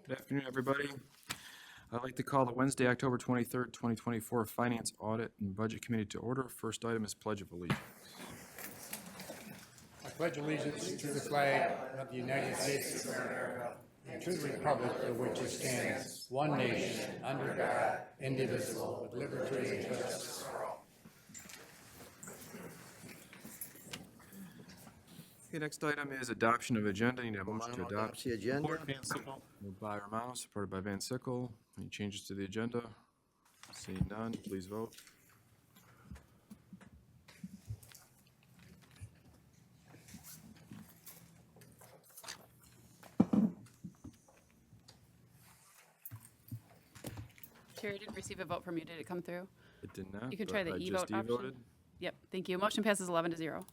Good afternoon, everybody. I'd like to call the Wednesday, October 23rd, 2024 Finance, Audit, and Budget Committee to order. First item is Pledge of Allegiance. I pledge allegiance to the flag of the United States of America and to the republic for which it stands, one nation, under God, indivisible, with liberty and justice for all. Okay, next item is adoption of agenda. You need a motion to adopt. The agenda. Support Van Sickle. Moved by Romano, supported by Van Sickle. Any changes to the agenda? Seeing none, please vote. Terry, I didn't receive a vote from you. Did it come through? It did not. You can but try the I e-vote just option. e-voted. Yep, thank you. Motion passes 11-0.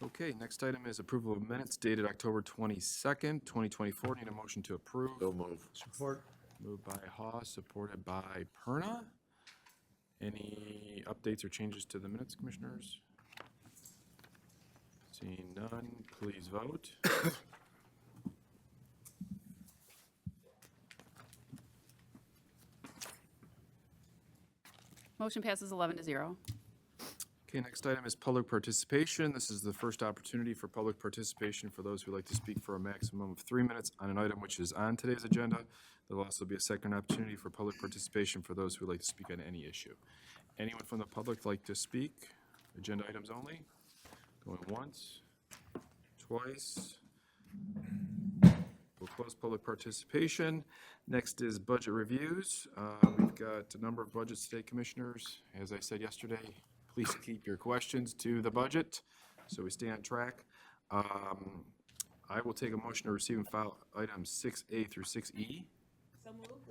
Okay, next item is approval of minutes dated October 22nd, 2024. Need a motion to approve. So move. Support. Moved by Haas, supported by Perna. Any updates or changes to the minutes, commissioners? Seeing none, please vote. Motion passes 11-0. Okay, next item is public participation. This is the first opportunity for public participation for those who would like to speak for a maximum of 3 minutes on an item which is on today's agenda. There will also be a second opportunity for public participation for those who would like to speak on any issue. Anyone from the public like to speak? Agenda items only? Going once, twice. We'll close public participation. Next is budget reviews. We've got a number of budgets today, commissioners. As I said yesterday, please keep your questions to the budget so we stay on track. I will take a motion to receive and file items 6A through 6E.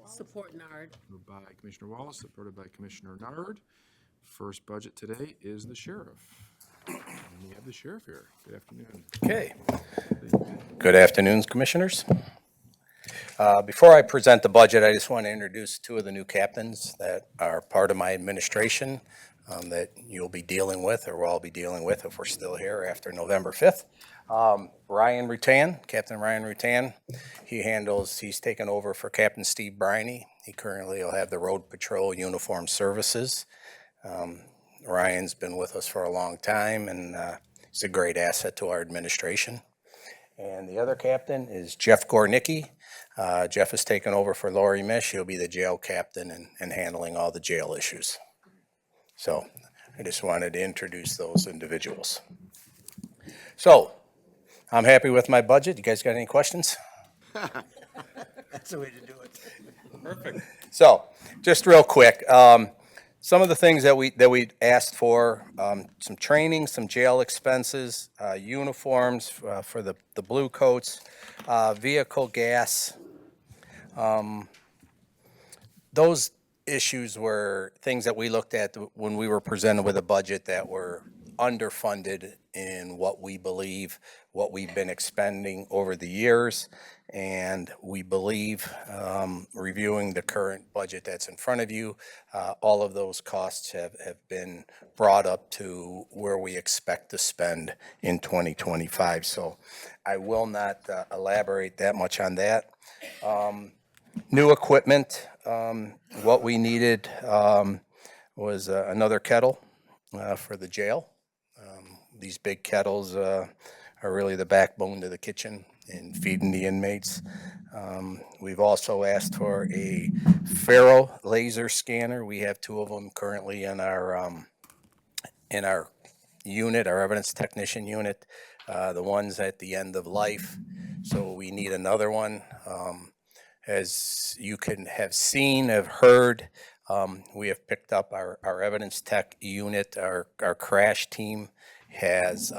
Support Nard. Moved by Commissioner Wallace, supported by Commissioner Nard. First budget today is the sheriff. And we have the sheriff here. Good afternoon. Okay. Good afternoon, Commissioners. Before I present the budget, I just want to introduce two of the new captains that are part of my administration that you'll be dealing with, or we'll all be dealing with if we're still here after November 5th. Ryan Rutan, Captain Ryan Rutan, he's taken over for Captain Steve Briney. He currently will have the Road Patrol Uniform Services. Ryan's been with us for a long time, and he's a great asset to our administration. And the other captain is Jeff Gornicki. Jeff has taken over for Lori Mish. He'll be the jail captain and handling all the jail issues. So I just wanted to introduce those individuals. So I'm happy with my budget. You guys got any questions? That's the way to do it. Perfect. So just real quick, some of the things that we asked for, some training, some jail expenses, uniforms for the blue coats, vehicle gas. Those issues were things that we looked at when we were presented with a budget that were underfunded in what we believe, what we've been expending over the years. And we believe, reviewing the current budget that's in front of you, all of those costs have been brought up to where we expect to spend in 2025. So I will not elaborate that much on that. New equipment, what we needed was another kettle for the jail. These big kettles are really the backbone to the kitchen in feeding the inmates. We've also asked for a Faro laser scanner. We have two of them currently in our unit, our evidence technician unit. The one's at the end of life, so we need another one. As you can have seen, have heard, we have picked up our evidence tech unit. Our crash team has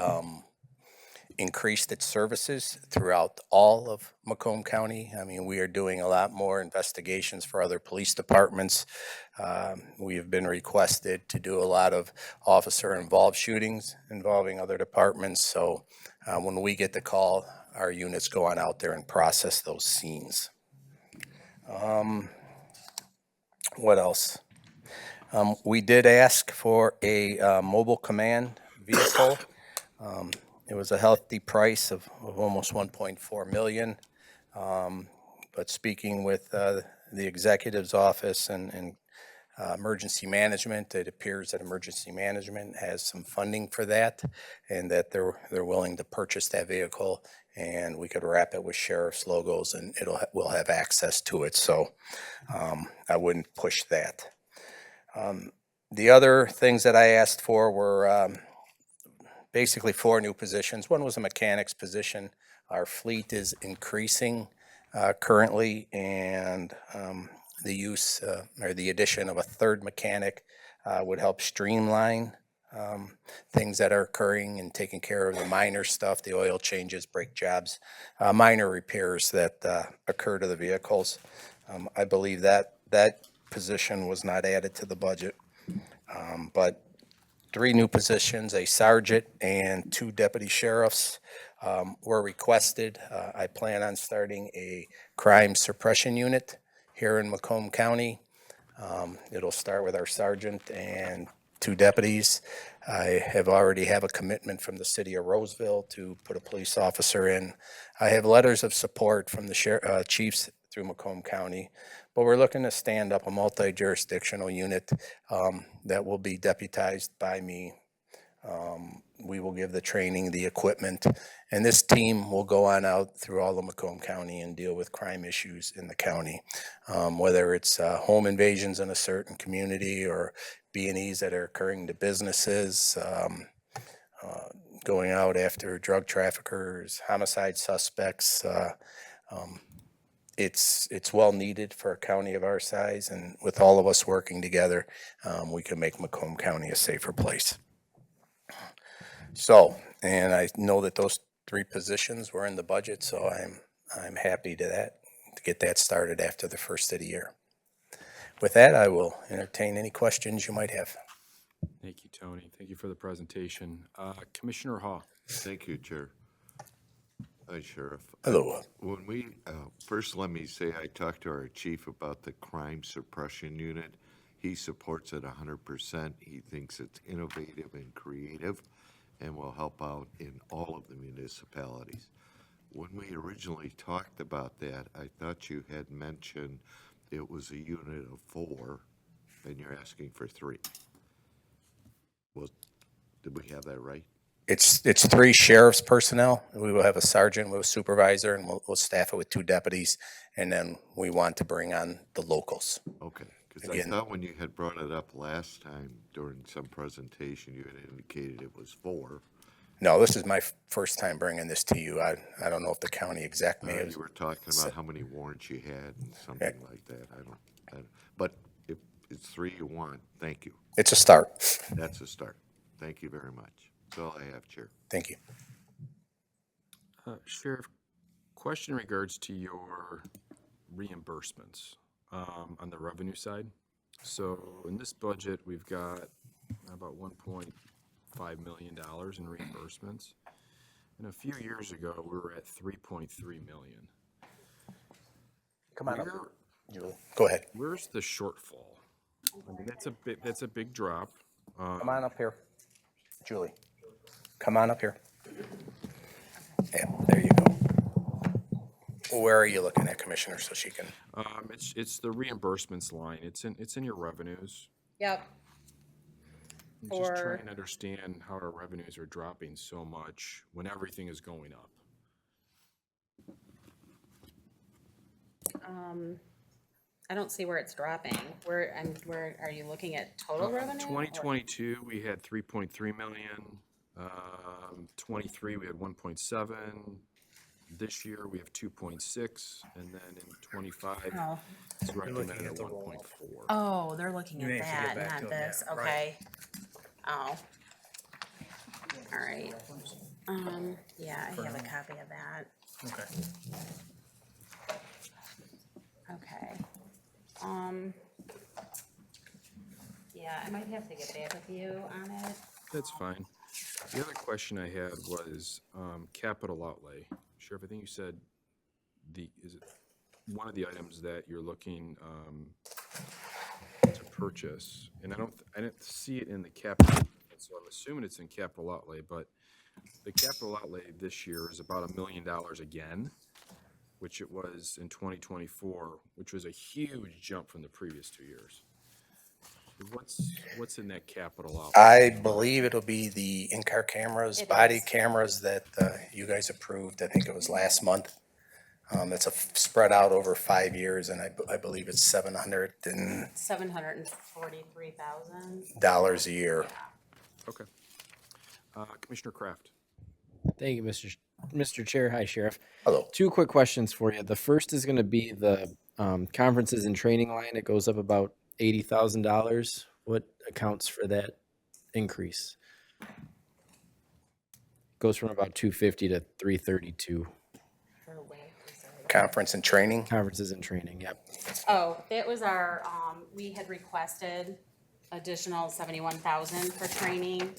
increased its services throughout all of Macomb County. I mean, we are doing a lot more investigations for other police departments. We have been requested to do a lot of officer-involved shootings involving other departments. So when we get the call, our units go on out there and process those scenes. What else? We did ask for a mobile command vehicle. It was a healthy price of almost 1.4 million. but speaking with the executive's office and emergency management, it appears that emergency management has some funding for that, and that they're willing to purchase that vehicle, and we could wrap it with sheriff's logos, and we'll have access to it. So I wouldn't push that. The other things that I asked for were basically 4 new positions. One was a mechanic's position. Our fleet is increasing currently, and the use or the addition of a 3rd mechanic would help streamline things that are occurring and taking care of the minor stuff, the oil changes, brake jobs, minor repairs that occur to the vehicles. I believe that position was not added to the budget, but 3 new positions, a sergeant and 2 deputy sheriffs were requested. I plan on starting a crime suppression unit here in Macomb County. It'll start with our sergeant and 2 deputies. I already have a commitment from the city of Roseville to put a police officer in. I have letters of support from the chiefs through Macomb County, but we're looking to stand up a multi-jurisdictional unit that will be deputized by me. We will give the training, the equipment, and this team will go on out through all of Macomb County and deal with crime issues in the county, whether it's home invasions in a certain community or B&Es that are occurring to businesses, going out after drug traffickers, homicide suspects. It's well needed for a county of our size, and with all of us working together, we can make Macomb County a safer place. So, and I know that those 3 positions were in the budget, so I'm happy to get that started after the first of the year. With that, I will entertain any questions you might have. Thank you, Tony. Thank you for the presentation. Commissioner Hall. Thank you, Chair. Hi, Sheriff. Hello. When we, first let me say I talked to our chief about the crime suppression unit. He supports it 100%. He thinks it's innovative and creative and will help out in all of the municipalities. When we originally talked about that, I thought you had mentioned it was a unit of 4 and you're asking for 3. Well, did we have that right? It's 3 sheriff's personnel. We will have a sergeant with a supervisor, and we'll staff it with 2 deputies, and then we want to bring on the locals. Okay, because I Again. thought when you had brought it up last time during some presentation, you had indicated it was 4. No, this is my first time bringing this to you. I don't know if the county exec may have. You were talking about how many warrants you had and something like that. I don't, but if it's 3 you want, thank you. It's a start. That's a start. Thank you very much. That's all I have, Chair. Thank you. Sheriff, question in regards to your reimbursements on the revenue side. So in this budget, we've got about $1.5 million in reimbursements. And a few years ago, we were at $3.3 million. Come on up. Go ahead. Where's the shortfall? I mean, that's a big drop. Come on up here. Julie, come on up here. Yeah, there you go. Where are you looking at, Commissioner, so she can? It's the reimbursements line. It's in your revenues. Yep. I'm just trying to understand how our revenues are dropping so much when everything is going up. I don't see where it's dropping. Where are you looking at total revenue? 2022, we had 3.3 million. 23, we had 1.7. This year, we have 2.6, and then in 25, Oh. it's recommended at 1.4. Oh, they're looking You may at have to get that, back not to 'em, this. yeah, right. Okay. Oh. All right. Yeah, I have a copy of that. Okay. Okay. Yeah, I might have to get back with you on it. That's fine. The other question I had was capital outlay. Sheriff, I think you said is it one of the items that you're looking to purchase, and I didn't see it in the capital, so I'm assuming it's in capital outlay, but the capital outlay this year is about $1 million again, which it was in 2024, which was a huge jump from the previous 2 years. What's in that capital outlay? I believe it'll be the in-car cameras, It body is. cameras that you guys approved, I think it was last month. It's spread out over 5 years, and I believe it's $700 $743,000. a year. Okay. Commissioner Kraft. Thank you, Mr. Chair. Hi, Sheriff. Hello. 2 quick questions for you. The first is going to be the conferences and training line. It goes up about $80,000. What accounts for that increase? Goes from about 250 to 332. Conference and training. Conferences and training. Yep. Oh, that was our, we had requested additional 71,000 for training.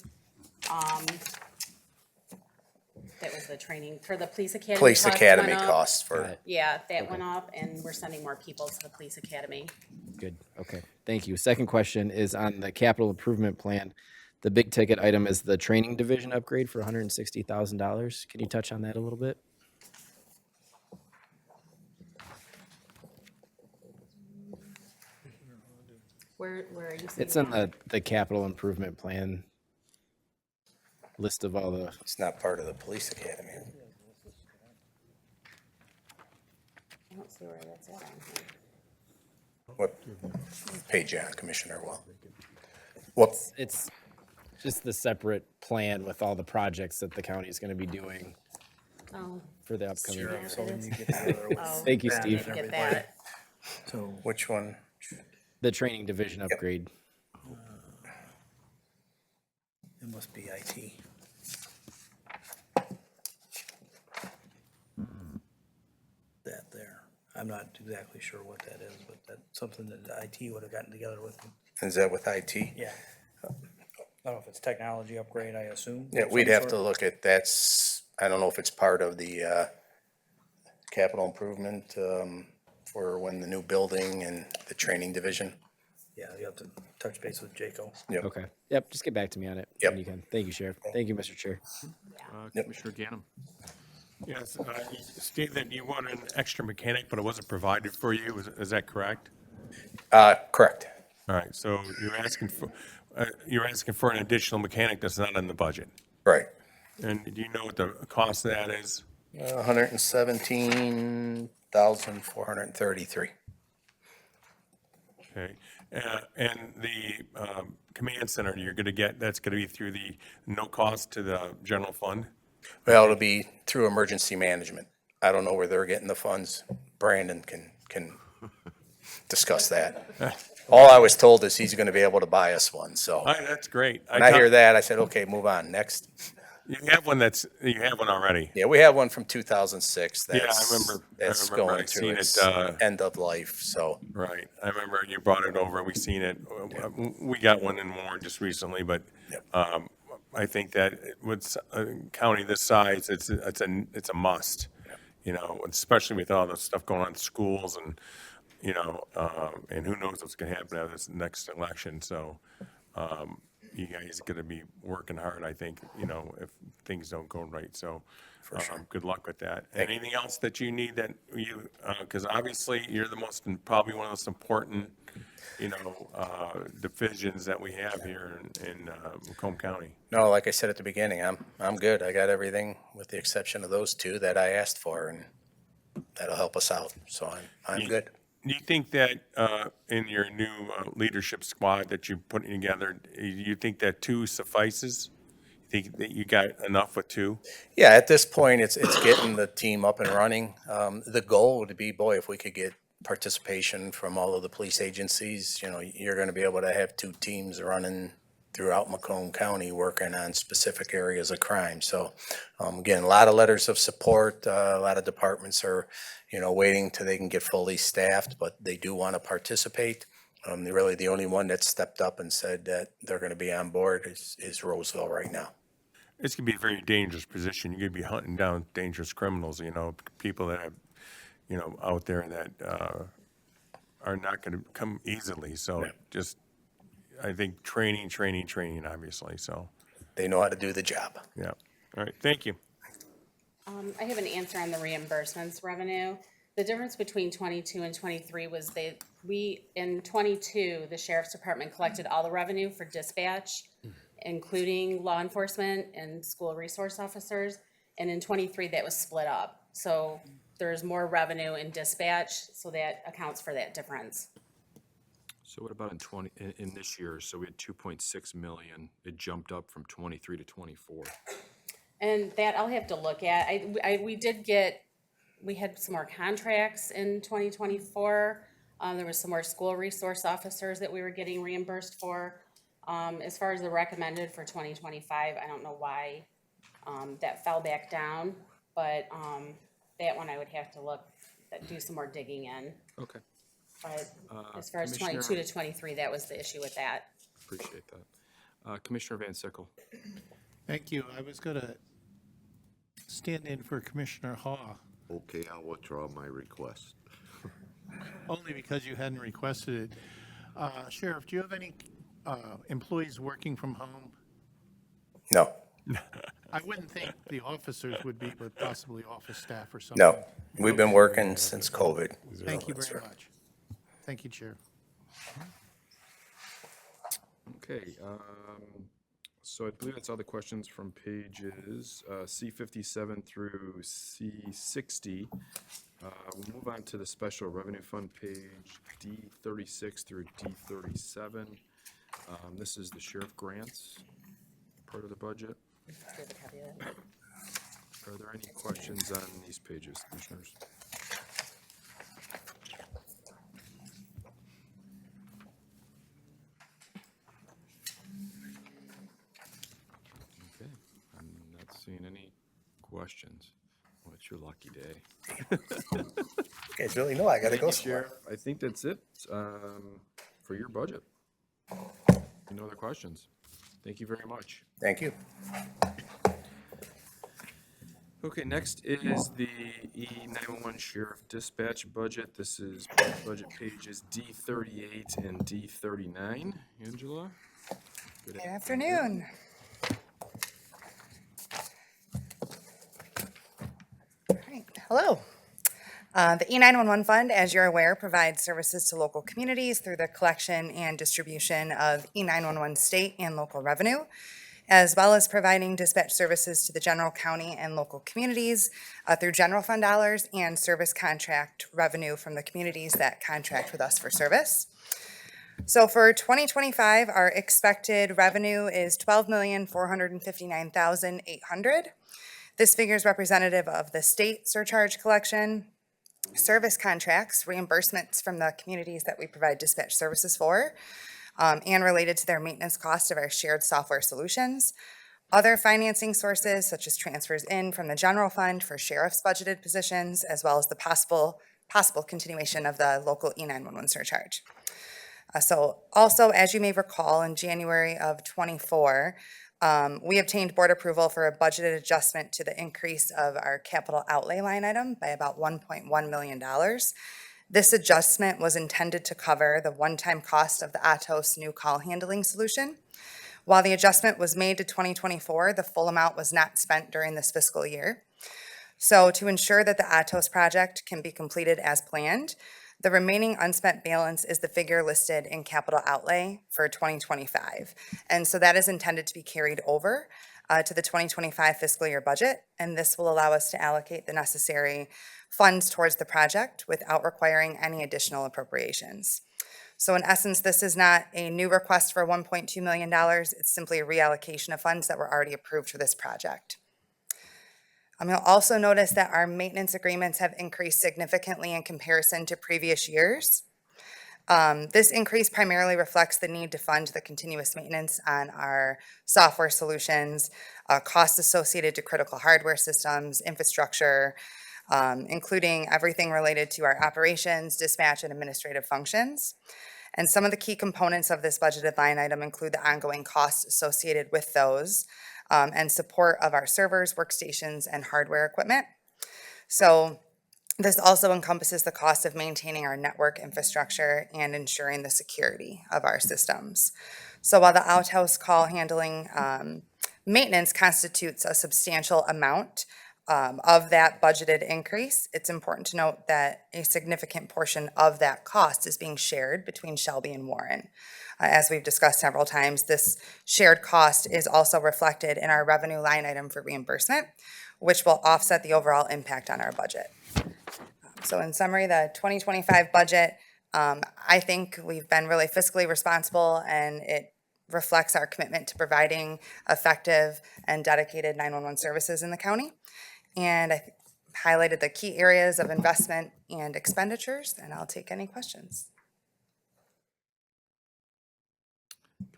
That was the training for the police academy. Police costs academy went up. costs for. Got it. Yeah, that went up, and we're sending more people to the police academy. Good. Okay. Thank you. Second question is on the capital improvement plan. The big ticket item is the training division upgrade for $160,000. Can you touch on that a little bit? Where are you seeing It's in that? the capital improvement plan list of all the, It's not part of the police academy. I don't see where that's at on here. What page, yeah, Commissioner Well? What, it's just the separate plan with all the projects that the county is going to be doing Oh, for the upcoming yeah, year. it So when is. you get together with Oh, Thank you, Brad Steve. and get everybody, that. So which one? The training division upgrade. it must be IT. That there. I'm not exactly sure what that is, but that's something that the IT would have gotten together with them. Is that with IT? Yeah. I don't know if it's technology upgrade, I assume. Yeah, of we'd some have sort. to look at, I don't know if it's part of the capital improvement for when the new building and the training division. Yeah, you have to touch base with Jaco. Yep. Okay. Yep. Just get back to me on it Yep. when you can. Thank you, Sheriff. Thank you, Mr. Chair. Yep. Commissioner Ganem. Yes, Steve, that you wanted an extra mechanic, but it wasn't provided for you, is that correct? Correct. All right, so you're asking for an additional mechanic that's not in the budget. Right. And do you know what the cost of that is? 117,433. Okay, and the command center you're gonna get, that's gonna be through the no cost to the general fund? Well, it'll be through emergency management. I don't know where they're getting the funds. Brandon can discuss that. All I was told is he's gonna be able to buy us one, so. All right, that's great. When I hear that, I said, okay, move on, next. You have one already. Yeah, we have one from 2006. Yeah, I That's remember going I've through seen its it, end of life, so. Right, I remember you brought it over, we seen it, we got one in Warren just recently, but, I think that with a county this size, it's a must, you know, especially with all the stuff going on in schools and, you know, and who knows what's gonna happen after this next election, so, you guys are gonna be working hard, I think, you know, if things don't go right, so. Good luck with that. Anything else that you need that you, because obviously you're probably one of the most important, you know, divisions that we have here in Macomb County. No, like I said at the beginning, I'm good. I got everything with the exception of those two that I asked for, and that'll help us out, so I'm good. Do you think that in your new leadership squad that you're putting together, you think that 2 suffices? You think that you got enough with 2? Yeah, at this point, it's getting the team up and running. The goal would be, boy, if we could get participation from all of the police agencies, you know, you're gonna be able to have 2 teams running throughout Macomb County working on specific areas of crime. So, again, a lot of letters of support, a lot of departments are, you know, waiting till they can get fully staffed, but they do want to participate. Really, the only one that stepped up and said that they're going to be on board is Roseville right now. It's gonna be a very dangerous position. You're gonna be hunting down dangerous criminals, you know, people that have, you know, out there that are not gonna come easily. So just, I think training, obviously, so, They know how to do the job. yeah. All right, thank you. I have an answer on the reimbursements revenue. The difference between 22 and 23 was in 22, the sheriff's department collected all the revenue for dispatch, including law enforcement and school resource officers. And in 23, that was split up. So there's more revenue in dispatch, so that accounts for that difference. So what about in this year? So we had 2.6 million. It jumped up from 23 to 24. And that I'll have to look at. We had some more contracts in 2024. There was some more school resource officers that we were getting reimbursed for. As far as the recommended for 2025, I don't know why that fell back down, but that one I would have to do some more digging in. Okay, But as far as Commissioner- 22 to 23, that was the issue with that. appreciate that. Commissioner Van Sickle. Thank you. I was going to stand in for Commissioner Haw, Okay, I'll withdraw my request. only because you hadn't requested it. Sheriff, do you have any employees working from home? No, I wouldn't think the officers would be, but possibly office staff or something. no. We've been working since COVID. Thank you very much. Thank you, Chair. Okay, so I believe that's all the questions from pages C57 through C60. We'll move on to the Special Revenue Fund page D36 through D37. This is the sheriff grants, part of the budget. Do you have a copy of that? Are there any questions on these pages, commissioners? Okay, I'm not seeing any questions. Well, it's your lucky day. You guys really know I gotta go somewhere. Sheriff, I think that's it for your budget. No other questions. Thank you very much. Thank you. Okay, next is the E911 Sheriff Dispatch Budget. This is budget pages D38 and D39. Angela? Good afternoon. All right, hello. The E911 Fund, as you're aware, provides services to local communities through the collection and distribution of E911 state and local revenue, as well as providing dispatch services to the general county and local communities through general fund dollars and service contract revenue from the communities that contract with us for service. So for 2025, our expected revenue is $12,459,800. This figure is representative of the state surcharge collection, service contracts, reimbursements from the communities that we provide dispatch services for, and related to their maintenance cost of our shared software solutions. Other financing sources, such as transfers in from the general fund for sheriff's budgeted positions, as well as the possible continuation of the local E911 surcharge. So also, as you may recall, in January of '24, we obtained board approval for a budgeted adjustment to the increase of our capital outlay line item by about $1.1 million. This adjustment was intended to cover the one-time cost of the Atos new call handling solution. While the adjustment was made to 2024, the full amount was not spent during this fiscal year. So to ensure that the Atos project can be completed as planned, the remaining unspent balance is the figure listed in capital outlay for 2025. And so that is intended to be carried over to the 2025 fiscal year budget. And this will allow us to allocate the necessary funds towards the project without requiring any additional appropriations. So in essence, this is not a new request for $1.2 million. It's simply a reallocation of funds that were already approved for this project. You'll also notice that our maintenance agreements have increased significantly in comparison to previous years. This increase primarily reflects the need to fund the continuous maintenance on our software solutions, costs associated to critical hardware systems, infrastructure, including everything related to our operations, dispatch, and administrative functions. And some of the key components of this budgeted line item include the ongoing costs associated with those, and support of our servers, workstations, and hardware equipment. So this also encompasses the cost of maintaining our network infrastructure and ensuring the security of our systems. So while the outhouse call handling maintenance constitutes a substantial amount of that budgeted increase, it's important to note that a significant portion of that cost is being shared between Shelby and Warren. As we've discussed several times, this shared cost is also reflected in our revenue line item for reimbursement, which will offset the overall impact on our budget. So in summary, the 2025 budget, I think we've been really fiscally responsible, and it reflects our commitment to providing effective and dedicated 911 services in the county. And I highlighted the key areas of investment and expenditures, and I'll take any questions.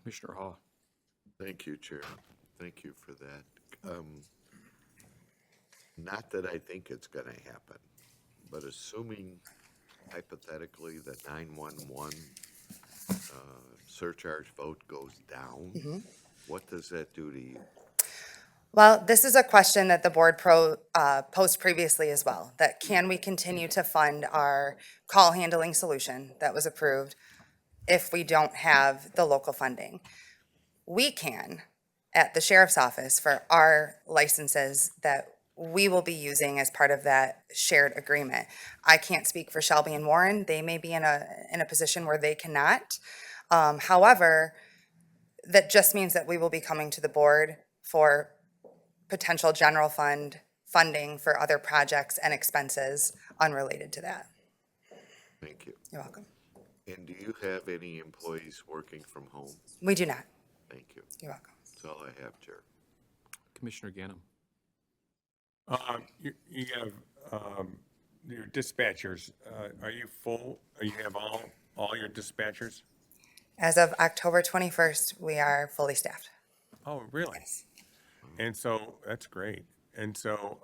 Commissioner Hall. Thank you, Chair. Thank you for that. Not that I think it's gonna happen, but assuming hypothetically the 911 surcharge vote goes down, what does that do to you? Well, this is a question that the board posed previously as well, that can we continue to fund our call handling solution that was approved if we don't have the local funding? We can at the sheriff's office for our licenses that we will be using as part of that shared agreement. I can't speak for Shelby and Warren. They may be in a position where they cannot. However, that just means that we will be coming to the board for potential general fund funding for other projects and expenses unrelated to that. Thank you. You're welcome. And do you have any employees working from home? We do not. Thank you. You're welcome. That's all I have, Chair. Commissioner Ganem. You have your dispatchers. Are you full? You have all your dispatchers? As of October 21st, we are fully staffed. Oh, really? Yes. And so that's great. And so,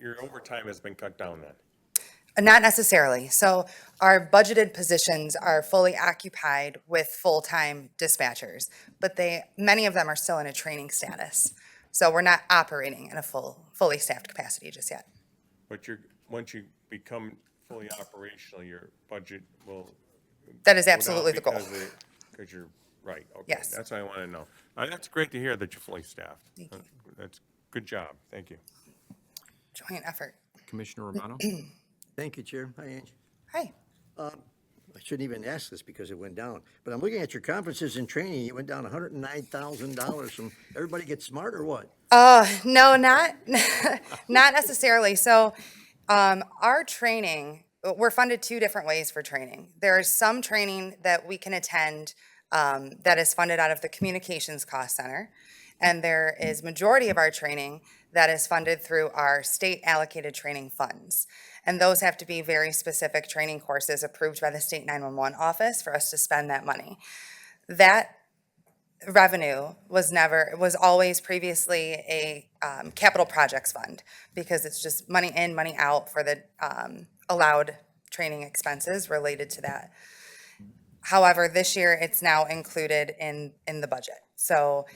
your overtime has been cut down then? Not necessarily. So our budgeted positions are fully occupied with full-time dispatchers, but many of them are still in a training status. So we're not operating in a fully staffed capacity just yet. But once you become fully operational, your budget will. That is go down absolutely the goal. Because you're right. Okay. Yes. That's what I want to know. That's great to hear that you're fully staffed. Thank you. That's good job. Thank you. Joint effort. Commissioner Romano. Thank you, Chair. Hi, Ange. Hi. I shouldn't even ask this because it went down, but I'm looking at your conferences and training. It went down $109,000 from, everybody get smart or what? No, not necessarily. So our training, we're funded two different ways for training. There is some training that we can attend that is funded out of the Communications Cost Center. And there is majority of our training that is funded through our state allocated training funds. And those have to be very specific training courses approved by the state 911 office for us to spend that money. That revenue was always previously a capital projects fund, because it's just money in, money out for the allowed training expenses related to that. However, this year it's now included in the budget. So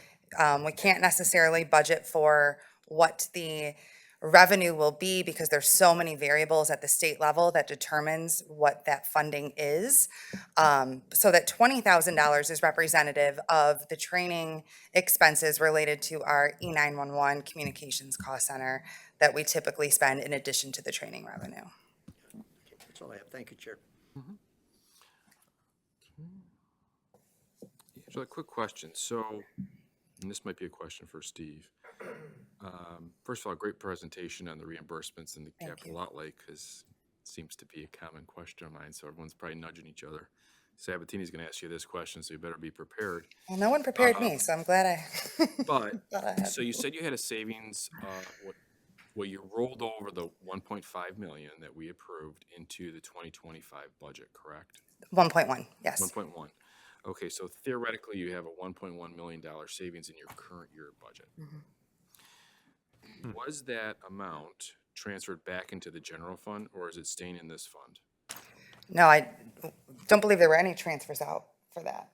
we can't necessarily budget for what the revenue will be because there's so many variables at the state level that determines what that funding is. So that $20,000 is representative of the training expenses related to our E911 Communications Cost Center that we typically spend in addition to the training revenue. That's all I have. Thank you, Chair. Angela, a quick question. So, and this might be a question for Steve. First of all, great presentation on the reimbursements and the capital outlay, because it seems to be a common question of mine, so everyone's probably nudging each other. Sabatini's going to ask you this question, so you better be prepared. Well, no one prepared me, so I'm glad I. But, so you said you had a savings, well, you rolled over the 1.5 million that we approved into the 2025 budget, correct? 1.1, yes. 1.1. Okay, so theoretically, you have a $1.1 million savings in your current year budget. Was that amount transferred back into the general fund, or is it staying in this fund? No, I don't believe there were any transfers out for that.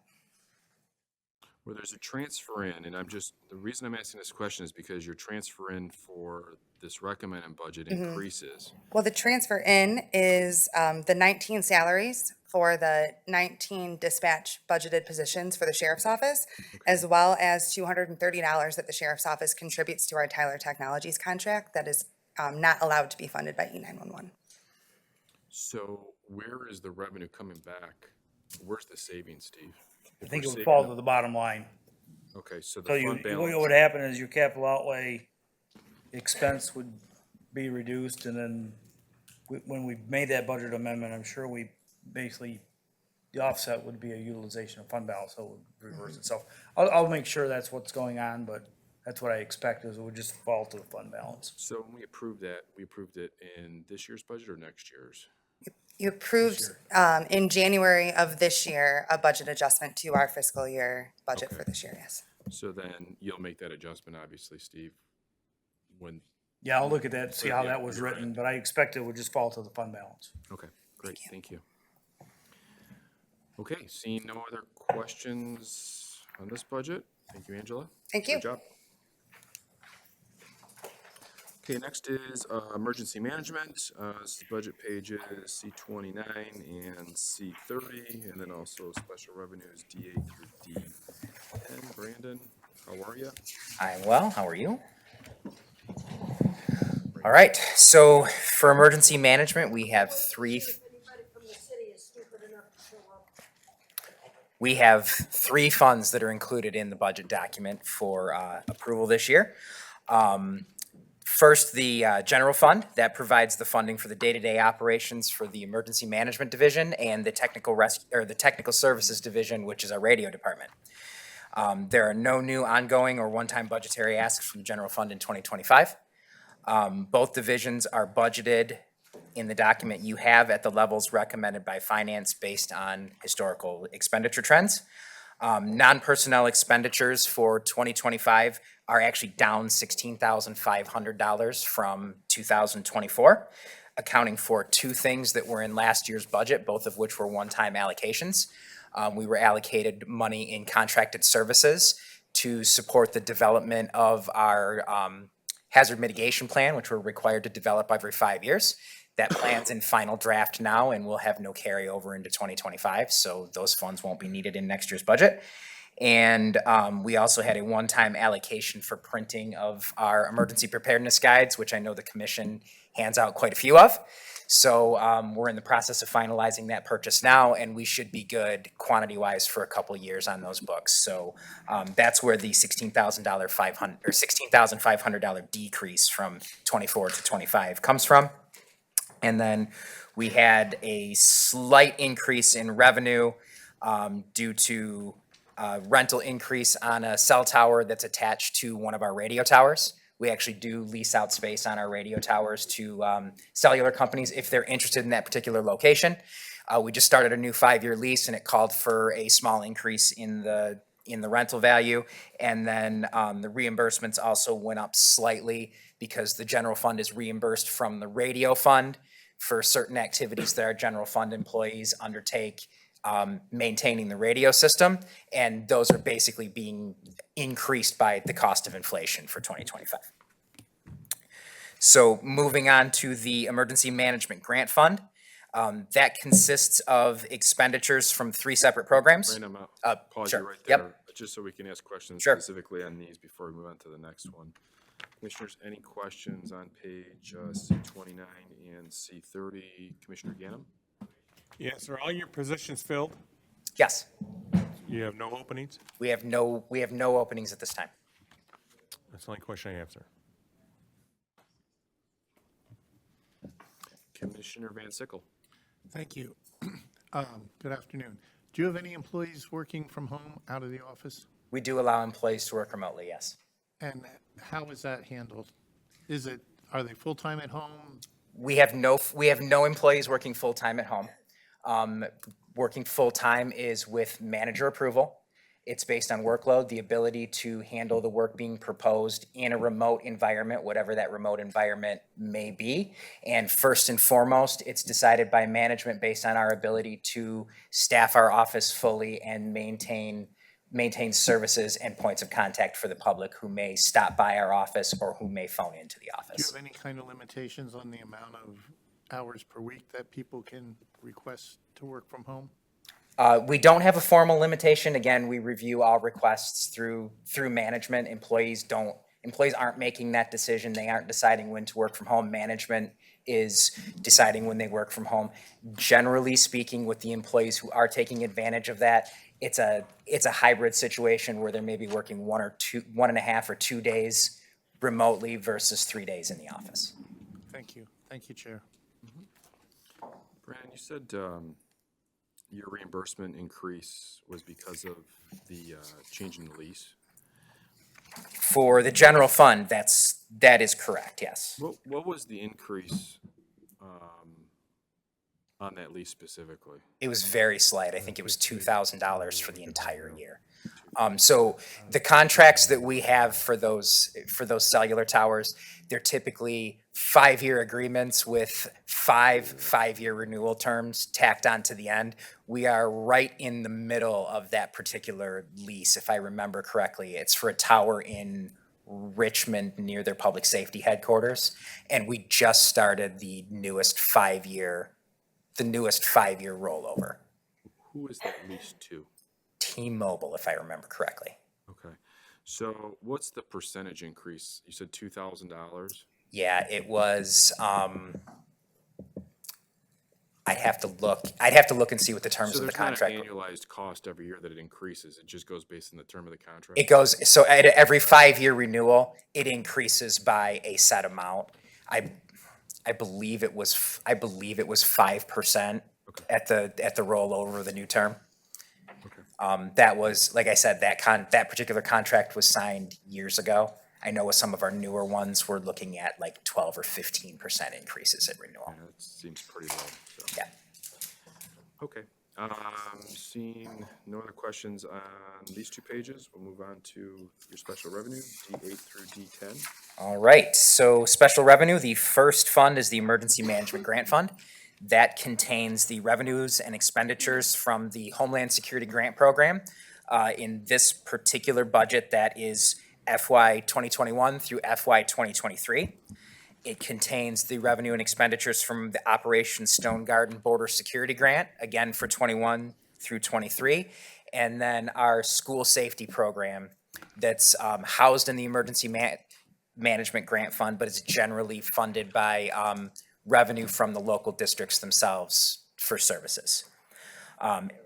Where there's a transfer in, and the reason I'm asking this question is because your transfer in for this recommended budget increases. Well, the transfer in is the 19 salaries for the 19 dispatch budgeted positions for the sheriff's office, as well as $230 that the sheriff's office contributes to our Tyler Technologies contract that is not allowed to be funded by E911. So where is the revenue coming back? Where's the savings, Steve? I If think we're it would saving fall up- to the bottom line. Okay, so So the you, fund what balance, would happen is your capital outlay expense would be reduced, and then when we made that budget amendment, I'm sure we basically, the offset would be a utilization of fund balance, so it would reverse itself. I'll make sure that's what's going on, but that's what I expect, is it would just fall to the fund balance. so when we approved it in this year's budget or next year's? You approved in January of this year a budget adjustment to our fiscal year budget for Okay. this year, yes. So then you'll make that adjustment, obviously, Steve, when, Yeah, I'll look at that, see how Yeah, that was you're written, but I expect it would just fall to the fund balance. okay, great, thank you. Okay, seeing no other questions on this budget, thank you, Angela. Thank you. Good job. Okay, next is emergency management. This is budget pages C29 and C30, and then also special revenues D8 through D10. Brandon, how are you? I'm well. How are you? All right. So for emergency management, we have three funds that are included in the budget document for approval this year. First, the general fund that provides the funding for the day-to-day operations for the emergency management division and the technical services division, which is our radio department. There are no new ongoing or one-time budgetary asks from the general fund in 2025. Both divisions are budgeted in the document you have at the levels recommended by finance based on historical expenditure trends. Non-personnel expenditures for 2025 are actually down $16,500 from 2024, accounting for two things that were in last year's budget, both of which were one-time allocations. We were allocated money in contracted services to support the development of our hazard mitigation plan, which we're required to develop every 5 years. That plan's in final draft now and will have no carryover into 2025, so those funds won't be needed in next year's budget. And we also had a one-time allocation for printing of our emergency preparedness guides, which I know the commission hands out quite a few of. So we're in the process of finalizing that purchase now, and we should be good quantity-wise for a couple of years on those books. So that's where the $16,500 decrease from 24 to 25 comes from. And then we had a slight increase in revenue due to rental increase on a cell tower that's attached to one of our radio towers. We actually do lease out space on our radio towers to cellular companies if they're interested in that particular location. We just started a new 5-year lease, and it called for a small increase in the rental value. And then the reimbursements also went up slightly because the general fund is reimbursed from the radio fund for certain activities that our general fund employees undertake, maintaining the radio system, and those are basically being increased by the cost of inflation for 2025. So moving on to the emergency management grant fund, that consists of expenditures from 3 separate programs. Brandon, I'm pause you Sure. right Yep. there, just so we can ask questions Sure. specifically on these before we move on to the next one. Commissioners, any questions on page C29 and C30? Commissioner Ganem? Yes, are all your positions filled? Yes, You have no openings? we have no openings at this time. That's the only question I have, sir. Commissioner Van Sickle? Thank you. Good afternoon. Do you have any employees working from home out of the office? We do allow employees to work remotely, yes. And how is that handled? Are they full-time at home? We have no employees working full-time at home. Working full-time is with manager approval. It's based on workload, the ability to handle the work being proposed in a remote environment, whatever that remote environment may be. And first and foremost, it's decided by management based on our ability to staff our office fully and maintain services and points of contact for the public who may stop by our office or who may phone into the Do you office. have any kind of limitations on the amount of hours per week that people can request to work from home? We don't have a formal limitation. Again, we review all requests through management. Employees aren't making that decision. They aren't deciding when to work from home. Management is deciding when they work from home. Generally speaking, with the employees who are taking advantage of that, it's a hybrid situation where they're maybe working 1.5 or 2 days remotely versus 3 days in the office. Thank you. Thank you, Chair. Brandon, you said your reimbursement increase was because of the change in the lease. For the general fund, that is correct, yes. What was the increase on that lease specifically? It was very slight. I think it was $2,000 for the entire year. So the contracts that we have for those cellular towers, they're typically 5-year agreements with five-year renewal terms tacked onto the end. We are right in the middle of that particular lease, if I remember correctly. It's for a tower in Richmond near their public safety headquarters, and we just started the newest 5-year rollover. Who is that lease to? T-Mobile, if I remember correctly. Okay. So what's the percentage increase? You said $2,000? Yeah, it was, I'd have to look and see what the terms of the contract So were. there's not an annualized cost every year that it increases. It just goes based on the term of the contract? It goes, so at every 5-year renewal, it increases by a set amount. I believe it was 5% at the rollover of the new term. That was, like I said, that particular contract was signed years ago. I know with some of our newer ones, we're looking at like 12 or 15% increases at renewal. Yeah, that seems pretty low. So. Yeah. Okay. Seeing no other questions on these 2 pages, we'll move on to your special revenue, D8 through D10. All right, so special revenue, the first fund is the Emergency Management Grant Fund. That contains the revenues and expenditures from the Homeland Security Grant Program. In this particular budget, that is FY 2021 through FY 2023. It contains the revenue and expenditures from the Operation Stone Garden Border Security Grant, again for 21 through 23. And then our school safety program that's housed in the Emergency Management Grant Fund, but is generally funded by revenue from the local districts themselves for services.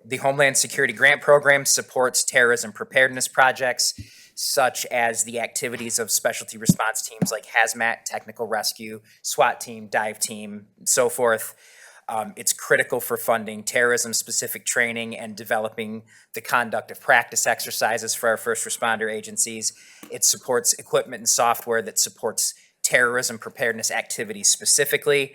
The Homeland Security Grant Program supports terrorism preparedness projects, such as the activities of specialty response teams like hazmat, technical rescue, SWAT team, dive team, and so forth. It's critical for funding terrorism-specific training and developing the conduct of practice exercises for our first responder agencies. It supports equipment and software that supports terrorism preparedness activities specifically.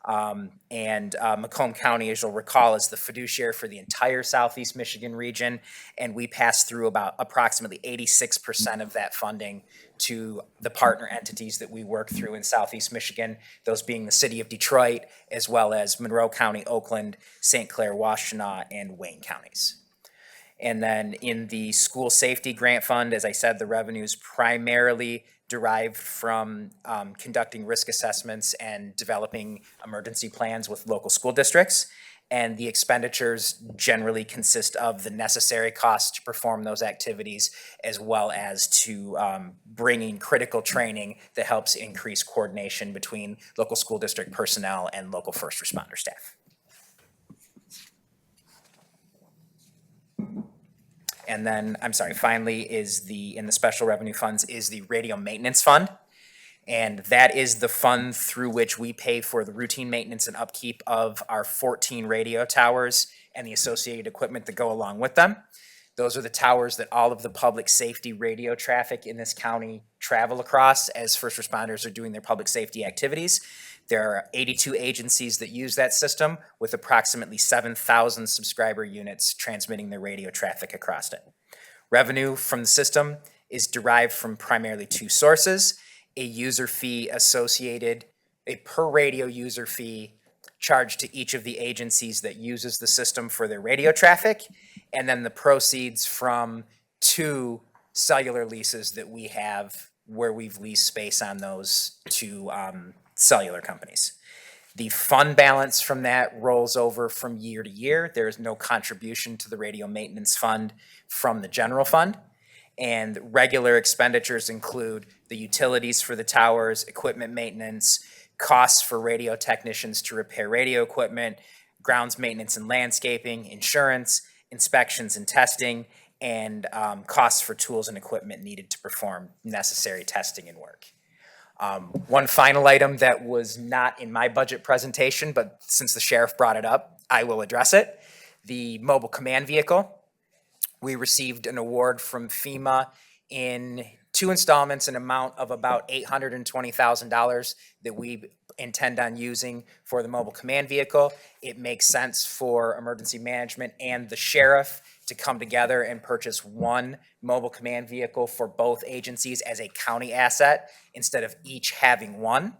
Macomb County, as you'll recall, is the fiduciary for the entire Southeast Michigan region, and we pass through about approximately 86% of that funding to the partner entities that we work through in Southeast Michigan, those being the city of Detroit, as well as Monroe County, Oakland, St. Clair, Washtenaw, and Wayne counties. And then in the school safety grant fund, as I said, the revenues primarily derived from conducting risk assessments and developing emergency plans with local school districts. And the expenditures generally consist of the necessary costs to perform those activities, as well as to bringing critical training that helps increase coordination between local school district personnel and local first responder staff. And then, finally in the special revenue funds is the radio maintenance fund. And that is the fund through which we pay for the routine maintenance and upkeep of our 14 radio towers and the associated equipment that go along with them. Those are the towers that all of the public safety radio traffic in this county travel across as first responders are doing their public safety activities. There are 82 agencies that use that system with approximately 7,000 subscriber units transmitting their radio traffic across it. Revenue from the system is derived from primarily 2 sources: a user fee associated, a per radio user fee charged to each of the agencies that uses the system for their radio traffic, and then the proceeds from 2 cellular leases that we have where we've leased space on those 2 cellular companies. The fund balance from that rolls over from year to year. There is no contribution to the radio maintenance fund from the general fund. And regular expenditures include the utilities for the towers, equipment maintenance, costs for radio technicians to repair radio equipment, grounds maintenance and landscaping, insurance, inspections and testing, and costs for tools and equipment needed to perform necessary testing and work. One final item that was not in my budget presentation, but since the sheriff brought it up, I will address it. The mobile command vehicle. We received an award from FEMA in 2 installments, an amount of about $820,000 that we intend on using for the mobile command vehicle. It makes sense for emergency management and the sheriff to come together and purchase one mobile command vehicle for both agencies as a county asset instead of each having one.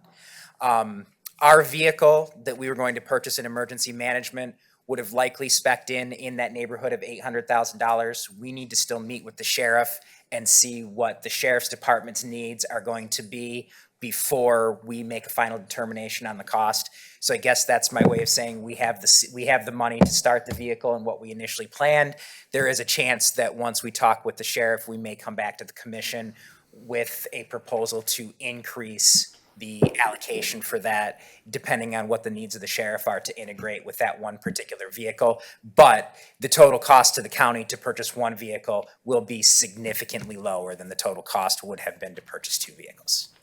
Our vehicle that we were going to purchase in emergency management would have likely spec'd in that neighborhood of $800,000. We need to still meet with the sheriff and see what the sheriff's department's needs are going to be before we make a final determination on the cost. So I guess that's my way of saying we have the money to start the vehicle and what we initially planned. There is a chance that once we talk with the sheriff, we may come back to the commission with a proposal to increase the allocation for that, depending on what the needs of the sheriff are to integrate with that one particular vehicle. But the total cost to the county to purchase one vehicle will be significantly lower than the total cost would have been to purchase 2 vehicles.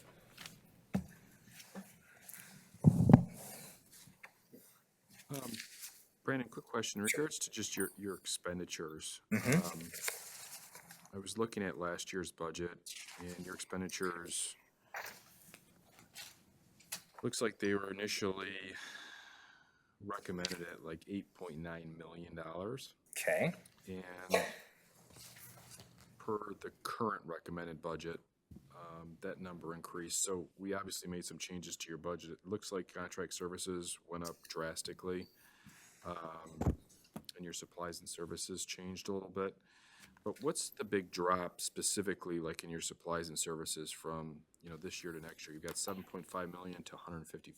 Brandon, quick question. In regards to just your expenditures. I was looking at last year's budget and your expenditures, looks like they were initially recommended at like $8.9 million. Okay. And per the current recommended budget, that number increased. So we obviously made some changes to your budget. It looks like contract services went up drastically. And your supplies and services changed a little bit. But what's the big drop specifically like in your supplies and services from, this year to next year? You've got $7.5 million to $150,000.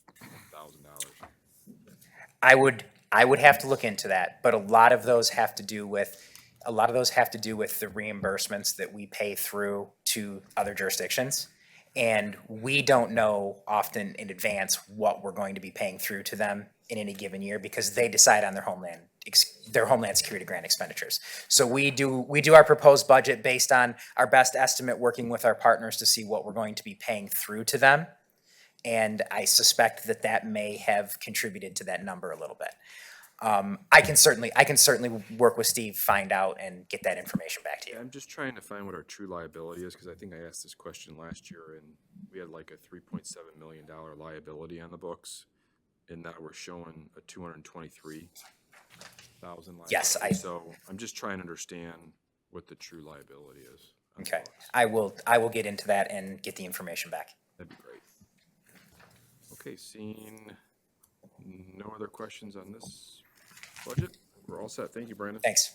I would have to look into that, but a lot of those have to do with the reimbursements that we pay through to other jurisdictions. And we don't know often in advance what we're going to be paying through to them in any given year because they decide on their Homeland Security grant expenditures. So we do our proposed budget based on our best estimate, working with our partners to see what we're going to be paying through to them. And I suspect that may have contributed to that number a little bit. I can certainly work with Steve, find out, and get that information back to you. I'm just trying to find what our true liability is, because I think I asked this question last year, and we had like a $3.7 million liability on the books, and now we're showing a $223,000 liability. Yes, So I'm just trying to understand what the true liability is. Okay, I will get into that and get the information back. That'd be great. Okay, seeing no other questions on this budget, we're all set. Thank you, Brandon. Thanks.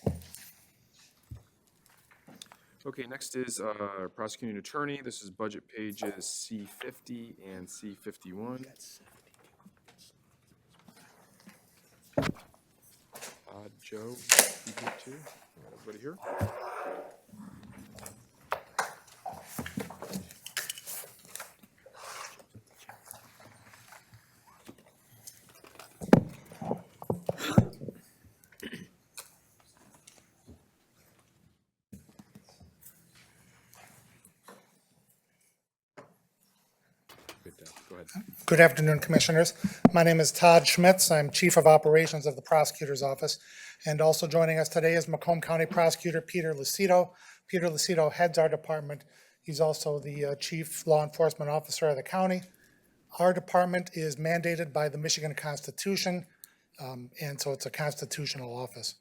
Okay, next is Prosecuting Attorney. This is budget pages C50 and C51. Joe, you good too? Everybody here? Go ahead. Good afternoon, Commissioners. My name is Todd Schmitz. I'm Chief of Operations of the Prosecutor's Office. And also joining us today is Macomb County Prosecutor Peter Lucido. Peter Lucido heads our department. He's also the Chief Law Enforcement Officer of the county. Our department is mandated by the Michigan Constitution, and so it's a constitutional office.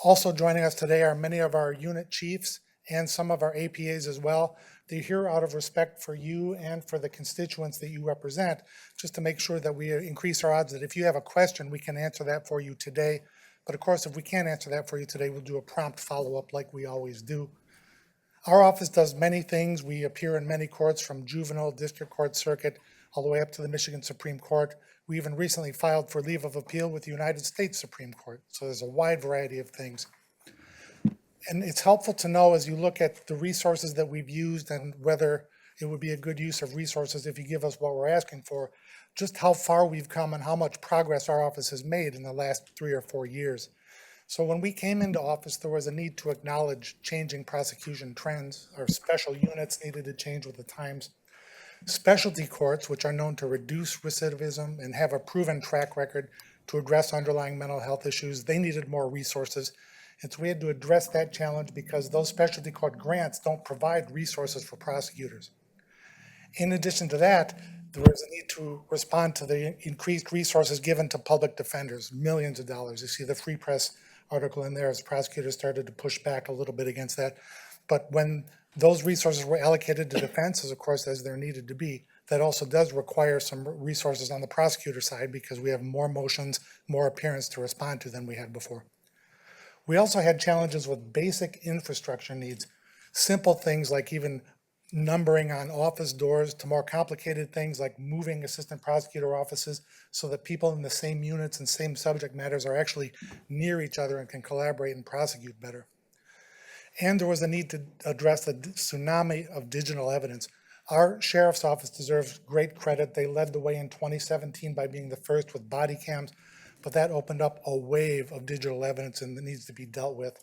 Also joining us today are many of our unit chiefs and some of our APAs as well. They're here out of respect for you and for the constituents that you represent, just to make sure that we increase our odds that if you have a question, we can answer that for you today. But of course, if we can't answer that for you today, we'll do a prompt follow-up like we always do. Our office does many things. We appear in many courts, from juvenile, district court, circuit, all the way up to the Michigan Supreme Court. We even recently filed for leave of appeal with the United States Supreme Court. So there's a wide variety of things. And it's helpful to know as you look at the resources that we've used and whether it would be a good use of resources if you give us what we're asking for, just how far we've come and how much progress our office has made in the last 3 or 4 years. So when we came into office, there was a need to acknowledge changing prosecution trends. Our special units needed to change with the times. Specialty courts, which are known to reduce recidivism and have a proven track record to address underlying mental health issues, they needed more resources. And so we had to address that challenge because those specialty court grants don't provide resources for prosecutors. In addition to that, there was a need to respond to the increased resources given to public defenders, millions of dollars. You see the Free Press article in there as prosecutors started to push back a little bit against that. But when those resources were allocated to defenses, of course, as they're needed to be, that also does require some resources on the prosecutor side because we have more motions, more appearance to respond to than we had before. We also had challenges with basic infrastructure needs, simple things like even numbering on office doors to more complicated things like moving assistant prosecutor offices so that people in the same units and same subject matters are actually near each other and can collaborate and prosecute better. And there was a need to address the tsunami of digital evidence. Our sheriff's office deserves great credit. They led the way in 2017 by being the first with body cams, but that opened up a wave of digital evidence and that needs to be dealt with.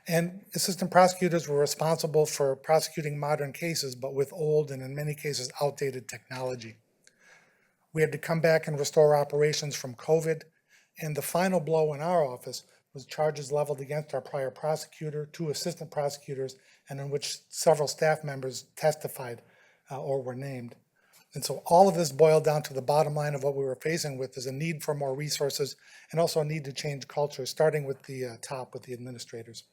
And assistant prosecutors were responsible for prosecuting modern cases, but with old and in many cases outdated technology. We had to come back and restore operations from COVID, and the final blow in our office was charges leveled against our prior prosecutor, 2 assistant prosecutors, and in which several staff members testified or were named. And so all of this boiled down to the bottom line of what we were facing with is a need for more resources and also a need to change culture, starting with the top, with the administrators.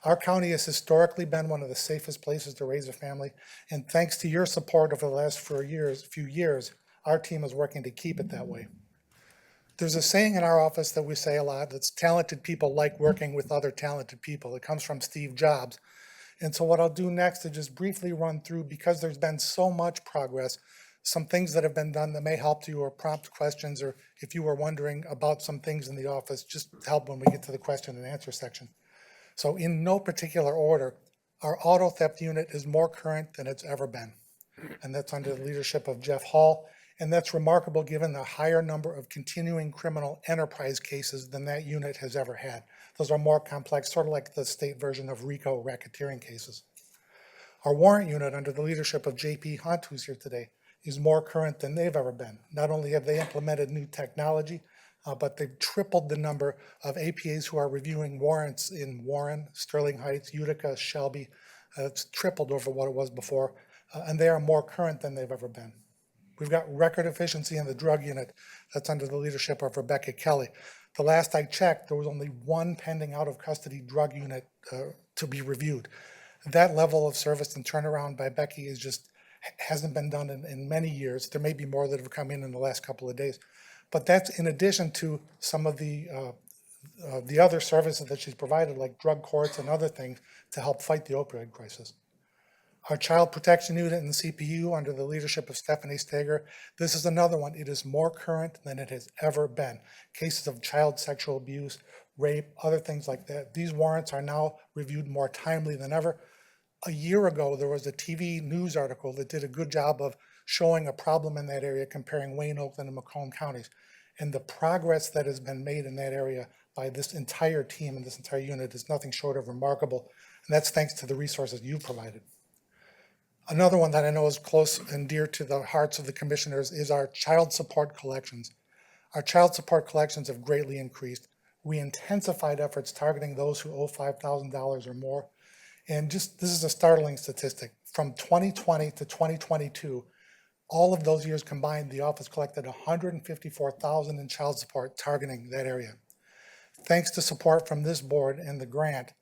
Our county has historically been one of the safest places to raise a family, and thanks to your support over the last few years, our team is working to keep it that way. There's a saying in our office that we say a lot, that's talented people like working with other talented people. It comes from Steve Jobs. And so what I'll do next is just briefly run through, because there's been so much progress, some things that have been done that may help you or prompt questions, or if you were wondering about some things in the office, just help when we get to the question and answer section. So in no particular order, our auto theft unit is more current than it's ever been. And that's under the leadership of Jeff Hall. And that's remarkable given the higher number of continuing criminal enterprise cases than that unit has ever had. Those are more complex, sort of like the state version of RICO racketeering cases. Our warrant unit under the leadership of JP Hunt, who's here today, is more current than they've ever been. Not only have they implemented new technology, but they've tripled the number of APAs who are reviewing warrants in Warren, Sterling Heights, Utica, Shelby. It's tripled over what it was before, and they are more current than they've ever been. We've got record efficiency in the drug unit that's under the leadership of Rebecca Kelly. The last I checked, there was only 1 pending out of custody drug unit to be reviewed. That level of service and turnaround by Becky is just hasn't been done in many years. There may be more that have come in the last couple of days. But that's in addition to some of the other services that she's provided, like drug courts and other things, to help fight the opioid crisis. Our child protection unit and CPU under the leadership of Stephanie Steger, this is another one. It is more current than it has ever been. Cases of child sexual abuse, rape, other things like that. These warrants are now reviewed more timely than ever. A year ago, there was a TV news article that did a good job of showing a problem in that area, comparing Wayne, Oakland, and Macomb counties. And the progress that has been made in that area by this entire team and this entire unit is nothing short of remarkable. And that's thanks to the resources you've provided. Another one that I know is close and dear to the hearts of the commissioners is our child support collections. Our child support collections have greatly increased. We intensified efforts targeting those who owe $5,000 or more. And just, this is a startling statistic. From 2020 to 2022, all of those years combined, the office collected $154,000 in child support targeting that area. Thanks to support from this board and the grant,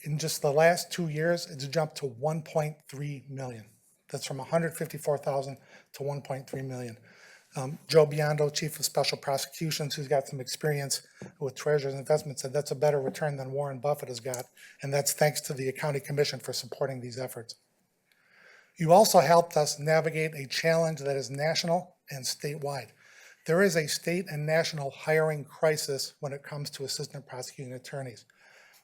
in just the last 2 years, it's jumped to 1.3 million. That's from 154,000 to 1.3 million. Joe Biondo, Chief of Special Prosecutions, who's got some experience with Treasurer's Investments, said that's a better return than Warren Buffett has got, and that's thanks to the County Commission for supporting these efforts. You also helped us navigate a challenge that is national and statewide. There is a state and national hiring crisis when it comes to assistant prosecuting attorneys.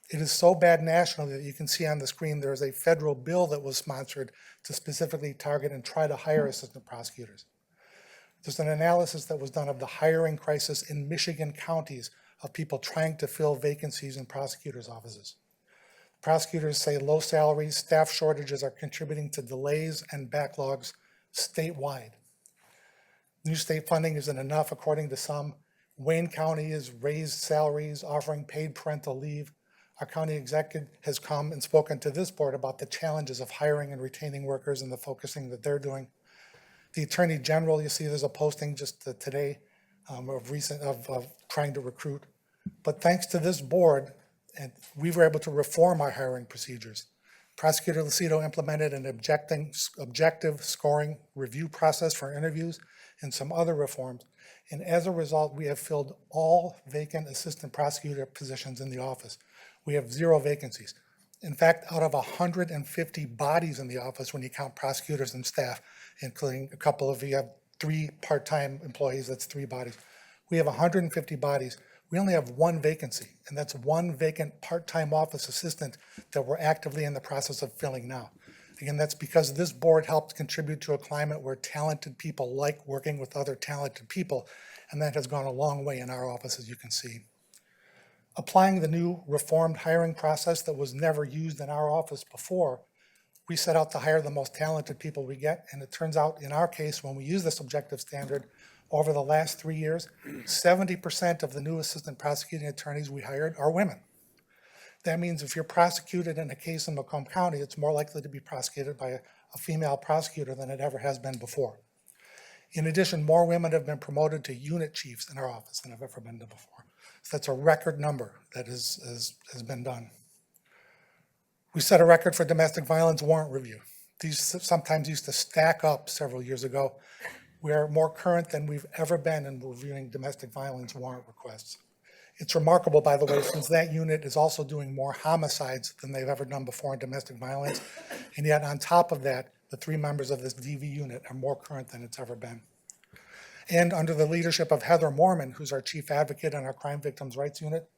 It is so bad nationally that you can see on the screen there is a federal bill that was sponsored to specifically target and try to hire assistant prosecutors. There's an analysis that was done of the hiring crisis in Michigan counties of people trying to fill vacancies in prosecutors' offices. Prosecutors say low salaries, staff shortages are contributing to delays and backlogs statewide. New state funding isn't enough, according to some. Wayne County has raised salaries, offering paid parental leave. Our county executive has come and spoken to this board about the challenges of hiring and retaining workers and the focusing that they're doing. The Attorney General, you see there's a posting just today of trying to recruit. But thanks to this board, and we were able to reform our hiring procedures. Prosecutor Lucido implemented an objective scoring review process for interviews and some other reforms. And as a result, we have filled all vacant assistant prosecutor positions in the office. We have 0 vacancies. In fact, out of 150 bodies in the office, when you count prosecutors and staff, including a couple of, you have 3 part-time employees, that's 3 bodies. We have 150 bodies. We only have 1 vacancy, and that's 1 vacant part-time office assistant that we're actively in the process of filling now. Again, that's because this board helped contribute to a climate where talented people like working with other talented people, and that has gone a long way in our office, as you can see. Applying the new reformed hiring process that was never used in our office before, we set out to hire the most talented people we get, and it turns out in our case, when we use this objective standard, over the last 3 years, 70% of the new assistant prosecuting attorneys we hired are women. That means if you're prosecuted in a case in Macomb County, it's more likely to be prosecuted by a female prosecutor than it ever has been before. In addition, more women have been promoted to unit chiefs in our office than have ever been done before. So that's a record number that has been done. We set a record for domestic violence warrant review. These sometimes used to stack up several years ago. We are more current than we've ever been in reviewing domestic violence warrant requests. It's remarkable, by the way, since that unit is also doing more homicides than they've ever done before in domestic violence. And yet on top of that, the 3 members of this DV unit are more current than it's ever been. And under the leadership of Heather Mormon, who's our chief advocate on our crime victims' rights unit,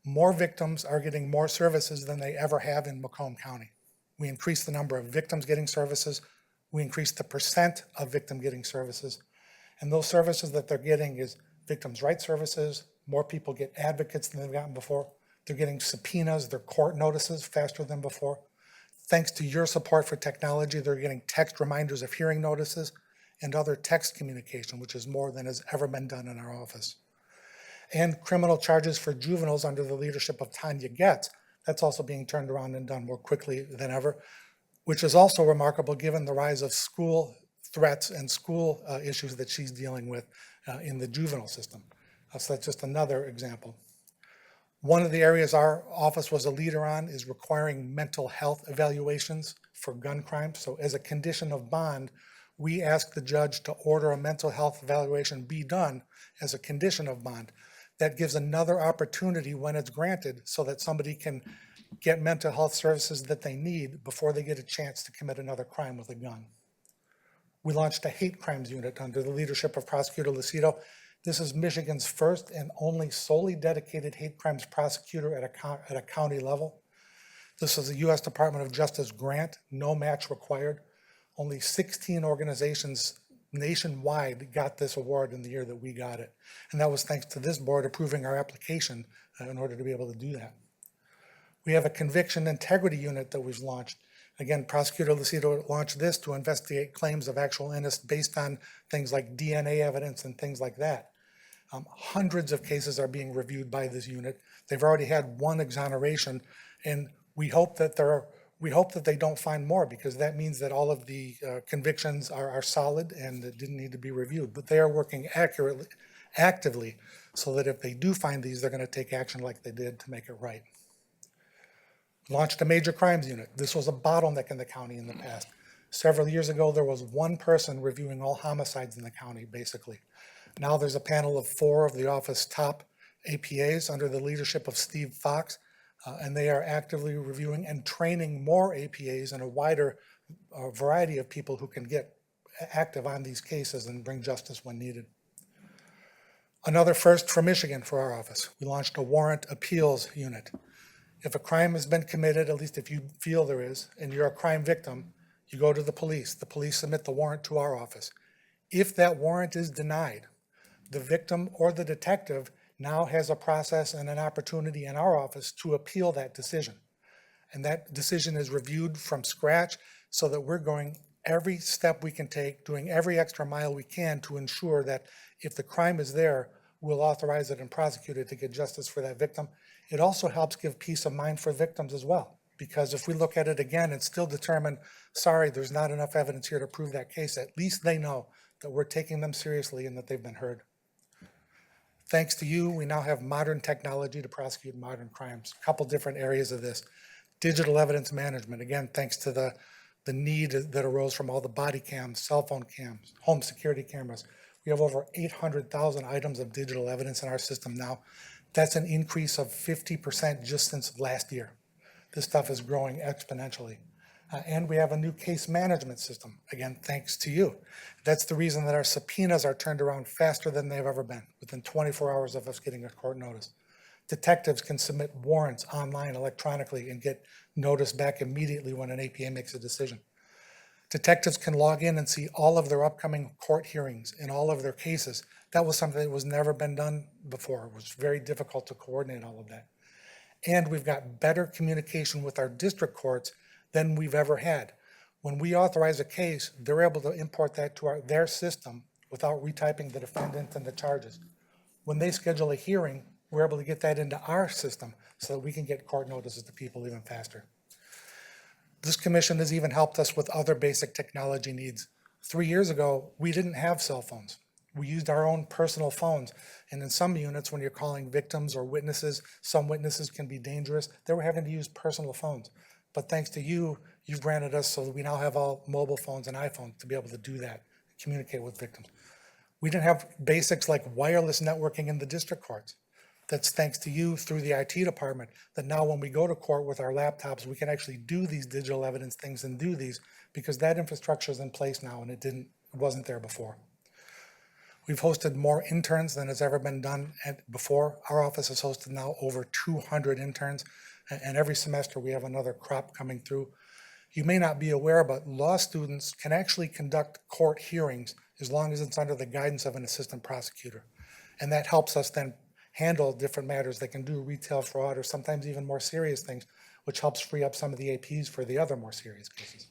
more victims are getting more services than they ever have in Macomb County. We increased the number of victims getting services. We increased the percent of victim getting services. And those services that they're getting is victims' rights services. More people get advocates than they've gotten before. They're getting subpoenas, their court notices faster than before. Thanks to your support for technology, they're getting text reminders of hearing notices and other text communication, which is more than has ever been done in our office. And criminal charges for juveniles under the leadership of Tanya Getz, that's also being turned around and done more quickly than ever, which is also remarkable given the rise of school threats and school issues that she's dealing with in the juvenile system. So that's just another example. One of the areas our office was a leader on is requiring mental health evaluations for gun crimes. So as a condition of bond, we ask the judge to order a mental health evaluation be done as a condition of bond. That gives another opportunity when it's granted so that somebody can get mental health services that they need before they get a chance to commit another crime with a gun. We launched a hate crimes unit under the leadership of Prosecutor Lucido. This is Michigan's first and only solely dedicated hate crimes prosecutor at a county level. This is a U.S. Department of Justice grant, no match required. Only 16 organizations nationwide got this award in the year that we got it. And that was thanks to this board approving our application in order to be able to do that. We have a conviction integrity unit that we've launched. Again, Prosecutor Lucido launched this to investigate claims of actual innocence based on things like DNA evidence and things like that. Hundreds of cases are being reviewed by this unit. They've already had 1 exoneration, and we hope that they don't find more, because that means that all of the convictions are solid and it didn't need to be reviewed. But they are working actively, so that if they do find these, they're going to take action like they did to make it right. Launched a major crimes unit. This was a bottleneck in the county in the past. Several years ago, there was 1 person reviewing all homicides in the county, basically. Now there's a panel of 4 of the office top APAs under the leadership of Steve Fox, and they are actively reviewing and training more APAs and a wider variety of people who can get active on these cases and bring justice when needed. Another first for Michigan for our office. We launched a warrant appeals unit. If a crime has been committed, at least if you feel there is, and you're a crime victim, you go to the police. The police submit the warrant to our office. If that warrant is denied, the victim or the detective now has a process and an opportunity in our office to appeal that decision. And that decision is reviewed from scratch so that we're going every step we can take, doing every extra mile we can to ensure that if the crime is there, we'll authorize it and prosecute it to get justice for that victim. It also helps give peace of mind for victims as well, because if we look at it again and still determine, sorry, there's not enough evidence here to prove that case, at least they know that we're taking them seriously and that they've been heard. Thanks to you, we now have modern technology to prosecute modern crimes. A couple different areas of this. Digital evidence management, again, thanks to the need that arose from all the body cams, cell phone cams, home security cameras. We have over 800,000 items of digital evidence in our system now. That's an increase of 50% just since last year. This stuff is growing exponentially. And we have a new case management system, again, thanks to you. That's the reason that our subpoenas are turned around faster than they've ever been, within 24 hours of us getting a court notice. Detectives can submit warrants online electronically and get notice back immediately when an APA makes a decision. Detectives can log in and see all of their upcoming court hearings in all of their cases. That was something that was never been done before. It was very difficult to coordinate all of that. And we've got better communication with our district courts than we've ever had. When we authorize a case, they're able to import that to their system without retyping the defendant and the charges. When they schedule a hearing, we're able to get that into our system so that we can get court notices to people even faster. This commission has even helped us with other basic technology needs. 3 years ago, we didn't have cell phones. We used our own personal phones. And in some units, when you're calling victims or witnesses, some witnesses can be dangerous. They were having to use personal phones. But thanks to you, you've granted us so that we now have all mobile phones and iPhones to be able to do that, communicate with victims. We didn't have basics like wireless networking in the district courts. That's thanks to you through the IT department, that now when we go to court with our laptops, we can actually do these digital evidence things and do these because that infrastructure is in place now and it wasn't there before. We've hosted more interns than has ever been done before. Our office has hosted now over 200 interns, and every semester we have another crop coming through. You may not be aware, but law students can actually conduct court hearings as long as it's under the guidance of an assistant prosecutor. And that helps us then handle different matters. They can do retail fraud or sometimes even more serious things, which helps free up some of the APs for the other more serious cases.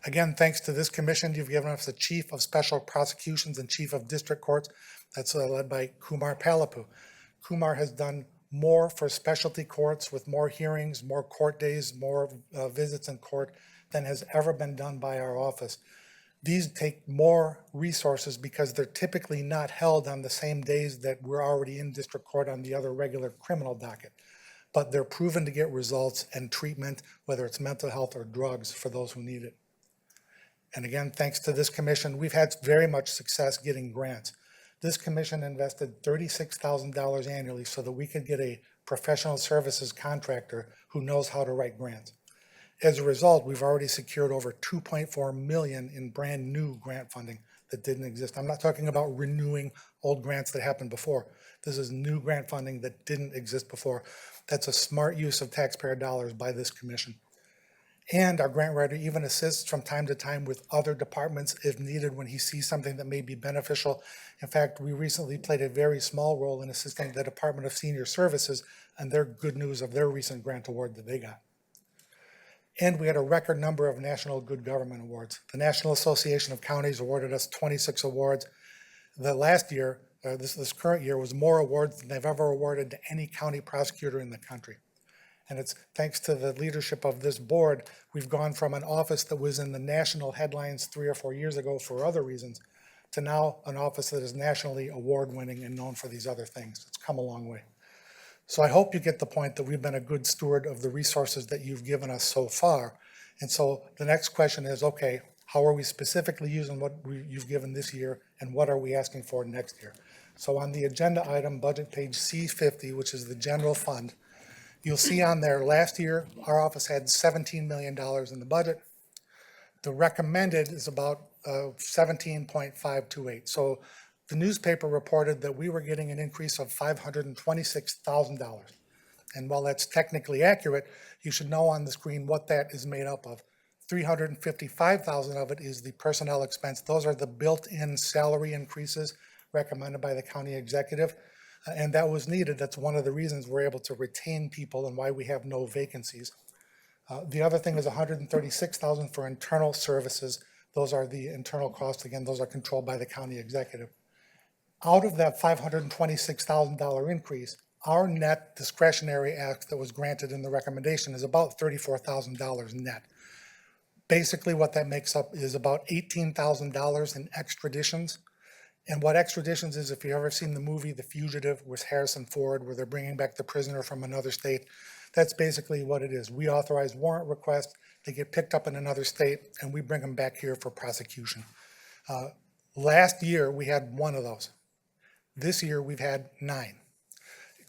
Again, thanks to this commission, you've given us the Chief of Special Prosecutions and Chief of District Courts. That's led by Kumar Palapu. Kumar has done more for specialty courts with more hearings, more court days, more visits in court than has ever been done by our office. These take more resources because they're typically not held on the same days that we're already in district court on the other regular criminal docket. But they're proven to get results and treatment, whether it's mental health or drugs, for those who need it. And again, thanks to this commission, we've had very much success getting grants. This commission invested $36,000 annually so that we could get a professional services contractor who knows how to write grants. As a result, we've already secured over $2.4 million in brand new grant funding that didn't exist. I'm not talking about renewing old grants that happened before. This is new grant funding that didn't exist before. That's a smart use of taxpayer dollars by this commission. And our grant writer even assists from time to time with other departments if needed when he sees something that may be beneficial. In fact, we recently played a very small role in assisting the Department of Senior Services and their good news of their recent grant award that they got. And we had a record number of National Good Government Awards. The National Association of Counties awarded us 26 awards. The last year, this current year, was more awards than they've ever awarded to any county prosecutor in the country. And it's thanks to the leadership of this board, we've gone from an office that was in the national headlines 3 or 4 years ago for other reasons, to now an office that is nationally award-winning and known for these other things. It's come a long way. So I hope you get the point that we've been a good steward of the resources that you've given us so far. And so the next question is, okay, how are we specifically using what you've given this year, and what are we asking for next year? So on the agenda item, budget page C50, which is the general fund, you'll see on there last year, our office had $17 million in the budget. The recommended is about 17.528. So the newspaper reported that we were getting an increase of $526,000. And while that's technically accurate, you should know on the screen what that is made up of. 355,000 of it is the personnel expense. Those are the built-in salary increases recommended by the county executive. And that was needed. That's one of the reasons we're able to retain people and why we have no vacancies. The other thing is 136,000 for internal services. Those are the internal costs. Again, those are controlled by the county executive. Out of that $526,000 increase, our net discretionary act that was granted in the recommendation is about $34,000 net. Basically, what that makes up is about $18,000 in extraditions. And what extraditions is, if you've ever seen the movie The Fugitive with Harrison Ford, where they're bringing back the prisoner from another state, that's basically what it is. We authorize warrant requests, they get picked up in another state, and we bring them back here for prosecution. Last year, we had one of those. This year, we've had 9.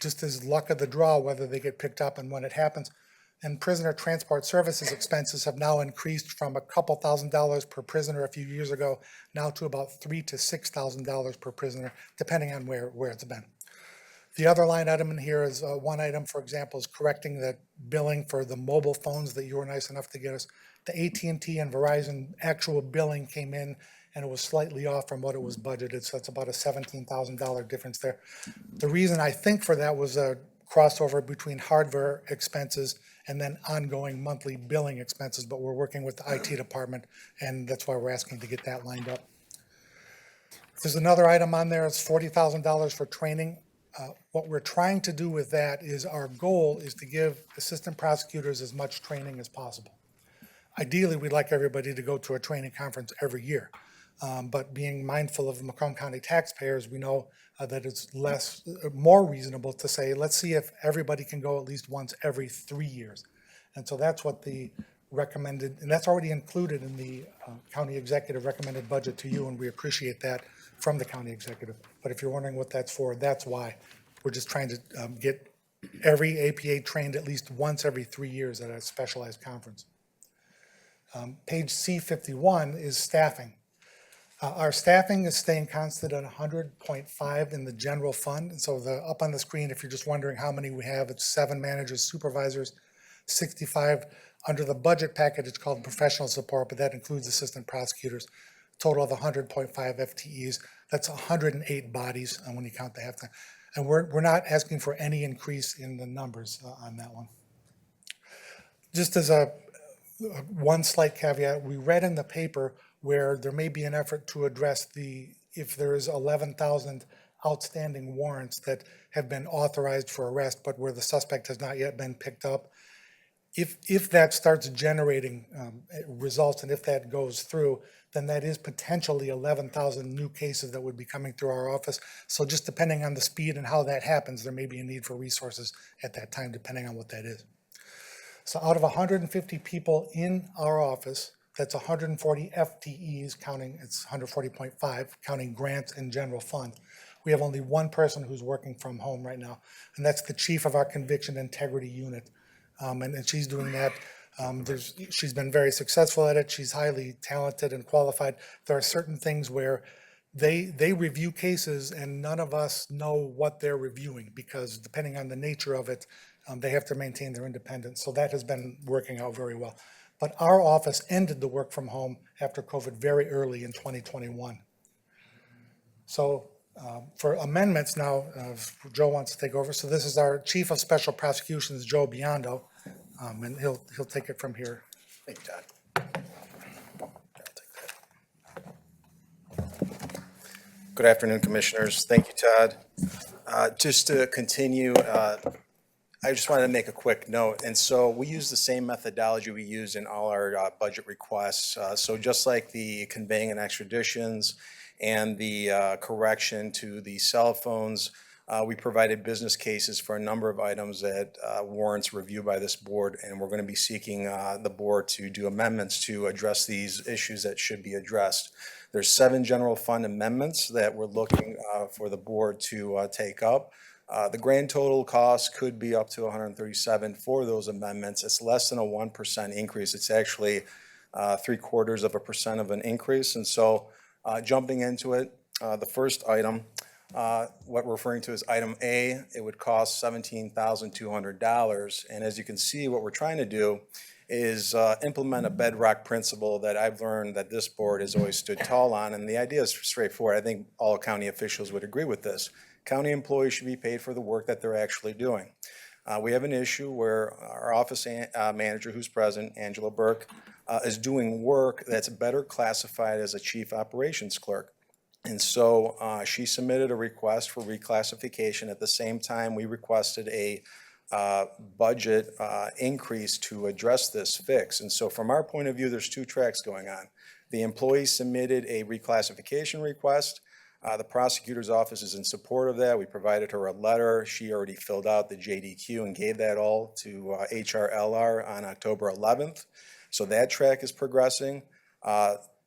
Just as luck of the draw, whether they get picked up and when it happens. And prisoner transport services expenses have now increased from a couple $1,000s per prisoner a few years ago, now to about $3,000 to $6,000 per prisoner, depending on where it's been. The other line item in here is one item, for example, is correcting the billing for the mobile phones that you were nice enough to get us. The AT&T and Verizon actual billing came in and it was slightly off from what it was budgeted, so it's about a $17,000 difference there. The reason I think for that was a crossover between hardware expenses and then ongoing monthly billing expenses, but we're working with the IT department, and that's why we're asking to get that lined up. There's another item on there, it's $40,000 for training. What we're trying to do with that is our goal is to give assistant prosecutors as much training as possible. Ideally, we'd like everybody to go to a training conference every year. But being mindful of Macomb County taxpayers, we know that it's more reasonable to say, let's see if everybody can go at least once every 3 years. And so that's what the recommended, and that's already included in the county executive recommended budget to you, and we appreciate that from the county executive. But if you're wondering what that's for, that's why. We're just trying to get every APA trained at least once every 3 years at a specialized conference. Page C51 is staffing. Our staffing is staying constant at 100.5 in the general fund. And so up on the screen, if you're just wondering how many we have, it's 7 managers, supervisors, 65. Under the budget package, it's called professional support, but that includes assistant prosecutors. Total of 100.5 FTEs. That's 108 bodies when you count the half time. And we're not asking for any increase in the numbers on that one. Just as one slight caveat, we read in the paper where there may be an effort to address if there is 11,000 outstanding warrants that have been authorized for arrest, but where the suspect has not yet been picked up. If that starts generating results and if that goes through, then that is potentially 11,000 new cases that would be coming through our office. So just depending on the speed and how that happens, there may be a need for resources at that time, depending on what that is. So out of 150 people in our office, that's 140 FTEs counting, it's 140.5, counting grants and general fund. We have only one person who's working from home right now, and that's the chief of our conviction integrity unit. And she's doing that. She's been very successful at it. She's highly talented and qualified. There are certain things where they review cases and none of us know what they're reviewing because depending on the nature of it, they have to maintain their independence. So that has been working out very well. But our office ended the work from home after COVID very early in 2021. So for amendments now, Joe wants to take over. So this is our Chief of Special Prosecutions, Joe Biondo, and he'll take it from here. Thank you, Todd. Good afternoon, Commissioners. Thank you, Todd. Just to continue, I just wanted to make a quick note. And so we use the same methodology we use in all our budget requests. So just like the conveying and extraditions and the correction to the cell phones, we provided business cases for a number of items that warrants review by this board, and we're going to be seeking the board to do amendments to address these issues that should be addressed. There's 7 general fund amendments that we're looking for the board to take up. The grand total cost could be up to 137 for those amendments. It's less than a 1% increase. It's actually 0.75% of an increase. And so jumping into it, The first item, what we're referring to as item A, it would cost $17,200. And as you can see, what we're trying to do is implement a bedrock principle that I've learned that this board has always stood tall on. And the idea is straightforward. I think all county officials would agree with this. County employees should be paid for the work that they're actually doing. We have an issue where our office manager, who's present, Angela Burke, is doing work that's better classified as a chief operations clerk. And so she submitted a request for reclassification. At the same time, we requested a budget increase to address this fix. And so from our point of view, there's two tracks going on. The employee submitted a reclassification request. The prosecutor's office is in support of that. We provided her a letter. She already filled out the JDQ and gave that all to HRLR on October 11th. So that track is progressing.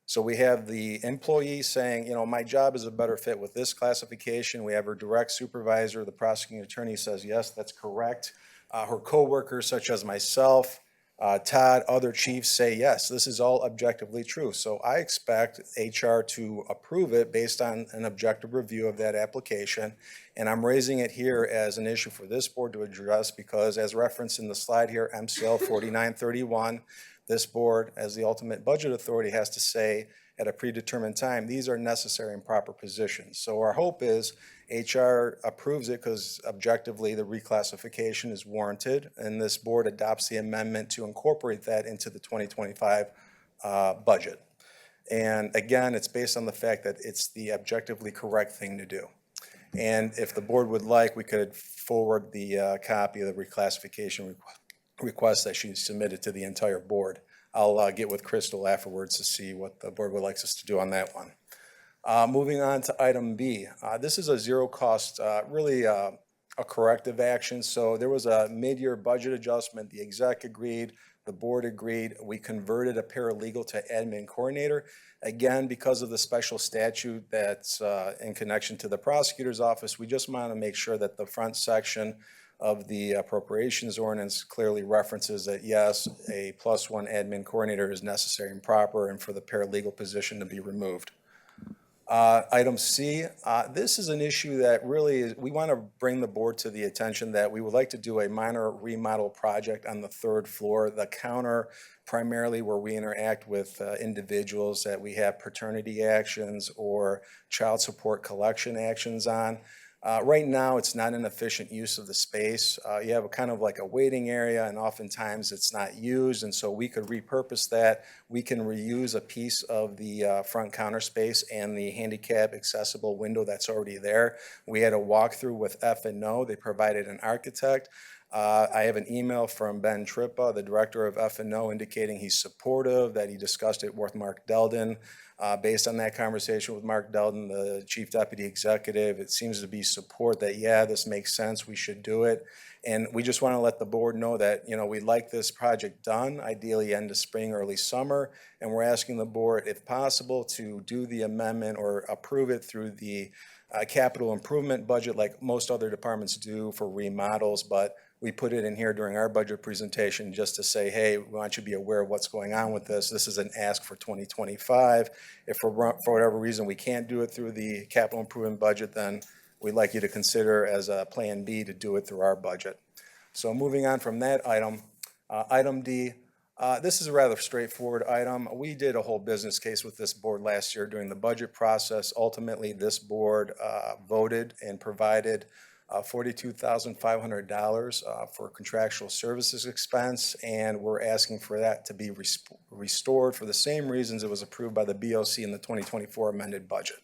So we have the employee saying, you know, my job is a better fit with this classification. We have her direct supervisor, the prosecuting attorney, says, yes, that's correct. Her coworkers, such as myself, Todd, other chiefs say, yes, this is all objectively true. So I expect HR to approve it based on an objective review of that application. And I'm raising it here as an issue for this board to address because as referenced in the slide here, MCL 4931, this board, as the ultimate budget authority, has to say at a predetermined time, these are necessary and proper positions. So our hope is HR approves it because objectively the reclassification is warranted, and this board adopts the amendment to incorporate that into the 2025 budget. And again, it's based on the fact that it's the objectively correct thing to do. And if the board would like, we could forward the copy of the reclassification request that she submitted to the entire board. I'll get with Crystal afterwards to see what the board would like us to do on that one. Moving on to item B. This is a zero cost, really a corrective action. So there was a mid-year budget adjustment. The exec agreed, the board agreed. We converted a paralegal to admin coordinator. Again, because of the special statute that's in connection to the prosecutor's office, we just want to make sure that the front section of the appropriations ordinance clearly references that, yes, a +1 admin coordinator is necessary and proper, and for the paralegal position to be removed. Item C, this is an issue that really is, we want to bring the board to the attention that we would like to do a minor remodel project on the third floor, the counter primarily where we interact with individuals that we have paternity actions or child support collection actions on. Right now, it's not an efficient use of the space. You have a kind of like a waiting area, and oftentimes it's not used, and so we could repurpose that. We can reuse a piece of the front counter space and the handicap accessible window that's already there. We had a walkthrough with F&O. They provided an architect. I have an email from Ben Trippa, the director of F&O, indicating he's supportive, that he discussed it with Mark Delden. Based on that conversation with Mark Delden, the chief deputy executive, it seems to be support that, yeah, this makes sense, we should do it. And we just want to let the board know that, you know, we'd like this project done, ideally end of spring, early summer. And we're asking the board, if possible, to do the amendment or approve it through the capital improvement budget like most other departments do for remodels. But we put it in here during our budget presentation just to say, hey, we want you to be aware of what's going on with this. This is an ask for 2025. If for whatever reason we can't do it through the capital improvement budget, then we'd like you to consider as a plan B to do it through our budget. So moving on from that item, item D, this is a rather straightforward item. We did a whole business case with this board last year during the budget process. Ultimately, this board voted and provided $42,500 for contractual services expense, and we're asking for that to be restored for the same reasons it was approved by the BOC in the 2024 amended budget.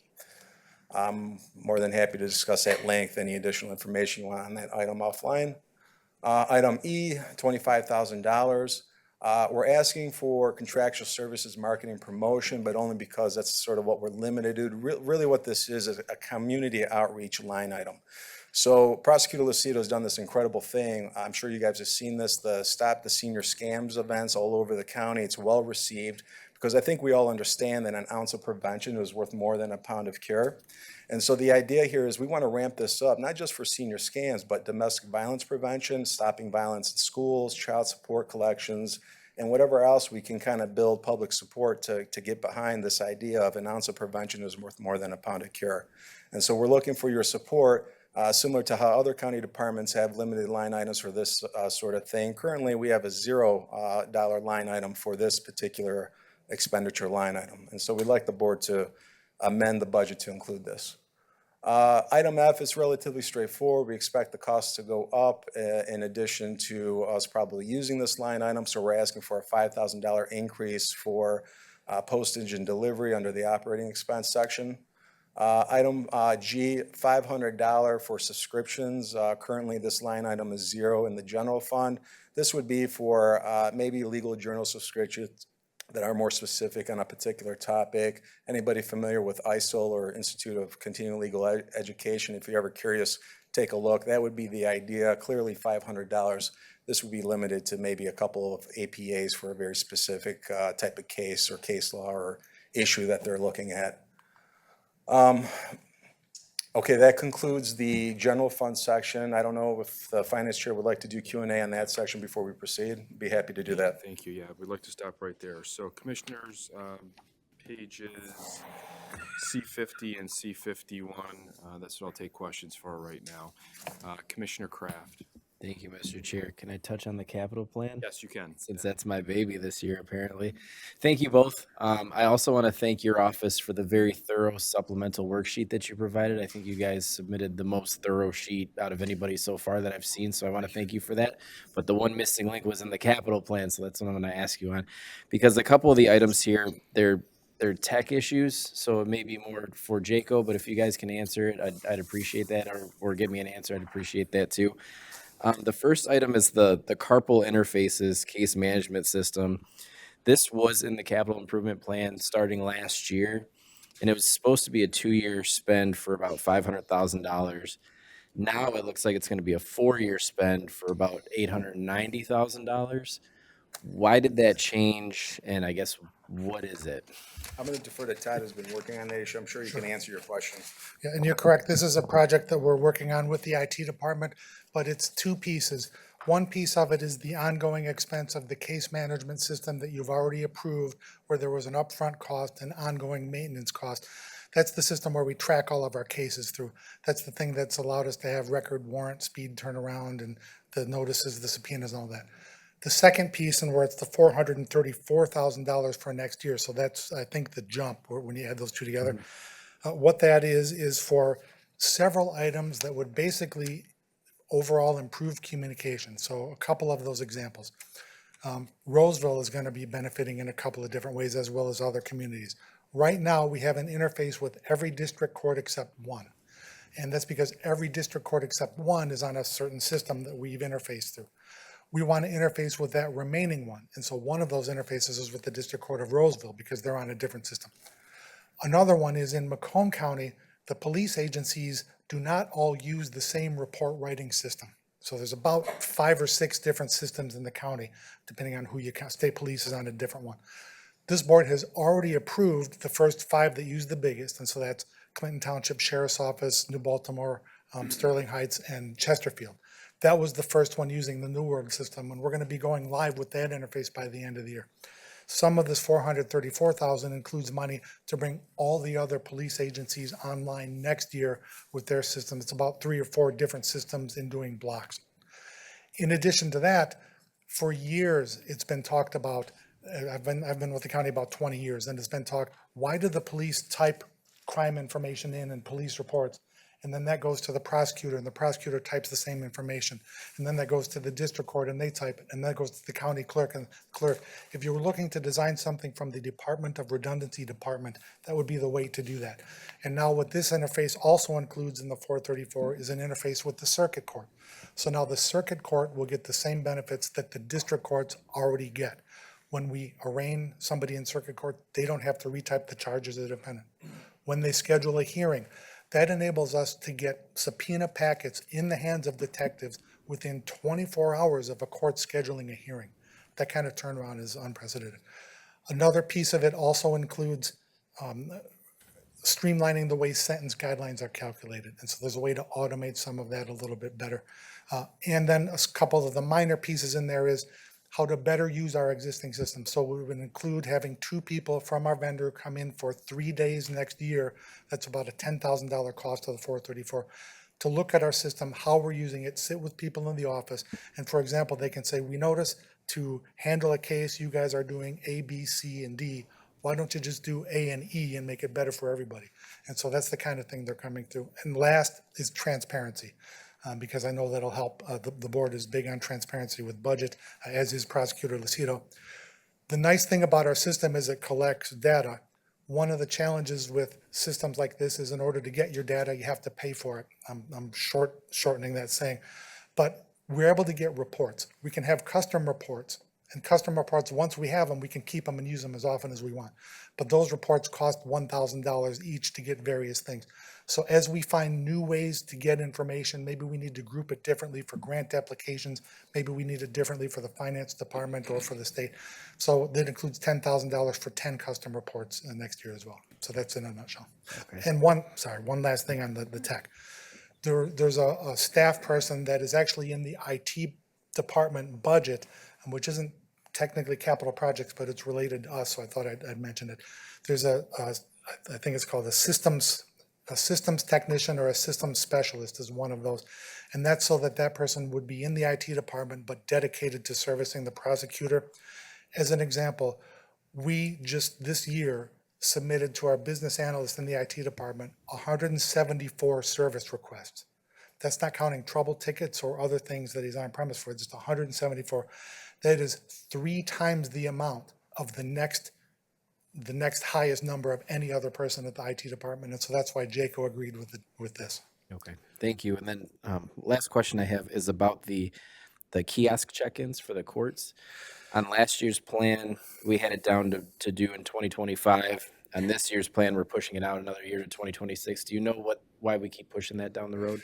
I'm more than happy to discuss at length any additional information you want on that item offline. Item E, $25,000. We're asking for contractual services, marketing, promotion, but only because that's sort of what we're limited to. Really what this is a community outreach line item. So Prosecutor Lucido has done this incredible thing. I'm sure you guys have seen this, the Stop the Senior Scams events all over the county. It's well received because I think we all understand that an ounce of prevention is worth more than a pound of cure. And so the idea here is we want to ramp this up, not just for senior scams, but domestic violence prevention, stopping violence in schools, child support collections, and whatever else we can kind of build public support to get behind this idea of an ounce of prevention is worth more than a pound of cure. And so we're looking for your support, similar to how other county departments have limited line items for this sort of thing. Currently, we have a $0 line item for this particular expenditure line item. And so we'd like the board to amend the budget to include this. Item F is relatively straightforward. We expect the costs to go up in addition to us probably using this line item. So we're asking for a $5,000 increase for postage and delivery under the operating expense section. Item G, $500 for subscriptions. Currently, this line item is 0 in the general fund. This would be for maybe legal journal subscriptions that are more specific on a particular topic. Anybody familiar with ISIL or Institute of Continuing Legal Education, if you're ever curious, take a look. That would be the idea. Clearly $500. This would be limited to maybe a couple of APAs for a very specific type of case or case law or issue that they're looking at. Okay, that concludes the general fund section. I don't know if the finance chair would like to do Q&A on that section before we proceed. Be happy to do that. Thank you. Yeah, we'd like to stop right there. So commissioners, pages C50 and C51, that's what I'll take questions for right now. Commissioner Kraft. Thank you, Mr. Chair. Can I touch on the capital plan? Yes, you can. Since that's my baby this year, apparently. Thank you both. I also want to thank your office for the very thorough supplemental worksheet that you provided. I think you guys submitted the most thorough sheet out of anybody so far that I've seen, so I want to thank you for that. But the one missing link was in the capital plan, so that's what I'm going to ask you on. Because a couple of the items here, they're tech issues, so it may be more for Jaco, but if you guys can answer it, I'd appreciate that, or give me an answer, I'd appreciate that too. The first item is the carpal interfaces case management system. This was in the capital improvement plan starting last year, and it was supposed to be a 2-year spend for about $500,000. Now it looks like it's going to be a 4-year spend for about $890,000. Why did that change? And I guess, what is it? I'm going to defer to Todd, who's been working on that issue. I'm sure you can answer your question. Yeah, and you're correct. This is a project that we're working on with the IT department, but it's 2 pieces. One piece of it is the ongoing expense of the case management system that you've already approved, where there was an upfront cost and ongoing maintenance cost. That's the system where we track all of our cases through. That's the thing that's allowed us to have record warrant, speed turnaround, and the notices, the subpoenas, and all that. The second piece, and where it's the $434,000 for next year, so that's, I think, the jump when you add those two together. What that is for several items that would basically overall improve communication. So a couple of those examples. Roseville is going to be benefiting in a couple of different ways, as well as other communities. Right now, we have an interface with every district court except one. And that's because every district court except one is on a certain system that we've interfaced through. We want to interface with that remaining one. And so one of those interfaces is with the District Court of Roseville because they're on a different system. Another one is in Macomb County, the police agencies do not all use the same report writing system. So there's about 5 or 6 different systems in the county, depending on who you count. State police is on a different one. This board has already approved the first 5 that use the biggest, and so that's Clinton Township Sheriff's Office, New Baltimore, Sterling Heights, and Chesterfield. That was the first one using the New World system, and we're going to be going live with that interface by the end of the year. Some of this $434,000 includes money to bring all the other police agencies online next year with their system. It's about 3 or 4 different systems in doing blocks. In addition to that, for years, it's been talked about, I've been with the county about 20 years, and it's been talked, why do the police type crime information in police reports? And then that goes to the prosecutor, and the prosecutor types the same information. And then that goes to the district court, and they type it. And that goes to the county clerk and clerk. If you were looking to design something from the Department of Redundancy Department, that would be the way to do that. And now what this interface also includes in the 434 is an interface with the circuit court. So now the circuit court will get the same benefits that the district courts already get. When we arraign somebody in circuit court, they don't have to retype the charges of the defendant. When they schedule a hearing, that enables us to get subpoena packets in the hands of detectives within 24 hours of a court scheduling a hearing. That kind of turnaround is unprecedented. Another piece of it also includes streamlining the way sentence guidelines are calculated. And so there's a way to automate some of that a little bit better. And then a couple of the minor pieces in there is how to better use our existing system. So we would include having 2 people from our vendor come in for 3 days next year. That's about a $10,000 cost of the 434, to look at our system, how we're using it, sit with people in the office. And for example, they can say, we notice to handle a case, you guys are doing A, B, C, and D. Why don't you just do A and E and make it better for everybody? And so that's the kind of thing they're coming through. And last is transparency. Because I know that'll help. The board is big on transparency with budget, as is Prosecutor Lucido. The nice thing about our system is it collects data. One of the challenges with systems like this is in order to get your data, you have to pay for it. I'm shortening that saying. But we're able to get reports. We can have custom reports. And custom reports, once we have them, we can keep them and use them as often as we want. But those reports cost $1,000 each to get various things. So as we find new ways to get information, maybe we need to group it differently for grant applications. Maybe we need it differently for the finance department or for the state. So that includes $10,000 for 10 custom reports next year as well. So that's in a nutshell. And one last thing on the tech. There's a staff person that is actually in the IT department budget, which isn't technically capital projects, but it's related to us, so I thought I'd mention it. There's I think it's called a systems technician or a systems specialist is one of those. And that's so that person would be in the IT department, but dedicated to servicing the prosecutor. As an example, we just this year submitted to our business analyst in the IT department 174 service requests. That's not counting trouble tickets or other things that he's on premise for, just 174. That is 3 times the amount of the next highest number of any other person at the IT department. And so that's why JACO agreed with this. Okay, thank you. And then last question I have is about the kiosk check-ins for the courts. On last year's plan, we had it down to do in 2025. On this year's plan, we're pushing it out another year to 2026. Do you know why we keep pushing that down the road?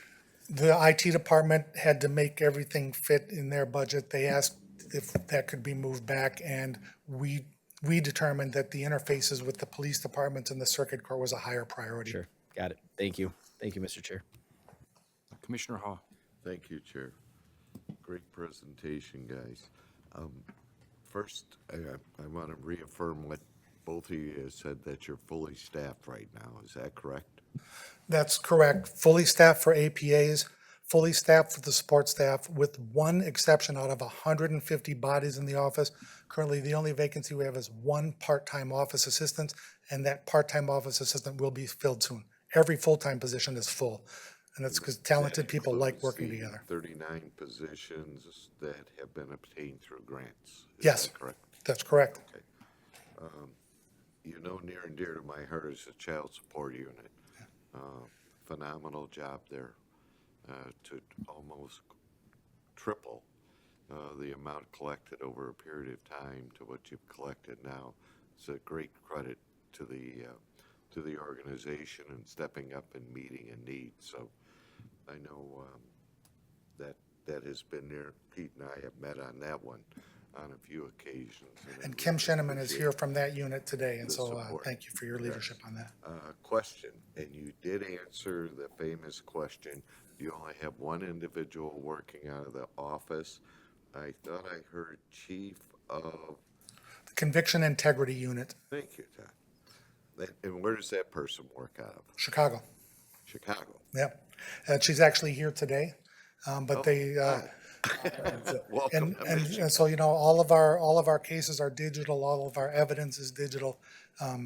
The IT department had to make everything fit in their budget. They asked if that could be moved back, and we determined that the interfaces with the police departments and the circuit court was a higher priority. Sure, got it. Thank you. Thank you, Mr. Chair. Commissioner Hall. Thank you, Chair. Great presentation, guys. First, I want to reaffirm what both of you said, that you're fully staffed right now. Is that correct? That's correct. Fully staffed for APAs, fully staffed for the support staff, with one exception out of 150 bodies in the office. Currently, the only vacancy we have is 1 part-time office assistant, and that part-time office assistant will be filled soon. Every full-time position is full, and that's because talented people like working together. 39 positions that have been obtained through grants. Is Yes, that correct? that's correct. Okay. You know, near and dear to my heart is the child support unit. Phenomenal job there to almost triple the amount collected over a period of time to what you've collected now. It's a great credit to the organization and stepping up and meeting a need. So I know that has been there. Pete and I have met on that one on a few occasions. And Kim Scheneman is here from that unit today, and the so support. thank you for your leadership on that. Question, and you did answer the famous question. You only have one individual working out of the office. I thought I heard chief of. The Conviction Integrity Unit, Thank you, Todd. And where does that person work out of? Chicago. Chicago. Yep. And she's actually here today, but they. Welcome. And so, you know, all of our cases are digital, all of our evidence is digital.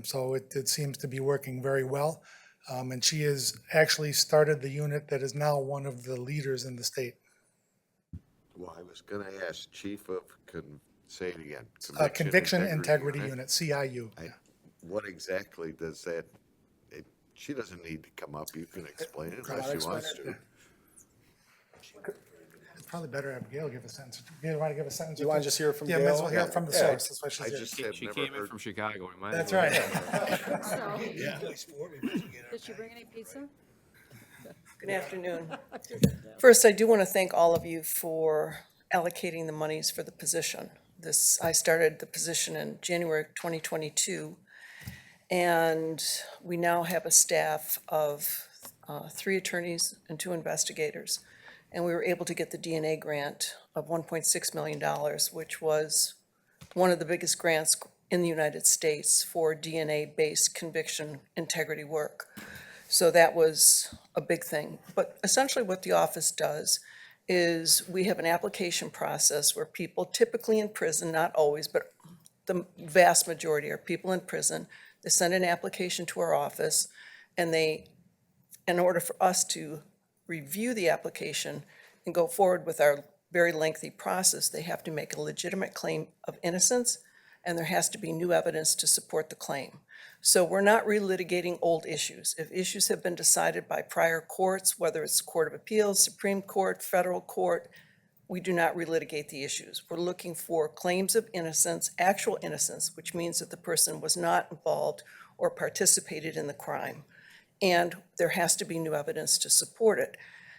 So it seems to be working very well. And she has actually started the unit that is now one of the leaders in the state. Well, I was going to ask chief of, say it again. Conviction Integrity Unit, CIU. What exactly does that, she doesn't need to come up. You can explain it unless she wants to. It's probably better to have Gail give a sentence. You want to give a sentence? You want to just hear it from Yeah, might as Gail? well hear it from the Yeah. source. That's why she's I here. just have She never came in heard. from Chicago. We might That's as well. right. Did she bring any pizza? Good afternoon. First, I do want to thank all of you for allocating the monies for the position. I started the position in January 2022, and we now have a staff of 3 attorneys and 2 investigators. and we were able to get the DNA grant of $1.6 million, which was one of the biggest grants in the United States for DNA-based conviction integrity work. So that was a big thing. But essentially what the office does is we have an application process where people typically in prison, not always, but the vast majority are people in prison. They send an application to our office, and they, in order for us to review the application and go forward with our very lengthy process, they have to make a legitimate claim of innocence, and there has to be new evidence to support the claim. So we're not relitigating old issues. If issues have been decided by prior courts, whether it's Court of Appeals, Supreme Court, federal court, we do not relitigate the issues. We're looking for claims of innocence, actual innocence, which means that the person was not involved or participated in the crime. And there has to be new evidence to support it.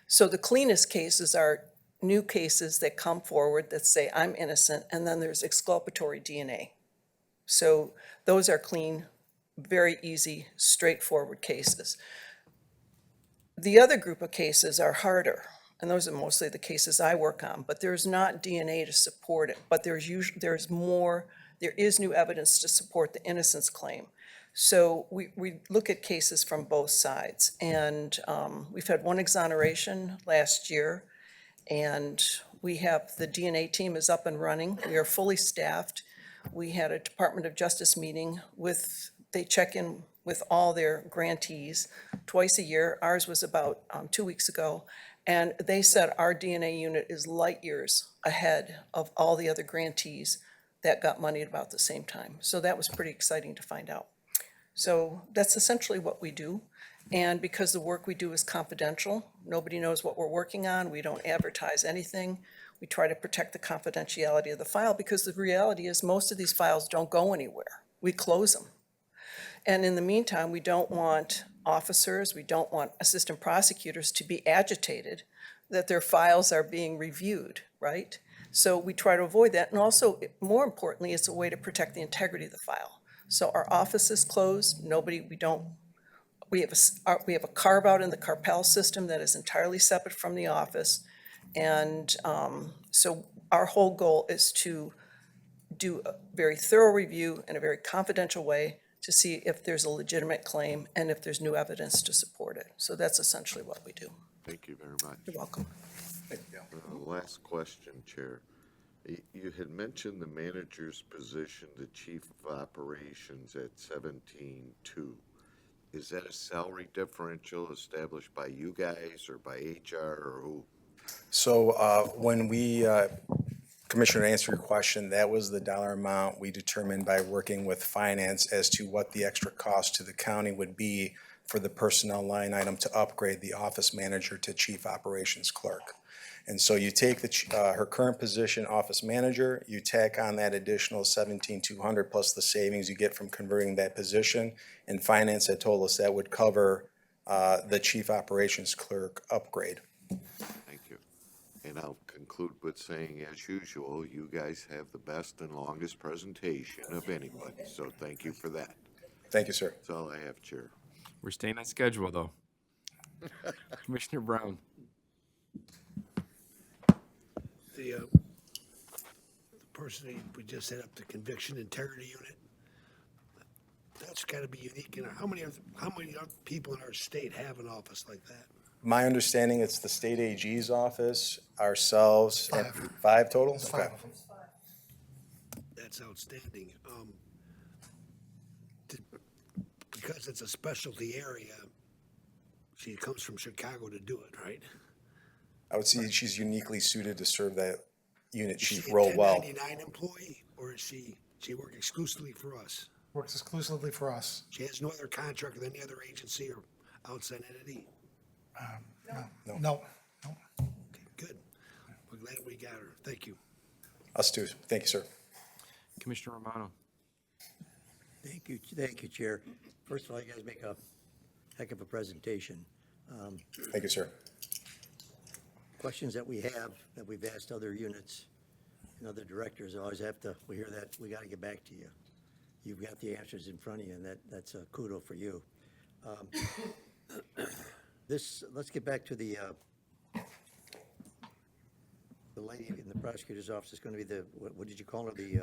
So the cleanest cases are new cases that come forward that say, I'm innocent, and then there's exculpatory DNA. So those are clean, very easy, straightforward cases. The other group of cases are harder, and those are mostly the cases I work on, but there's not DNA to support it, but there is new evidence to support the innocence claim. So we look at cases from both sides, and we've had one exoneration last year, and we have, the DNA team is up and running. We are fully staffed. We had a Department of Justice meeting they check in with all their grantees twice a year. Ours was about 2 weeks ago, and they said our DNA unit is light years ahead of all the other grantees that got money at about the same time. So that was pretty exciting to find out. So that's essentially what we do. And because the work we do is confidential, nobody knows what we're working on. We don't advertise anything. We try to protect the confidentiality of the file, because the reality is most of these files don't go anywhere. We close them. And in the meantime, we don't want officers, we don't want assistant prosecutors to be agitated that their files are being reviewed, right? So we try to avoid that. And also, more importantly, it's a way to protect the integrity of the file. So our office is closed. We have a carve out in the Carpel system that is entirely separate from the office. And so our whole goal is to do a very thorough review in a very confidential way to see if there's a legitimate claim and if there's new evidence to support it. So that's essentially what we do. Thank you very much. You're welcome. Last question, Chair. You had mentioned the manager's position, the chief of operations, at 17.2. Is that a salary differential established by you guys or by HR or who? So when we, Commissioner, to answer your question, that was the dollar amount we determined by working with finance as to what the extra cost to the county would be for the personnel line item to upgrade the office manager to chief operations clerk. And so you take her current position, office manager, you tack on that additional 17,200 plus the savings you get from converting that position, and finance had told us that would cover the chief operations clerk upgrade. Thank you. And I'll conclude with saying, as usual, you guys have the best and longest presentation of anybody, so thank you for that. Thank you, sir. That's all I have, Chair. We're staying on schedule, though. Commissioner Brown. The person we just set up the conviction integrity unit, that's got to be unique. How many other people in our state have an office like that? My understanding, it's the state AG's office, ourselves, and 5 total? There's 5 Okay. of them. That's outstanding. Because it's a specialty area, she comes from Chicago to do it, right? I would say she's uniquely suited to serve that unit Is chief she a role well. 1099 employee, or is she work exclusively for us? Works exclusively for us. She has no other contract with any other agency or outside entity? No. Okay, good. We're glad we got her. Thank you. Us too. Thank you, sir. Commissioner Romano. Thank you, Chair. First of all, you guys make a heck of a presentation. Thank you, sir. Questions that we have, that we've asked other units and other directors, we hear that, we got to get back to you. You've got the answers in front of you, and that's a kudo for you. Let's get back to the lady in the prosecutor's office is gonna be the, what did you call her, the,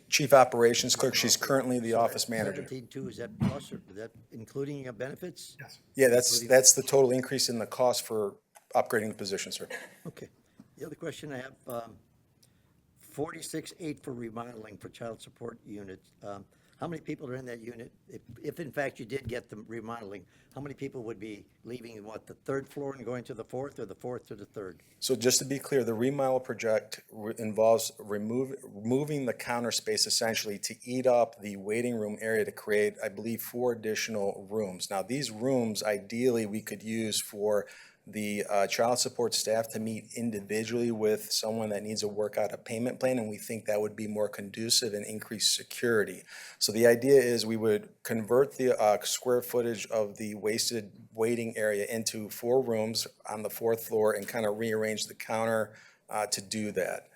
Chief Operations Clerk, she's currently the office manager. 17.2, is that plus, or is that including benefits? Yes. Yeah, that's the total increase in the cost for upgrading the position, sir. Okay. The other question I have, 46.8 for remodeling for child support units. How many people are in that unit? If in fact you did get the remodeling, how many people would be leaving, what, the third floor and going to the fourth, or the fourth to the third? So just to be clear, the remodel project involves moving the counter space essentially to eat up the waiting room area to create, I believe, 4 additional rooms. Now, these rooms, ideally, we could use for the child support staff to meet individually with someone that needs to work out a payment plan, and we think that would be more conducive and increase security. So the idea is we would convert the square footage of the wasted waiting area into 4 rooms on the 4th floor and kind of rearrange the counter to do that.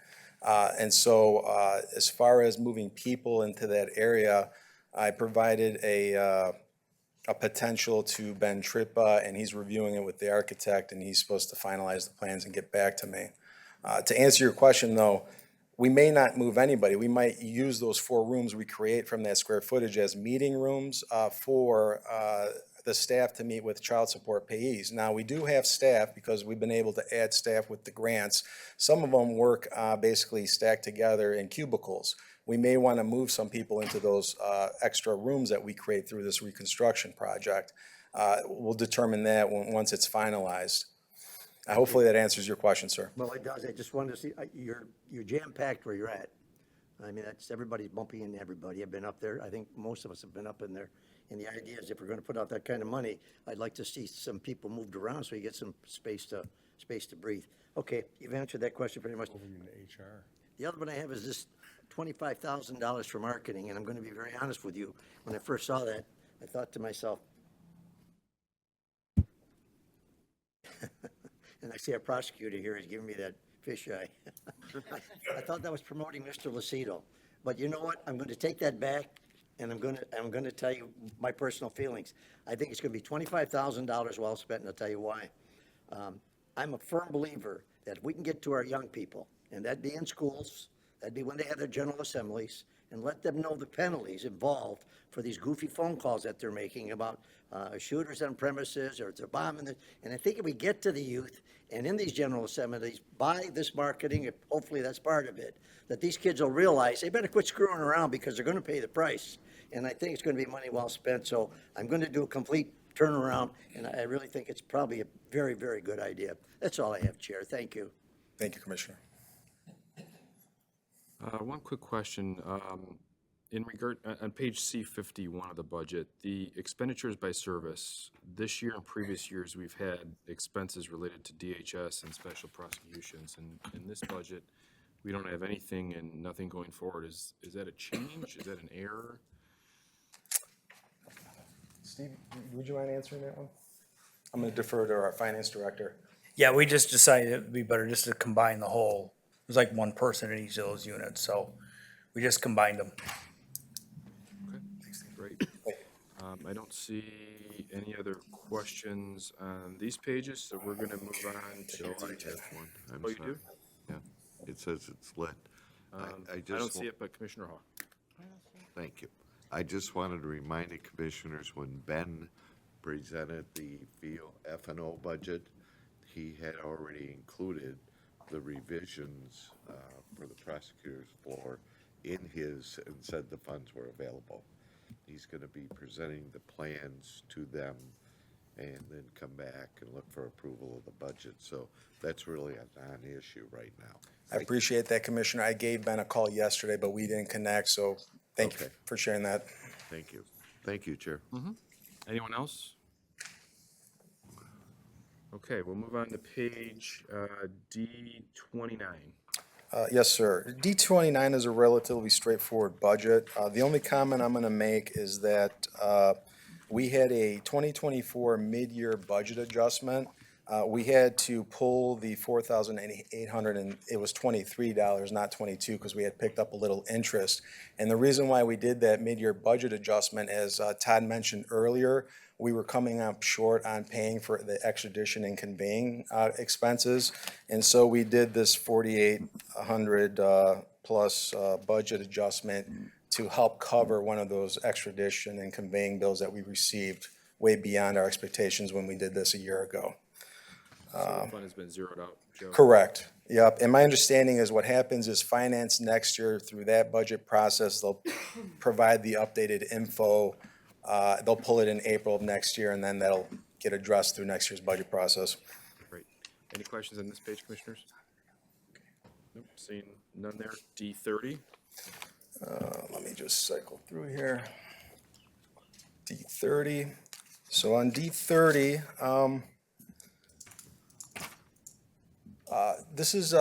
And so as far as moving people into that area, I provided a potential to Ben Trippa, and he's reviewing it with the architect, and he's supposed to finalize the plans and get back to me. To answer your question, though, we may not move anybody. We might use those 4 rooms we create from that square footage as meeting rooms for the staff to meet with child support payees. Now, we do have staff because we've been able to add staff with the grants. Some of them work basically stacked together in cubicles. We may want to move some people into those extra rooms that we create through this reconstruction project. We'll determine that once it's finalized. Hopefully that answers your question, sir. Well, it does. I just wanted to see, you're jam-packed where you're at. I mean, everybody's bumping into everybody. I've been up there. I think most of us have been up in there. And the idea is if we're going to put out that kind of money, I'd like to see some people moved around so you get some space to breathe. Okay, you've answered that question pretty much. HR. The other one I have is this $25,000 for marketing, and I'm going to be very honest with you. When I first saw that, I thought to myself, and I see our prosecutor here is giving me that fisheye. I thought that was promoting Mr. Lucido. But you know what? I'm going to take that back, and I'm going to tell you my personal feelings. I think it's going to be $25,000 well spent, and I'll tell you why. I'm a firm believer that if we can get to our young people, and that'd be in schools, that'd be when they have their general assemblies, and let them know the penalties involved for these goofy phone calls that they're making about shooters on premises, or if they're bombing it. And I think if we get to the youth and in these general assemblies, by this marketing, if hopefully that's part of it, that these kids will realize they better quit screwing around because they're going to pay the price. And I think it's going to be money well spent. So I'm going to do a complete turnaround, and I really think it's probably a very, very good idea. That's all I have, Chair. Thank you. Thank you, Commissioner. One quick question. In regard, on page C51 of the budget, the expenditures by service, this year and previous years, we've had expenses related to DHS and special prosecutions. And in this budget, we don't have anything and nothing going forward. Is that a change? Is that an error? Steve, would you mind answering that one? I'm going to defer to our finance director. Yeah, we just decided it'd be better just to combine the whole. There's like one person in each of those units, so we just combined them. Okay, great. I don't see any other questions on these pages, so we're going to move on to. I have one. I'm Oh, you sorry. do? Yeah, it says it's lit. I don't see it, but Commissioner Hawk. Thank you. I just wanted to remind the commissioners, when Ben presented the F&O budget, he had already included the revisions for the prosecutor's floor in his, and said the funds were available. He's going to be presenting the plans to them and then come back and look for approval of the budget. So that's really a non-issue right now. I appreciate that, Commissioner. I gave Ben a call yesterday, but we didn't connect, so thank you for sharing that. Thank you. Thank you, Chair. Anyone else? Okay, we'll move on to page D29. Yes, sir. D29 is a relatively straightforward budget. The only comment I'm going to make is that we had a 2024 mid-year budget adjustment We had to pull the $4,800, and it was $23, not 22, because we had picked up a little interest. And the reason why we did that mid-year budget adjustment, as Todd mentioned earlier, we were coming up short on paying for the extradition and conveying expenses. And so we did this 4,800 plus budget adjustment to help cover one of those extradition and conveying bills that we received way beyond our expectations when we did this a year ago. So the fund has been zeroed out, Joe? Correct. Yep. And my understanding is what happens is finance next year through that budget process, they'll provide the updated info. They'll pull it in April of next year, and then that'll get addressed through next year's budget process. Great. Any questions on this page, commissioners? Nope, seeing none there. D30. Let me just cycle through here. D30. So on D30, this is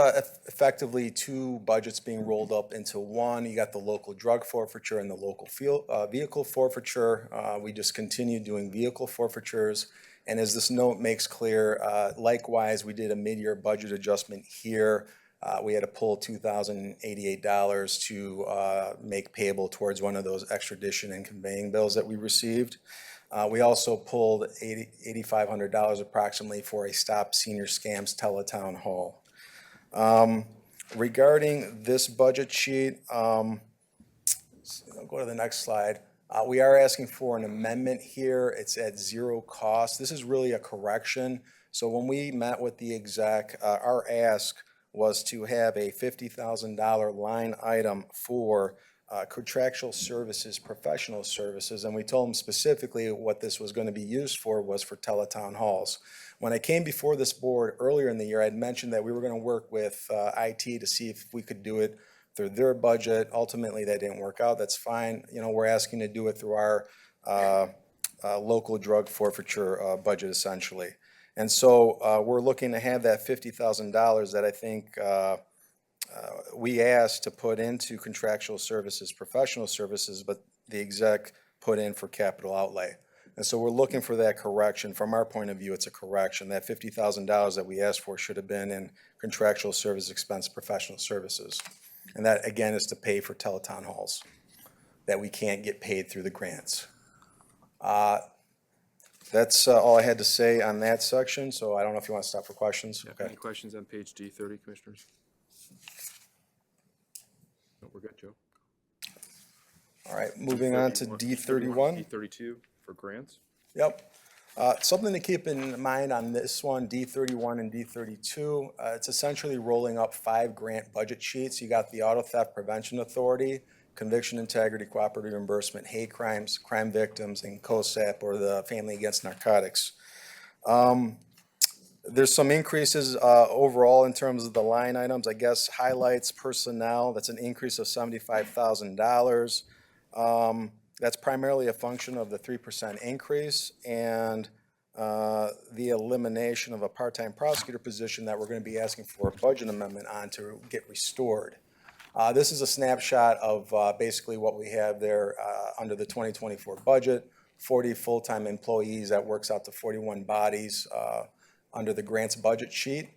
effectively two budgets being rolled up into one. You got the local drug forfeiture and the local vehicle forfeiture. We just continue doing vehicle forfeitures. And as this note makes clear, likewise, we did a mid-year budget adjustment here. We had to pull $2,088 to make payable towards one of those extradition and conveying bills that we received. We also pulled $8,500 approximately for a Stop Senior Scams Teletown Hall. Regarding this budget sheet, I'll go to the next slide. We are asking for an amendment here. It's at zero cost. This is really a correction. So when we met with the exec, our ask was to have a $50,000 line item for contractual services, professional services, and we told them specifically what this was going to be used for was for teletown halls. When I came before this board earlier in the year, I had mentioned that we were going to work with IT to see if we could do it through their budget. Ultimately, that didn't work out. That's fine. You know, we're asking to do it through our local drug forfeiture budget, essentially. And so we're looking to have that $50,000 that I think we asked to put into contractual services, professional services, but the exec put in for capital outlay. And so we're looking for that correction. From our point of view, it's a correction. That $50,000 that we asked for should have been in contractual service expense, professional services. And that, again, is to pay for teletown halls that we can't get paid through the grants. That's all I had to say on that section, so I don't know if you want to stop for questions. Okay. Any questions on page D30, commissioners? No, we're good, Joe. All right, moving on to D31. D32 for grants. Yep. Something to keep in mind on this one, D31 and D32, it's essentially rolling up 5 grant budget sheets. You got the Auto Theft Prevention Authority, Conviction, Integrity, Cooperative Reimbursement, Hate Crimes, Crime Victims, and COSAP, or the Family Against Narcotics. There's some increases overall in terms of the line items. I guess highlights personnel, that's an increase of $75,000. That's primarily a function of the 3% increase and the elimination of a part-time prosecutor position that we're going to be asking for a budget amendment on to get restored. This is a snapshot of basically what we have there under the 2024 budget, 40 full-time employees. That works out to 41 bodies under the grants budget sheet.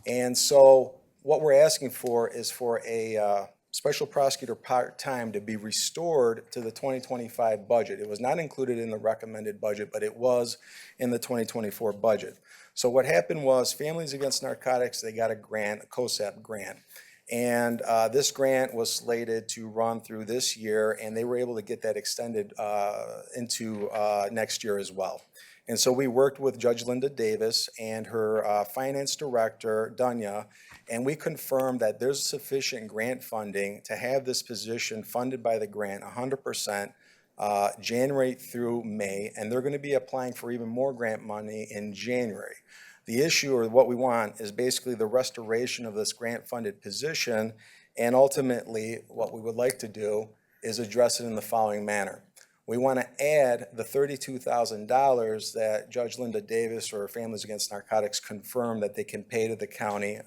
And so what we're asking for is for a special prosecutor part-time to be restored to the 2025 budget. It was not included in the recommended budget, but it was in the 2024 budget. So what happened was Families Against Narcotics, they got a grant, a COSAP grant. And this grant was slated to run through this year, and they were able to get that extended into next year as well. And so we worked with Judge Linda Davis and her finance director, Dunya, and we confirmed that there's sufficient grant funding to have this position funded by the grant 100% January through May, and they're going to be applying for even more grant money in January. The issue, or what we want, is basically the restoration of this grant-funded position, and ultimately what we would like to do is address it in the following manner. We want to add the $32,000 that Judge Linda Davis or Families Against Narcotics confirmed that they can pay to the county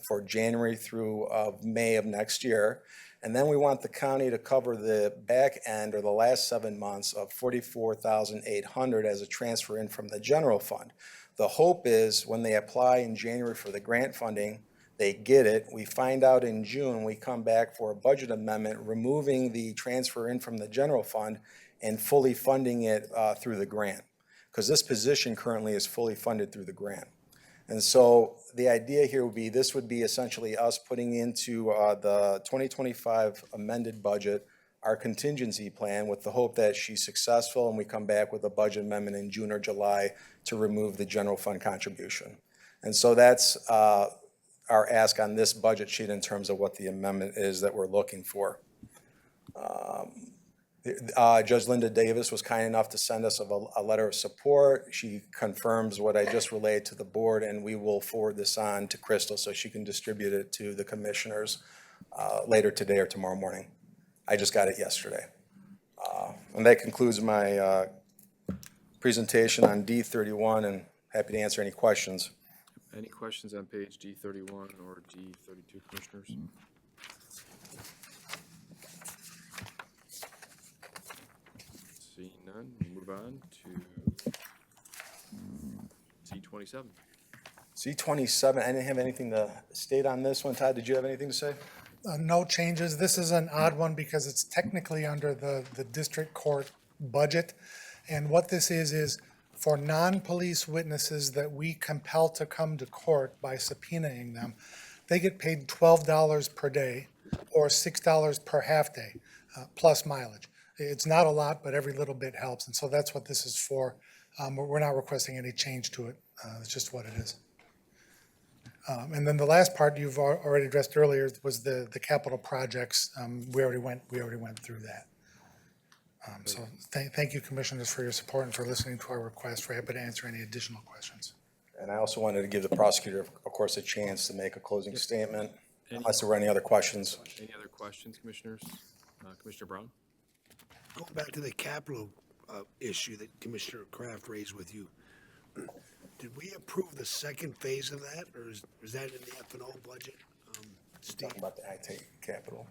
for January through May of next year. And then we want the county to cover the back end, or the last 7 months, of $44,800 as a transfer in from the general fund. The hope is when they apply in January for the grant funding, they get it. We find out in June, we come back for a budget amendment, removing the transfer in from the general fund and fully funding it through the grant. Because this position currently is fully funded through the grant. And so the idea here would be, this would be essentially us putting into the 2025 amended budget our contingency plan with the hope that she's successful and we come back with a budget amendment in June or July to remove the general fund contribution. And so that's our ask on this budget sheet in terms of what the amendment is that we're looking for. Judge Linda Davis was kind enough to send us a letter of support. She confirms what I just relayed to the board, and we will forward this on to Crystal so she can distribute it to the commissioners later today or tomorrow morning. I just got it yesterday. And that concludes my presentation on D31, and happy to answer any questions. Any questions on page D31 or D32, commissioners? Seeing none, we'll move on to C27. C27, I didn't have anything to state on this one. Todd, did you have anything to say? No changes. This is an odd one because it's technically under the district court budget. And what this is for non-police witnesses that we compel to come to court by subpoenaing them, they get paid $12 per day or $6 per half day, plus mileage. It's not a lot, but every little bit helps. And so that's what this is for. We're not requesting any change to it. It's just what it is. And then the last part you've already addressed earlier was the capital projects. We already went through that. So thank you, commissioners, for your support and for listening to our request. We're happy to answer any additional questions. And I also wanted to give the prosecutor, of course, a chance to make a closing statement, unless there were any other questions. Any other questions, commissioners? Commissioner Brown? Going back to the capital issue that Commissioner Kraft raised with you, did we approve the second phase of that, or is that in the F&O budget? Steve? Talking about the IT capital.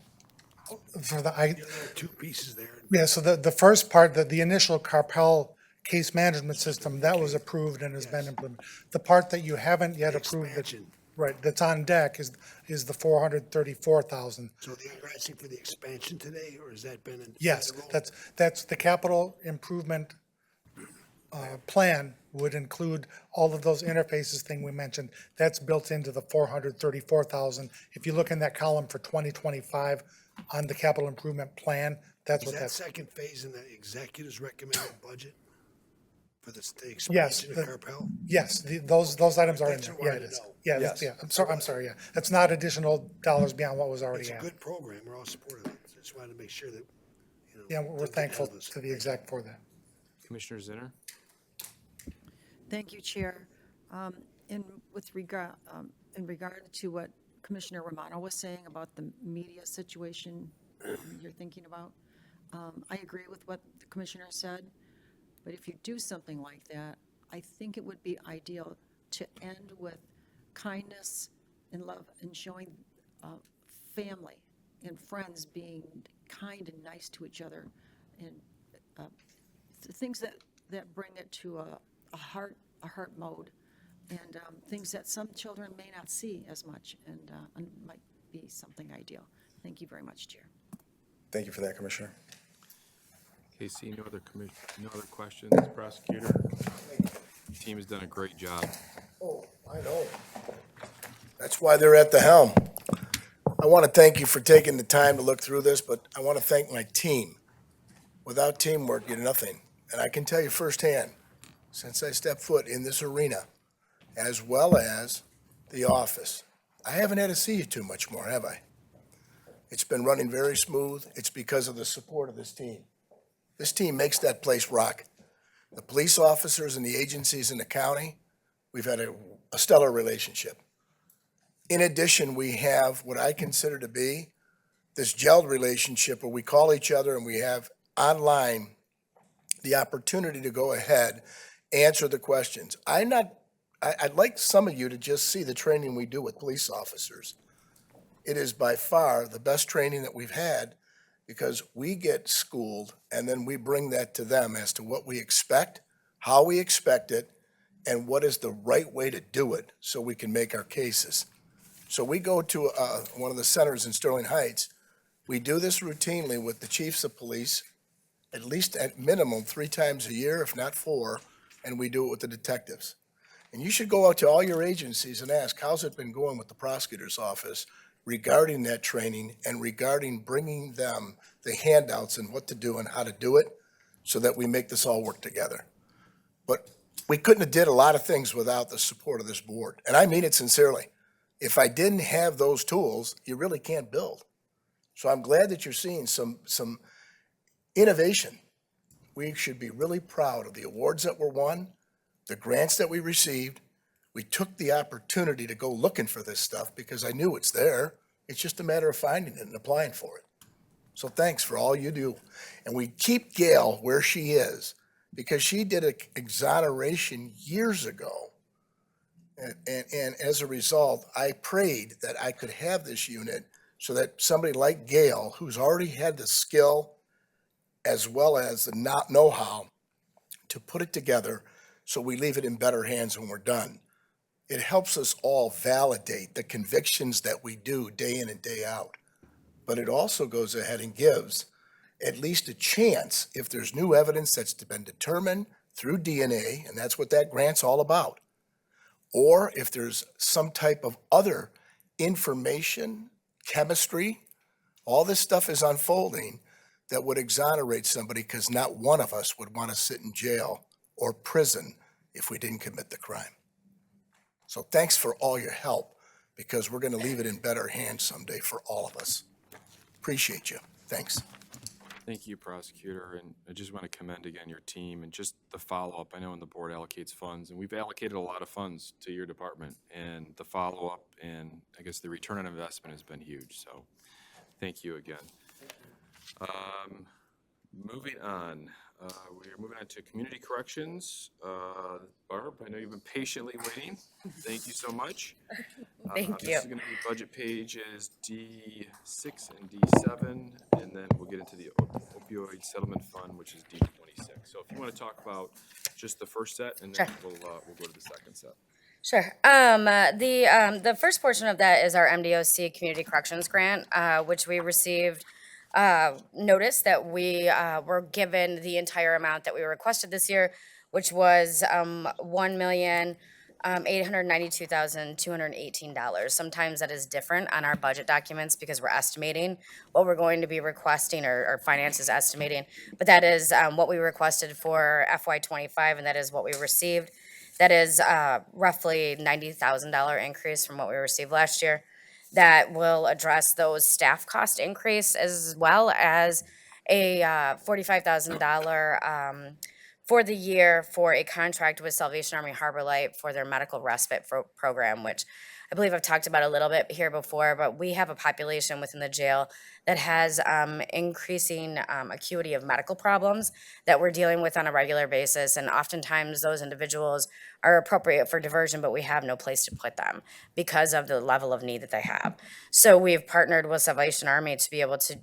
For the, There are two pieces there. yeah, so the first part, the initial Carpel case management system, that was approved and has been implemented. The part that you haven't yet approved, right, that's on deck is the 434,000. So you're asking for the expansion today, or has that been in? Yes, that's the capital improvement plan would include all of those interfaces thing we mentioned. That's built into the 434,000. If you look in that column for 2025 on the capital improvement plan, that's what that's. Is that second phase in the executive's recommended budget for the Yes, expansion of Carpel? yes, those items are in That's there. what I Yeah, it wanted is. to know. Yeah, Yes. yeah, I'm sorry, yeah. That's not additional dollars beyond what was already It's a out. good program. We're all supportive of it. Just wanted to make sure that, you know. Yeah, we're doesn't get thankful ahead of us. to the exec for that. Commissioner Zinner? Thank you, Chair. In regard to what Commissioner Romano was saying about the media situation you're thinking about, I agree with what the Commissioner said, but if you do something like that, I think it would be ideal to end with kindness and love and showing family and friends being kind and nice to each other, and things that bring it to a heart mode, and things that some children may not see as much, and might be something ideal. Thank you very much, Chair. Thank you for that, Commissioner. Casey, no other questions, prosecutor? The team has done a great job. Oh, I know. That's why they're at the helm. I want to thank you for taking the time to look through this, but I want to thank my team. Without teamwork, you're nothing. And I can tell you firsthand, since I stepped foot in this arena, as well as the office, I haven't had to see you too much more, have I? It's been running very smooth. It's because of the support of this team. This team makes that place rock. The police officers and the agencies in the county, we've had a stellar relationship. In addition, we have what I consider to be this gelled relationship where we call each other and we have online the opportunity to go ahead, answer the questions. I'd like some of you to just see the training we do with police officers. It is by far the best training that we've had, because we get schooled and then we bring that to them as to what we expect, how we expect it, and what is the right way to do it so we can make our cases. So we go to one of the centers in Sterling Heights. We do this routinely with the chiefs of police, at least at minimum 3 times a year, if not 4, and we do it with the detectives. And you should go out to all your agencies and ask, how's it been going with the prosecutor's office regarding that training and regarding bringing them the handouts and what to do and how to do it so that we make this all work together. But we couldn't have did a lot of things without the support of this board. And I mean it sincerely. If I didn't have those tools, you really can't build. So I'm glad that you're seeing some innovation. We should be really proud of the awards that were won, the grants that we received. We took the opportunity to go looking for this stuff because I knew it's there. It's just a matter of finding it and applying for it. So thanks for all you do. And we keep Gail where she is because she did an exoneration years ago. And as a result, I prayed that I could have this unit so that somebody like Gail, who's already had the skill as well as the know-how to put it together so we leave it in better hands when we're done. It helps us all validate the convictions that we do day in and day out. But it also goes ahead and gives at least a chance if there's new evidence that's been determined through DNA, and that's what that grant's all about. Or if there's some type of other information, chemistry, all this stuff is unfolding that would exonerate somebody because not one of us would want to sit in jail or prison if we didn't commit the crime. So thanks for all your help because we're going to leave it in better hands someday for all of us. Appreciate you. Thanks. Thank you, Prosecutor, and I just want to commend again your team and just the follow-up. I know when the board allocates funds, and we've allocated a lot of funds to your department, and the follow-up and I guess the return on investment has been huge, so thank you again. Moving on, we are moving on to community corrections. Barb, I know you've been patiently waiting. Thank you so much. Thank you. This is going to be budget pages D6 and D7, and then we'll get into the opioid settlement fund, which is D26. So if you want to talk about just the first set, and then we'll go to the second set. Sure. The first portion of that is our MDOC Community Corrections Grant, which we received notice that we were given the entire amount that we requested this year, which was $1,892,218. Sometimes that is different on our budget documents because we're estimating what we're going to be requesting, or finance is estimating. But that is what we requested for FY25, and that is what we received. That is roughly $90,000 increase from what we received last year. That will address those staff cost increase as well as a $45,000 for the year for a contract with Salvation Army Harbor Light for their medical respite program, which I believe I've talked about a little bit here before, but we have a population within the jail that has increasing acuity of medical problems that we're dealing with on a regular basis. And oftentimes those individuals are appropriate for diversion, but we have no place to put them because of the level of need that they have. So we've partnered with Salvation Army to be able to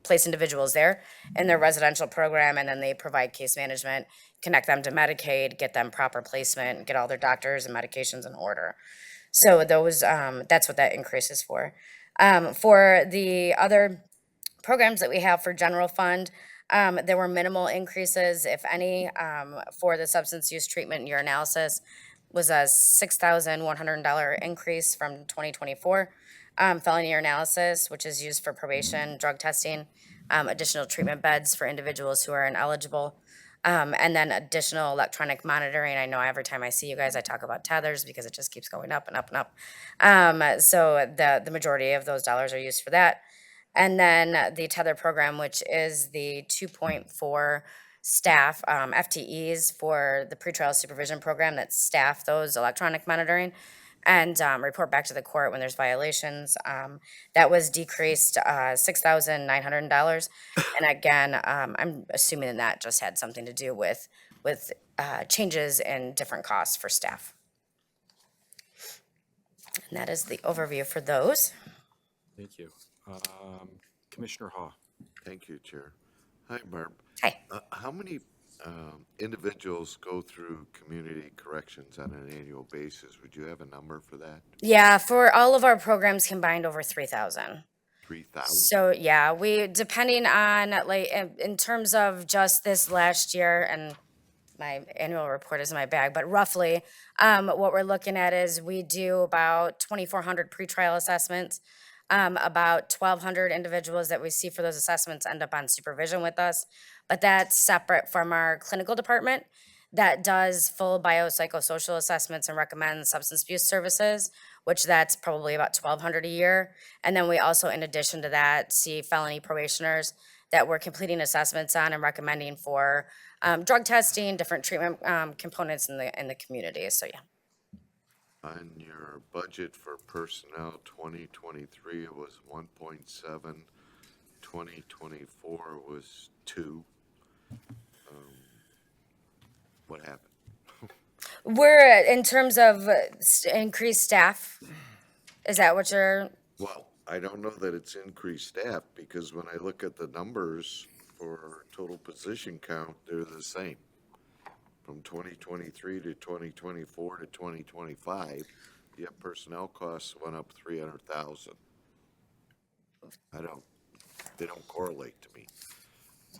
place individuals there in their residential program, and then they provide case management, connect them to Medicaid, get them proper placement, get all their doctors and medications in order. So those, that's what that increase is for. For the other programs that we have for general fund, there were minimal increases, if any, for the substance use treatment and urinalysis was a $6,100 increase from 2024. Felony urinalysis, which is used for probation, drug testing, additional treatment beds for individuals who are ineligible. And then additional electronic monitoring. I know every time I see you guys, I talk about tethers because it just keeps going up and up and up. So the majority of those dollars are used for that. And then the tether program, which is the 2.4 staff FTEs for the pretrial supervision program that staff those electronic monitoring and report back to the court when there's violations. That was decreased $6,900. And again, I'm assuming that just had something to do with changes in different costs for staff. And that is the overview for those. Thank you. Commissioner Haw. Thank you, Chair. Hi, Barb. Hi. How many individuals go through community corrections on an annual basis. Would you have a number for that? Yeah, for all of our programs combined, over 3,000. 3,000? So, yeah, we, depending on, like, in terms of just this last year, and my annual report is in my bag, but roughly, what we're looking at is we do about 2,400 pretrial assessments. About 1,200 individuals that we see for those assessments end up on supervision with us, but that's separate from our clinical department that does full biopsychosocial assessments and recommends substance abuse services, which that's probably about 1,200 a year. And then we also, in addition to that, see felony probationers that we're completing assessments on and recommending for drug testing, different treatment components in the community. So yeah. On your budget for personnel, 2023, it was 1.7, 2024 was 2. What happened? We're, in terms of increased staff, is that what you're? Well, I don't know that it's increased staff, because when I look at the numbers for total position count, they're the same. From 2023 to 2024 to 2025, yet personnel costs went up 300,000. They don't correlate to me.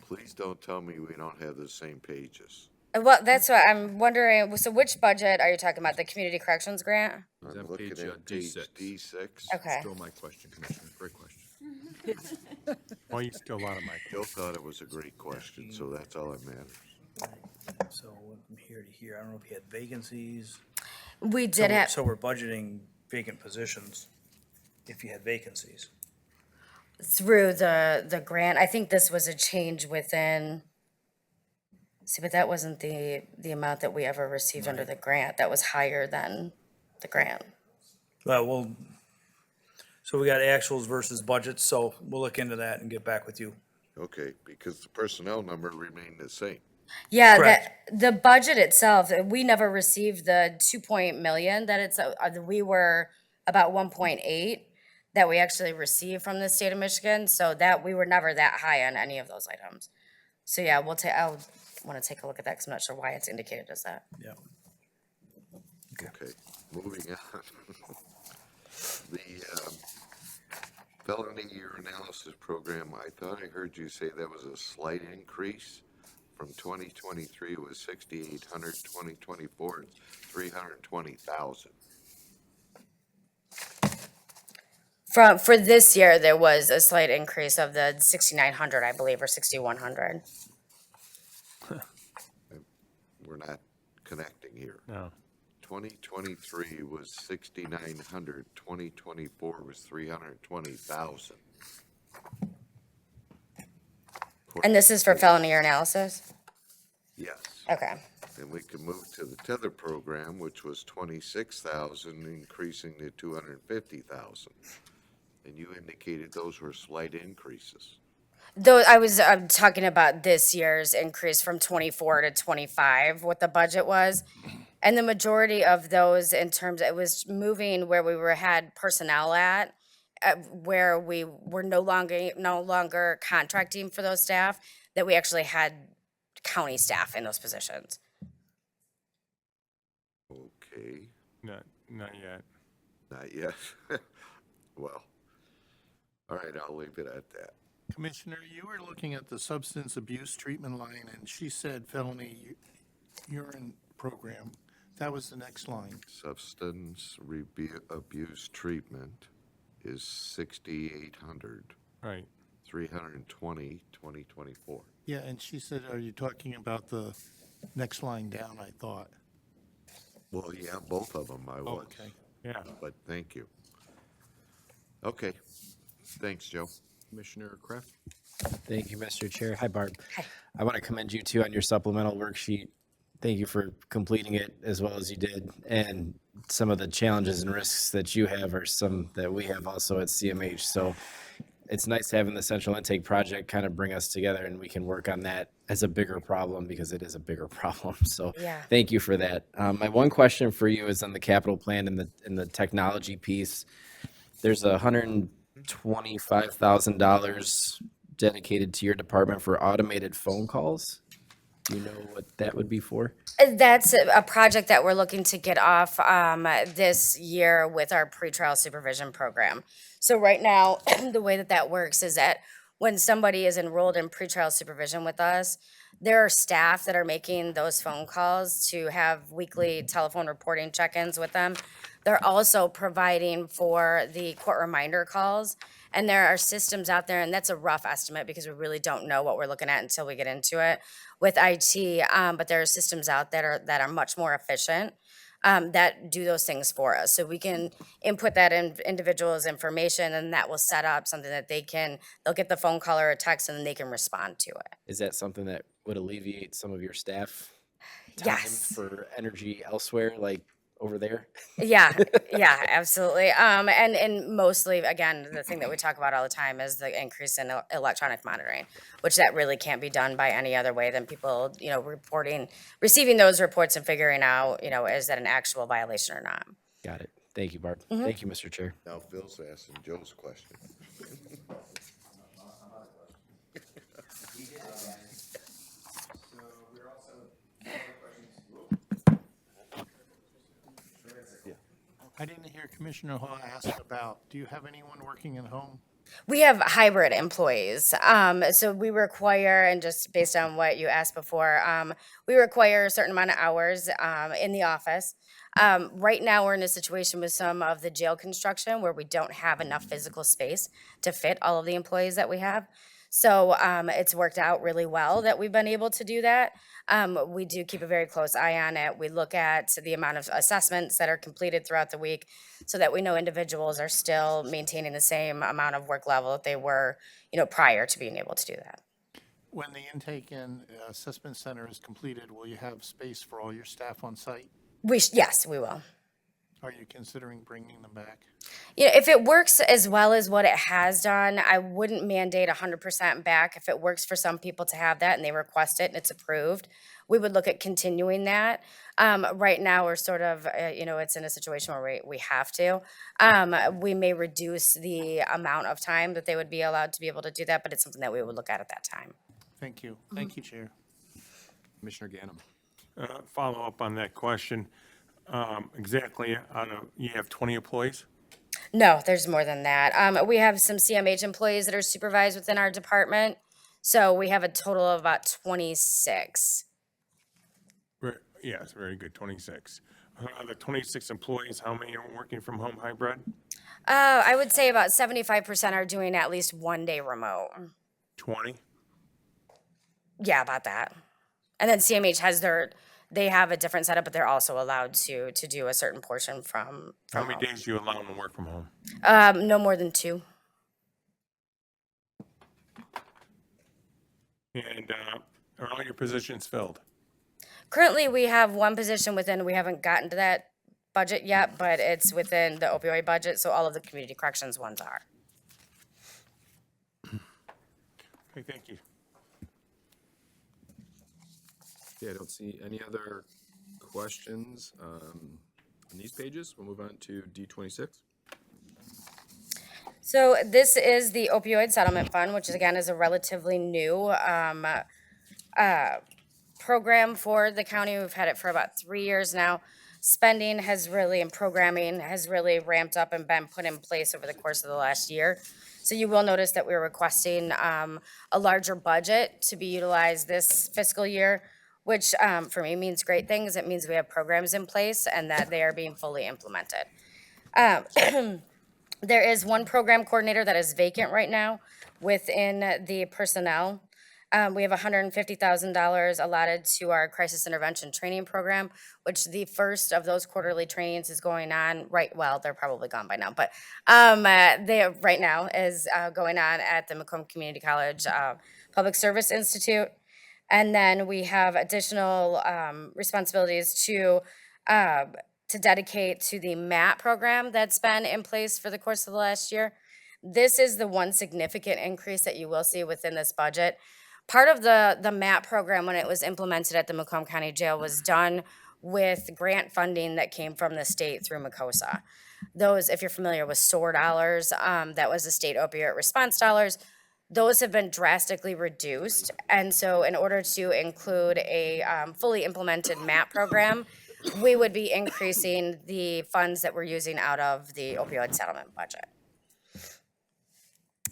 Please don't tell me we don't have the same pages. Well, that's what I'm wondering. So which budget are you talking about? The community corrections grant? It's I'm on looking page, at page D6. D6. Okay. Still my question, Commissioner. Great question. Well, you still out of my. Joe thought it was a great question, so that's all that matters. So from here to here, I don't know if you had vacancies. We did have. So we're budgeting vacant positions if you had vacancies. Through the grant. I think this was a change within, see, but that wasn't the amount that we ever received under the grant. That was higher than the grant. Well, so we got actuals versus budgets, so we'll look into that and get back with you. Okay, because the personnel number remained the same. Yeah, Correct. the budget itself, we never received the 2 million that it's, we were about 1.8 that we actually received from the state of Michigan. So that we were never that high on any of those items. So yeah, I'll want to take a look at that because I'm not sure why it's indicated as that. Yeah. Okay, moving on. The felony year analysis program, I thought I heard you say that was a slight increase. From 2023, it was 6,800, 2024, it's 320,000. For this year, there was a slight increase of the 6,900, I believe, or 6,100. We're not connecting here. No. 2023 was 6,900, 2024 was 320,000. And this is for felony year analysis? Yes. Okay. And we can move to the tether program, which was 26,000, increasing to 250,000. And you indicated those were slight increases. Though I'm talking about this year's increase from 24 to 25, what the budget was. And the majority of those in terms, it was moving where we had personnel at, where we were no longer contracting for those staff, that we actually had county staff in those positions. Okay, Not yet. not yet. Well, all right, I'll leave it at that. Commissioner, you were looking at the substance abuse treatment line, and she said felony urine program. That was the next line. Substance abuse treatment is 6,800, Right. 320, 2024. Yeah, and she said, are you talking about the next line down, I thought? Well, yeah, both of them I was. Okay. Yeah. But thank you. Okay, thanks, Joe. Commissioner Kraft? Thank you, Mr. Chair. Hi, Barb. Hi. I want to commend you too on your supplemental worksheet. Thank you for completing it as well as you did. And some of the challenges and risks that you have are some that we have also at CMH. So it's nice having the central intake project kind of bring us together and we can work on that as a bigger problem because it is a bigger problem. So Yeah. thank you for that. My one question for you is on the capital plan and the technology piece. There's $125,000 dedicated to your department for automated phone calls. Do you know what that would be for? That's a project that we're looking to get off this year with our pretrial supervision program. So right now, the way that that works is that when somebody is enrolled in pretrial supervision with us, there are staff that are making those phone calls to have weekly telephone reporting check-ins with them. They're also providing for the court reminder calls. And there are systems out there, and that's a rough estimate because we really don't know what we're looking at until we get into it with IT. But there are systems out there that are much more efficient that do those things for us. So we can input that individual's information, and that will set up something that they'll get the phone call or a text, and then they can respond to it. Is that something that would alleviate some of your staff time Yes. for energy elsewhere, like over there? Yeah, yeah, absolutely. And mostly, again, the thing that we talk about all the time is the increase in electronic monitoring, which that really can't be done by any other way than people, receiving those reports and figuring out, is that an actual violation or not. Got it. Thank you, Barb. Thank you, Mr. Chair. Now Phil's asking Joe's question. I didn't hear Commissioner Hall ask about, do you have anyone working at home? We have hybrid employees. So we require, and just based on what you asked before, we require a certain amount of hours in the office. Right now, we're in a situation with some of the jail construction where we don't have enough physical space to fit all of the employees that we have. So it's worked out really well that we've been able to do that. We do keep a very close eye on it. We look at the amount of assessments that are completed throughout the week so that we know individuals are still maintaining the same amount of work level that they were, prior to being able to do that. When the intake and assessment center is completed, will you have space for all your staff on site? Yes, we will. Are you considering bringing them back? If it works as well as what it has done, I wouldn't mandate 100% back. If it works for some people to have that and they request it and it's approved, we would look at continuing that. Right now, we're sort of, it's in a situation where we have to. We may reduce the amount of time that they would be allowed to be able to do that, but it's something that we would look at that time. Thank you. Thank you, Chair. Commissioner Ganem. Follow up on that question. Exactly, you have 20 employees? No, there's more than that. We have some CMH employees that are supervised within our department. So we have a total of about 26. Yes, very good, 26. Of the 26 employees, how many are working from home hybrid? I would say about 75% are doing at least one day remote. 20? Yeah, about that. And then CMH they have a different setup, but they're also allowed to do a certain portion from How many home. days do you allow them to work from home? No more than 2. And are all your positions filled? Currently, we have one position we haven't gotten to that budget yet, but it's within the opioid budget, so all of the community corrections ones are. Okay, thank you. Okay, I don't see any other questions on these pages. We'll move on to D26. So this is the opioid settlement fund, which again is a relatively new program for the county. We've had it for about 3 years now. Spending and programming has really ramped up and been put in place over the course of the last year. So you will notice that we're requesting a larger budget to be utilized this fiscal year, which for me means great things. It means we have programs in place and that they are being fully implemented. There is one program coordinator that is vacant right now within the personnel. We have $150,000 allotted to our crisis intervention training program, which the first of those quarterly trainings is going on they're probably gone by now, but right now is going on at the Macomb Community College Public Service Institute. And then we have additional responsibilities to dedicate to the MAT program that's been in place for the course of the last year. This is the one significant increase that you will see within this budget. Part of the MAT program, when it was implemented at the Macomb County Jail, was done with grant funding that came from the state through MCOSA. Those, if you're familiar with SOAR dollars, that was the state opioid response dollars. those have been drastically reduced. And so in order to include a fully implemented MAP program, we would be increasing the funds that we're using out of the opioid settlement budget.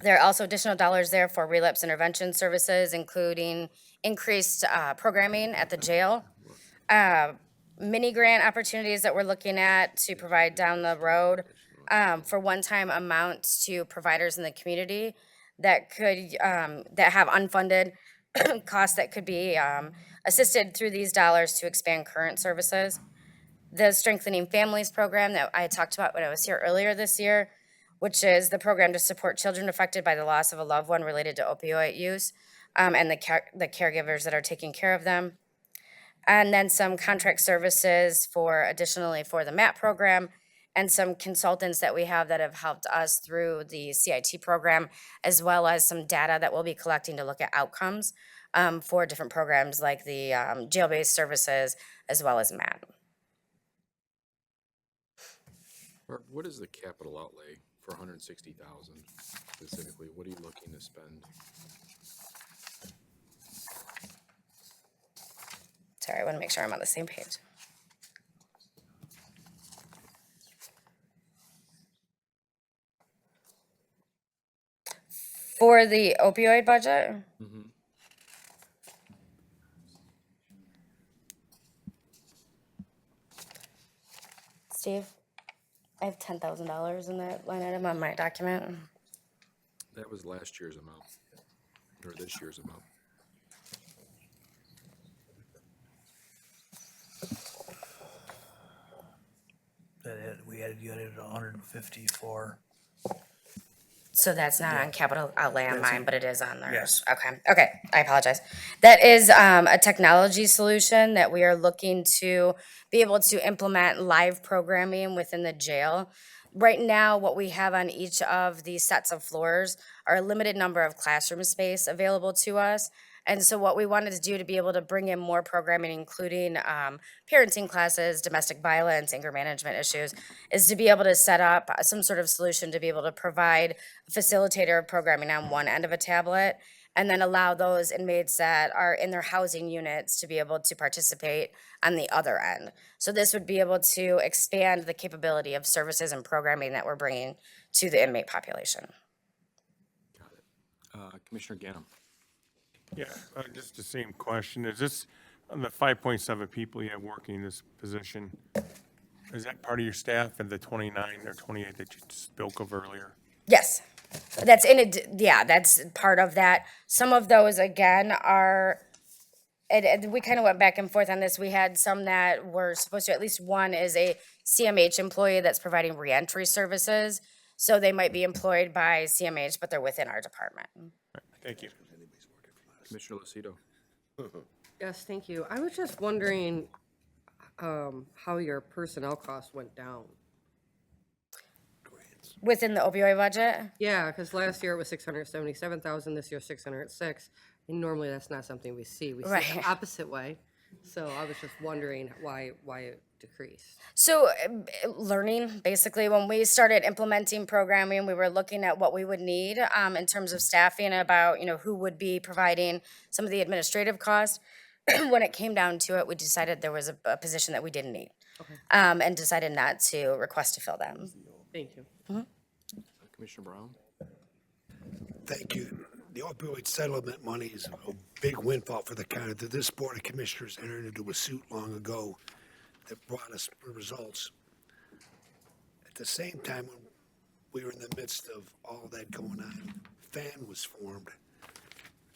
There are also additional dollars there for relapse intervention services, including increased programming at the jail, mini grant opportunities that we're looking at to provide down the road for one-time amounts to providers in the community that could that have unfunded costs that could be assisted through these dollars to expand current services. The Strengthening Families program that I talked about when I was here earlier this year, which is the program to support children affected by the loss of a loved one related to opioid use, and the caregivers that are taking care of them. And then some contract services for additionally for the MAP program, and some consultants that we have that have helped us through the CIT program, as well as some data that we'll be collecting to look at outcomes for different programs like the jail-based services as well as MAP. Mark, what is the capital outlay for 160,000 specifically? What are you looking to spend? Sorry, I want to make sure I'm on the same page. For the opioid budget? Steve, I have $10,000 in that line item on my document. That was last year's amount, or this year's amount. You had it 150 for. So that's not on capital outlay on That's mine, it. but it is on theirs. Yes. Okay, I apologize. That is a technology solution that we are looking to be able to implement live programming within the jail. Right now, what we have on each of these sets of floors are a limited number of classroom space available to us. And so what we wanted to do to be able to bring in more programming, including parenting classes, domestic violence, anger management issues, is to be able to set up some sort of solution to be able to provide a facilitator of programming on one end of a tablet, and then allow those inmates that are in their housing units to be able to participate on the other end. So this would be able to expand the capability of services and programming that we're bringing to the inmate population. Commissioner Ganem. Yeah, just the same question. Is this, on the 5.7 people you have working in this position, is that part of your staff and the 29 or 28 that you spoke of earlier? Yes, that's that's part of that. Some of those, again, are, and we kind of went back and forth on this. We had some that were supposed to, at least one is a CMH employee that's providing reentry services. So they might be employed by CMH, but they're within our department. Thank you. Commissioner Lucido. Yes, thank you. I was just wondering how your personnel costs went down. Within the opioid budget? Yeah, because last year it was 677,000, this year 606, and normally that's not something we see. We see Right. the opposite way. So I was just wondering why it decreased. So learning, basically, when we started implementing programming, we were looking at what we would need in terms of staffing, about, who would be providing some of the administrative costs. When it came down to it, we decided there was a position that we didn't need. Okay. And decided not to request to fill them. Thank you. Commissioner Brown. Thank you. The opioid settlement money is a big windfall for the county. This Board of Commissioners entered into a suit long ago that brought us results. At the same time, when we were in the midst of all that going on, FAN was formed,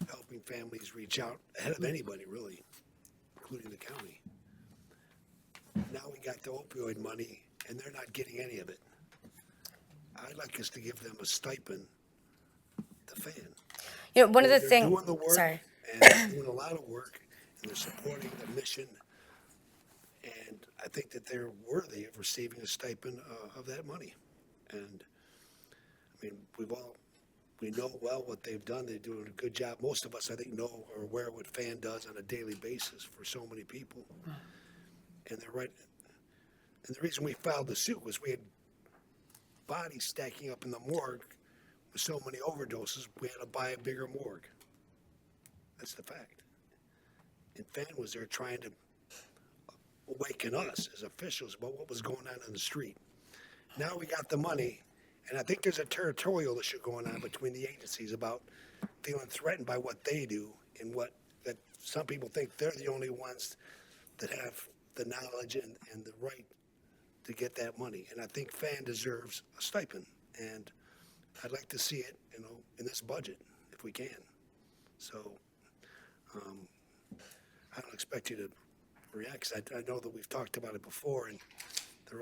helping families reach out ahead of anybody, really, including the county. Now we got the opioid money, and they're not getting any of it. I'd like us to give them a stipend, the FAN. One of the They're things. doing the work, Sorry. and they're doing a lot of work, and they're supporting the mission. And I think that they're worthy of receiving a stipend of that money. And I mean, we know well what they've done. They're doing a good job. Most of us, I think, know or aware what FAN does on a daily basis for so many people. And they're right. And the reason we filed the suit was we had bodies stacking up in the morgue with so many overdoses, we had to buy a bigger morgue. That's the fact. And Fan was there trying to awaken us as officials about what was going on in the street. Now we got the money, and I think there's a territorial issue going on between the agencies about feeling threatened by what they do and what that some people think they're the only ones that have the knowledge and the right to get that money. And I think Fan deserves a stipend, and I'd like to see it, in this budget if we can. So I don't expect you to react, 'cause I know that we've talked about it before, and there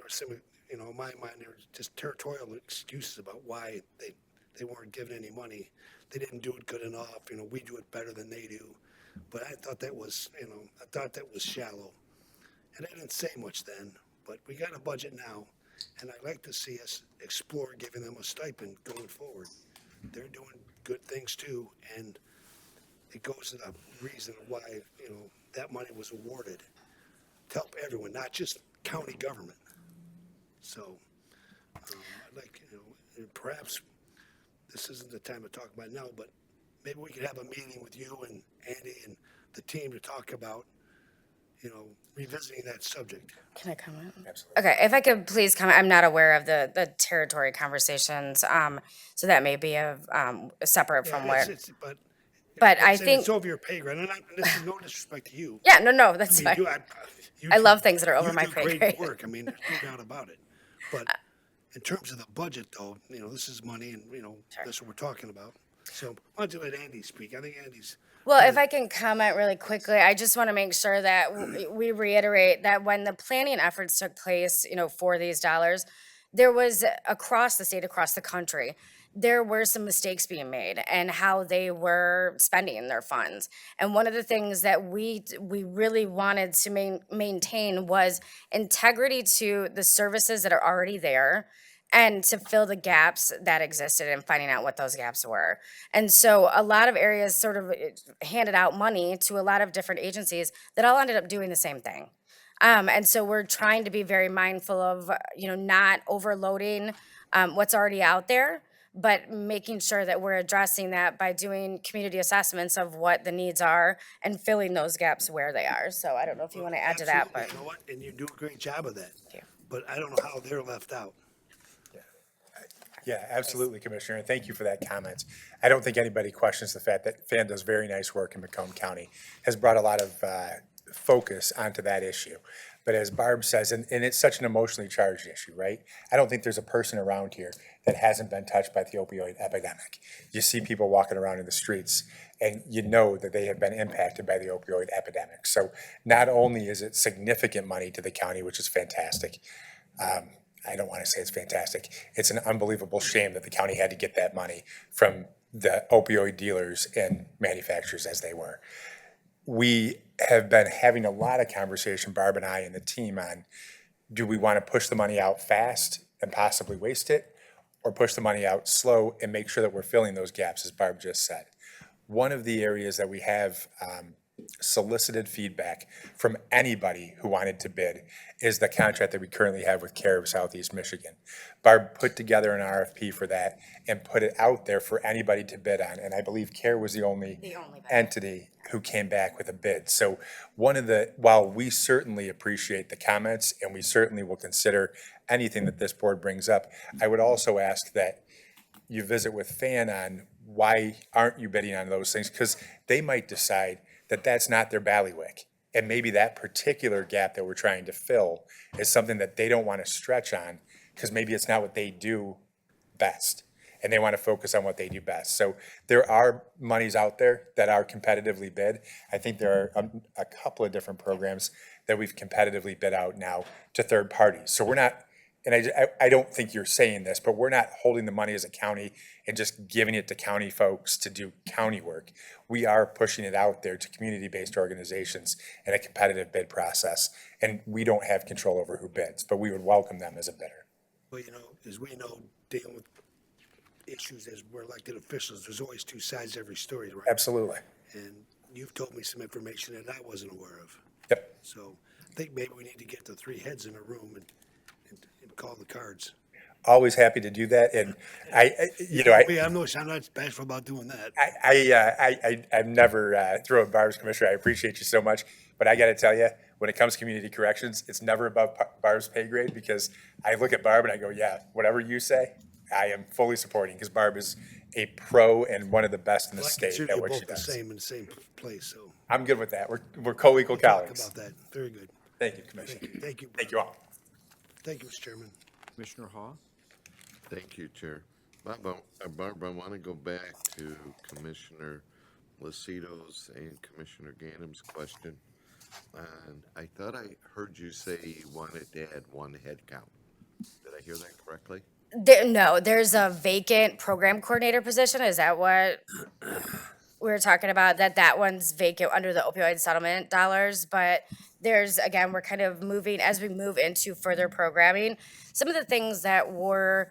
were some, in my mind, there were just territorial excuses about why they weren't given any money. They didn't do it good enough, we do it better than they do. But I thought that was, shallow. And I didn't say much then, but we got a budget now, and I'd like to see us explore giving them a stipend going forward. They're doing good things too, and it goes to the reason why, that money was awarded to help everyone, not just county government. So, I'd like, and perhaps this isn't the time to talk about it now, but maybe we could have a meeting with you and Andy and the team to talk about, revisiting that subject. Can I comment? Absolutely. Okay, if I could please comment, I'm not aware of the territory conversations, so that may be separate from where. But I think It's over your pay grade, and this is no disrespect to you. Yeah, no, that's fine. I love things that are over my You pay do great grade. work, there's no doubt about it. But in terms of the budget, though, this is money, and, that's what we're talking about. So why don't you let Andy speak? I think Andy's. Well, if I can comment really quickly, I just want to make sure that we reiterate that when the planning efforts took place, for these dollars, there was across the state, across the country, there were some mistakes being made and how they were spending their funds. And one of the things that we really wanted to maintain was integrity to the services that are already there, and to fill the gaps that existed and finding out what those gaps were. And so a lot of areas sort of handed out money to a lot of different agencies that all ended up doing the same thing. And so we're trying to be very mindful of, not overloading what's already out there, but making sure that we're addressing that by doing community assessments of what the needs are and filling those gaps where they are. So I don't know if you want to add to that, but. You know what? And you do a great job of that. Thank you. But I don't know how they're left out. Yeah, absolutely, Commissioner, and thank you for that comment. I don't think anybody questions the fact that FAN does very nice work in Macomb County, has brought a lot of focus onto that issue. But as Barb says, and it's such an emotionally charged issue, right? I don't think there's a person around here that hasn't been touched by the opioid epidemic. You see people walking around in the streets, and you know that they have been impacted by the opioid epidemic. So not only is it significant money to the county, which is fantastic, I don't want to say it's fantastic. It's an unbelievable shame that the county had to get that money from the opioid dealers and manufacturers as they were. We have been having a lot of conversation, Barb and I and the team, on do we want to push the money out fast and possibly waste it, or push the money out slow and make sure that we're filling those gaps, as Barb just said. One of the areas that we have solicited feedback from anybody who wanted to bid is the contract that we currently have with CARE of Southeast Michigan. Barb put together an RFP for that and put it out there for anybody to bid on, and I believe CARE was the only entity who came back with a bid. So while we certainly appreciate the comments and we certainly will consider anything that this board brings up, I would also ask that you visit with FAN on why aren't you bidding on those things? Because they might decide that that's not their bailiwick. And maybe that particular gap that we're trying to fill is something that they don't want to stretch on, because maybe it's not what they do best. And they want to focus on what they do best. So there are monies out there that are competitively bid. I think there are a couple of different programs that we've competitively bid out now to third parties. So we're not, and I don't think you're saying this, but we're not holding the money as a county and just giving it to county folks to do county work. We are pushing it out there to community-based organizations in a competitive bid process. And we don't have control over who bids, but we would welcome them as a bidder. Well, as we know, dealing with issues as we're elected officials, there's always two sides to every story, right? Absolutely. And you've told me some information that I wasn't aware of. Yep. So I think maybe we need to get the three heads in a room and call the cards. always happy to do that. And I'm not bashful about doing that. I'm never throwing Barb's, Commissioner. I appreciate you so much, but I got to tell you, when it comes to community corrections, it's never above Barb's pay grade, because I look at Barb and I go, yeah, whatever you say, I am fully supporting, because Barb is a pro and one of the best in the I state consider at you what she both the does. same in the same place, so. I'm good with that. We're co-equal Talk colleagues. about that. Very good. Thank you, Commissioner. Thank you. Thank you all. Thank you, Mr. Chairman. Commissioner Haw? Thank you, Chair. Barb, I want to go back to Commissioner Lucido's and Commissioner Ganem's question. And I thought I heard you say you wanted to add one head count. Did I hear that correctly? No, there's a vacant program coordinator position. Is that what we were talking about? That one's vacant under the opioid settlement dollars, but there's, again, we're kind of moving, as we move into further programming, some of the things that were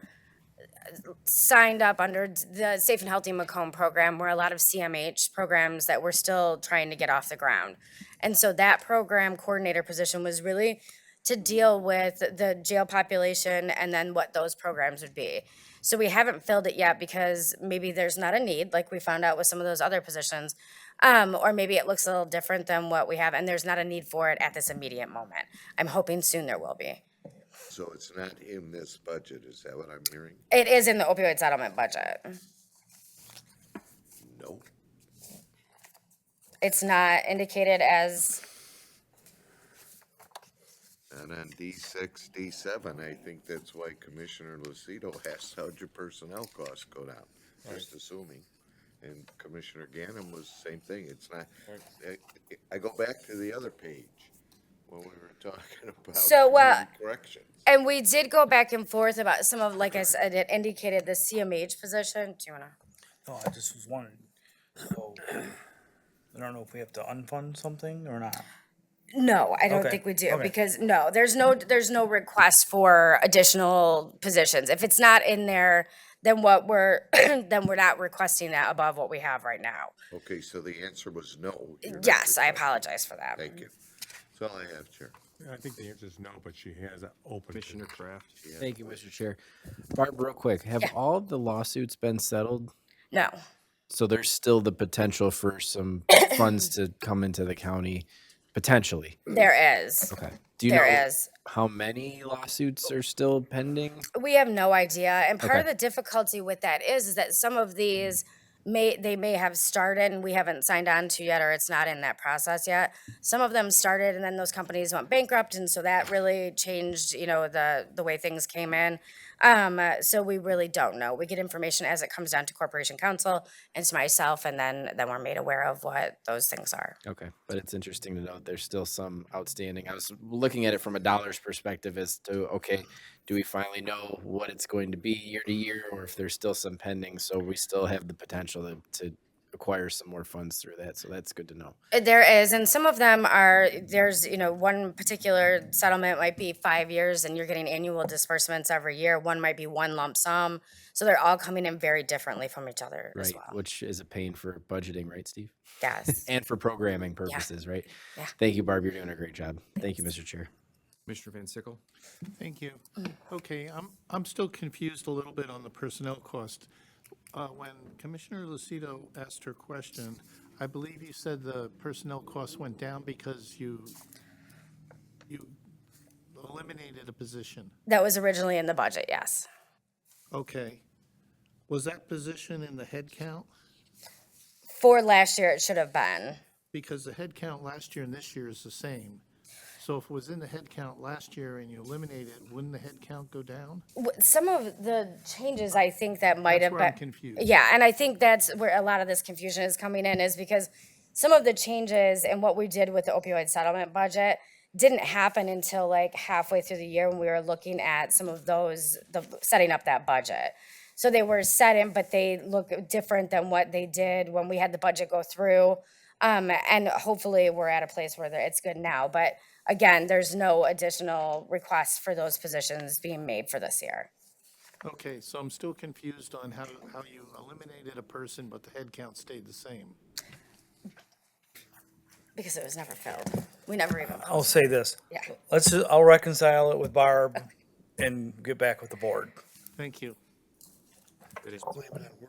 signed up under the Safe and Healthy Macomb program were a lot of CMH programs that we're still trying to get off the ground. And so that program coordinator position was really to deal with the jail population and then what those programs would be. So we haven't filled it yet because maybe there's not a need, like we found out with some of those other positions, or maybe it looks a little different than what we have, and there's not a need for it at this immediate moment. I'm hoping soon there will be. So it's not in this budget, is that what I'm hearing? It is in the opioid settlement budget. No. It's not indicated as, And on D6, D7, I think that's why Commissioner Lucido asked how'd your personnel costs go down, just assuming. And Commissioner Ganem was the same thing. It's not, I go back to the other page when we were talking about So, community corrections. and we did go back and forth about some of, like I said, it indicated the CMH position. Do you wanna? No, I just was wondering, so, I don't know if we have to unfund something or not. No, I don't Okay, think we do, okay. because no, there's no request for additional positions. If it's not in there, then then we're not requesting that above what we have right now. Okay, so the answer was no. You're not Yes, I requesting. apologize for that. Thank you. That's all I have, Chair. I think the answer is no, but she has an open. Commissioner Kraft? Thank you, Mr. Chair. Barb, real quick, have all of the lawsuits been settled? No, So there's still the potential for some funds to come into the county, potentially? there is. Okay. Do you There know is. how many lawsuits are still pending? We have no idea, and part of Okay. the difficulty with that is that some of these may have started and we haven't signed on to yet, or it's not in that process yet. Some of them started and then those companies went bankrupt, and so that really changed, the way things came in. So we really don't know. We get information as it comes down to Corporation Counsel and to myself, and then we're made aware of what those things are. Okay, but it's interesting to note there's still some outstanding. I was looking at it from a dollars perspective as to, okay, do we finally know what it's going to be year to year, or if there's still some pending? So we still have the potential to acquire some more funds through that. So that's good to know. There is, and some of them are, there's, one particular settlement might be 5 years and you're getting annual disbursements every year. One might be one lump sum. So they're all coming in very differently from each other as Right, well. which is a pain for budgeting, right, Steve? Yes. And for programming purposes, right? Yeah. Thank you, Barb. You're doing a great job. Thank you, Mr. Chair. Commissioner Van Sickle? Thank you. Okay, I'm still confused a little bit on the personnel cost. When Commissioner Lucido asked her question, I believe you said the personnel costs went down because you eliminated a position. That was originally in the budget, yes. Okay. Was that position in the head count? For last year, it should have been. Because the head count last year and this year is the same. So if it was in the head count last year and you eliminate it, wouldn't the head count go down? Some of the changes I think that might That's have where been. I'm confused. Yeah, and I think that's where a lot of this confusion is coming in, is because some of the changes and what we did with the opioid settlement budget didn't happen until like halfway through the year when we were looking at some of those, setting up that budget. So they were set in, but they look different than what they did when we had the budget go through. And hopefully we're at a place where it's good now. But again, there's no additional requests for those positions being made for this year. Okay, so I'm still confused on how you eliminated a person, but the head count stayed the same. Because it was never filled. We never even. I'll say this. Yeah. I'll reconcile it with Barb and get back with the board. Thank you.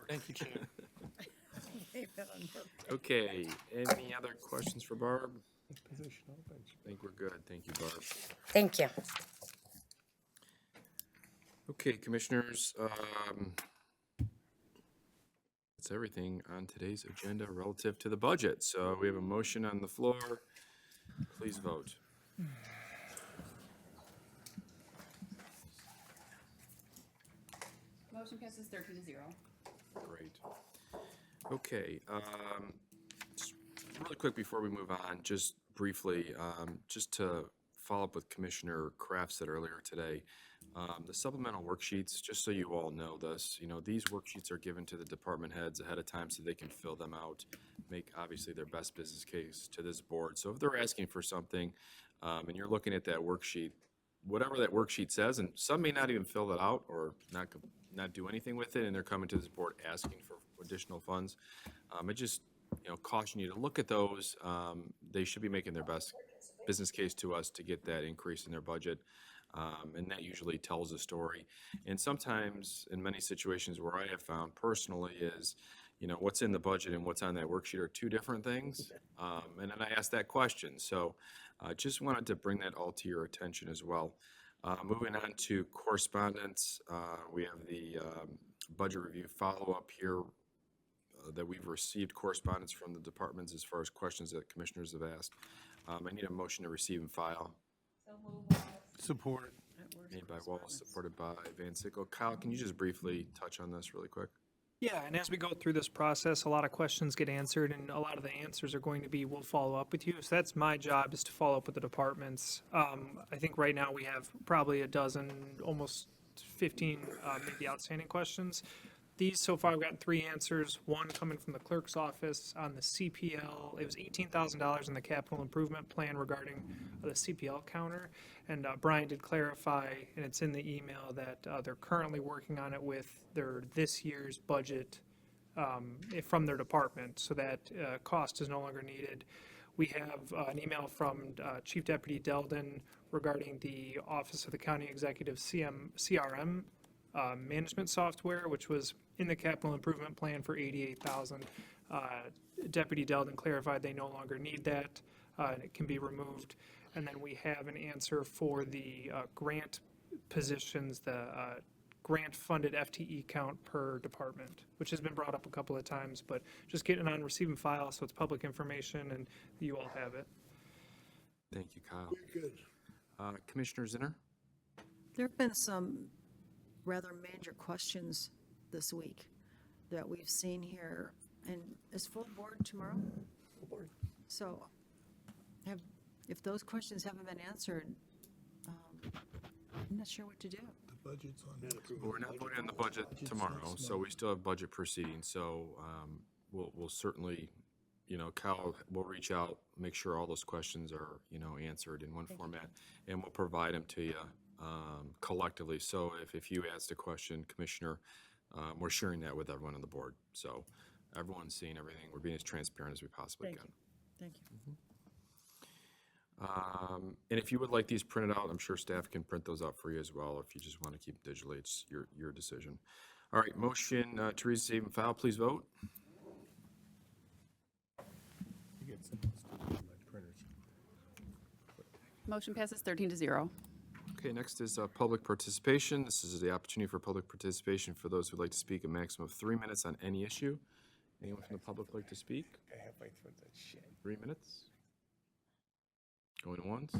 Thank you, Chair. Okay, any other questions for Barb? I think we're good. Thank you, Barb. Thank you. Okay, Commissioners, that's everything on today's agenda relative to the budget. So we have a motion on the floor. Please vote. Motion passes 13-0. Great. Okay, just really quick before we move on, just briefly, just to follow up with Commissioner Kraft said earlier today, the supplemental worksheets, just so you all know this, these worksheets are given to the department heads ahead of time so they can fill them out, make obviously their best business case to this board. So if they're asking for something, and you're looking at that worksheet, whatever that worksheet says, and some may not even fill it out or not do anything with it, and they're coming to this board asking for additional funds. I just, caution you to look at those. They should be making their best business case to us to get that increase in their budget. And that usually tells a story. And sometimes, in many situations where I have found personally is, what's in the budget and what's on that worksheet are two different things. And then I asked that question. So just wanted to bring that all to your attention as well. Moving on to correspondence, we have the budget review follow-up here that we've received correspondence from the departments as far as questions that commissioners have asked. I need a motion to receive and file. Support. Made by Wallace, supported by Van Sickle. Kyle, can you just briefly touch on this really quick? Yeah, and as we go through this process, a lot of questions get answered, and a lot of the answers are going to be, we'll follow up with you. So that's my job, is to follow up with the departments. I think right now we have probably a dozen, almost 15 maybe outstanding questions. These, so far, I've gotten 3 answers, one coming from the clerk's office on the CPL. It was $18,000 in the capital improvement plan regarding the CPL counter. And Brian did clarify, and it's in the email, that they're currently working on it with their this year's budget from their department, so that cost is no longer needed. We have an email from Chief Deputy Delden regarding the Office of the County Executive CRM management software, which was in the capital improvement plan for $88,000. Deputy Delden clarified they no longer need that, and it can be removed. And then we have an answer for the grant positions, the grant-funded FTE count per department, which has been brought up a couple of times, but just getting on receive and file, so it's public information and you all have it. Thank you, Kyle. Commissioner Zinner? There have been some rather major questions this week that we've seen here, and is full board tomorrow? Full board. So if those questions haven't been answered, I'm not sure what to do. The budget's on. We're not voting on the budget tomorrow, so we still have budget proceedings. So we'll certainly, Kyle will reach out, make sure all those questions are, answered in one format, and we'll provide them to you collectively. So if you asked a question, Commissioner, we're sharing that with everyone on the board. So everyone's seeing everything. We're being as transparent as we possibly can. Thank you. And if you would like these printed out, I'm sure staff can print those out for you as well. If you just want to keep it digitally, it's your decision. All right, motion to receive and file, please vote. Motion passes 13-0. Okay, next is public participation. This is the opportunity for public participation for those who'd like to speak a maximum of 3 minutes on any issue. Anyone from the public like to speak? 3 minutes. Going once.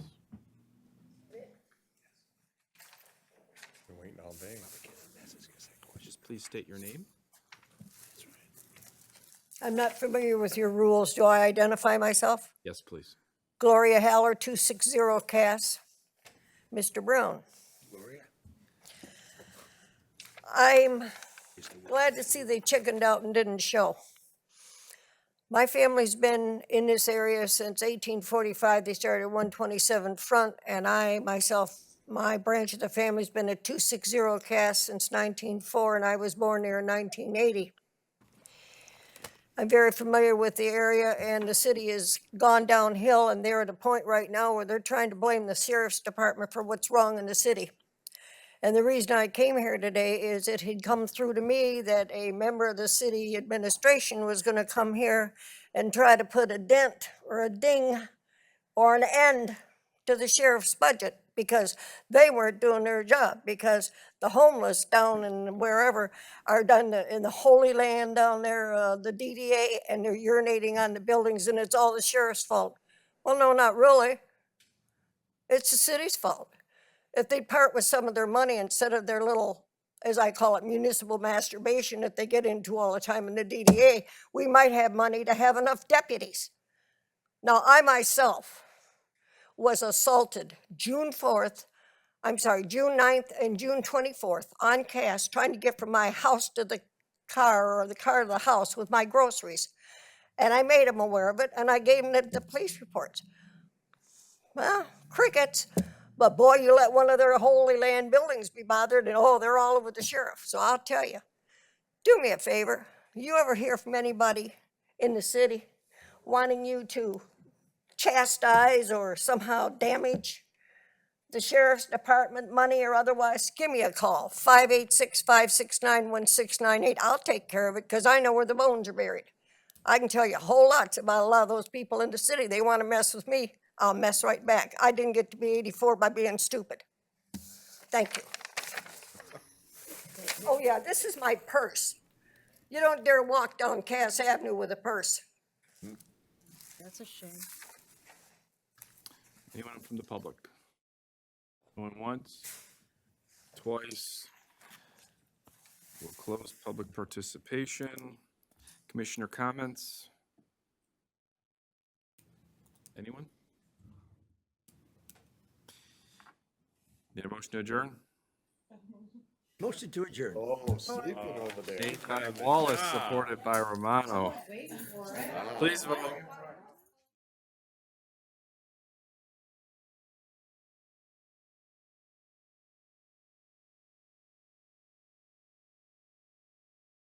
Been waiting all day. Just please state your name. I'm not familiar with your rules. Do I identify myself? Yes, please. Gloria Haller, 260 Cass. Mr. Brown. Gloria? I'm glad to see they chickened out and didn't show. My family's been in this area since 1845. They started at 127 Front, and I myself, my branch of the family's been at 260 Cass since 1904, and I was born there in 1980. I'm very familiar with the area, and the city has gone downhill, and they're at a point right now where they're trying to blame the sheriff's department for what's wrong in the city. And the reason I came here today is it had come through to me that a member of the city administration was gonna come here and try to put a dent or a ding or an end to the sheriff's budget because they weren't doing their job, because the homeless down in wherever are done in the Holy Land down there, the DDA, and they're urinating on the buildings and it's all the sheriff's fault. Well, no, not really. It's the city's fault. If they part with some of their money instead of their little, as I call it, municipal masturbation that they get into all the time in the DDA, we might have money to have enough deputies. Now, I myself was assaulted June 9th and June 24th on Cass, trying to get from my house to the car or the car to the house with my groceries. And I made them aware of it and I gave them the police reports. Well, crickets. But boy, you let one of their Holy Land buildings be bothered and oh, they're all over the sheriff. So I'll tell you, do me a favor. You ever hear from anybody in the city wanting you to chastise or somehow damage the sheriff's department, money or otherwise, give me a call, 586-569-1698. I'll take care of it because I know where the bones are buried. I can tell you a whole lot about a lot of those people in the city. They want to mess with me, I'll mess right back. I didn't get to be 84 by being stupid. Thank you. Oh yeah, this is my purse. You don't dare walk down Cass Avenue with a purse. That's a shame. Anyone from the public? Going once, twice. We'll close public participation. Commissioner comments? Anyone? Need a motion to adjourn? Motion to adjourn. Oh, sleeping over there. Made by Wallace, supported by Romano. Please vote.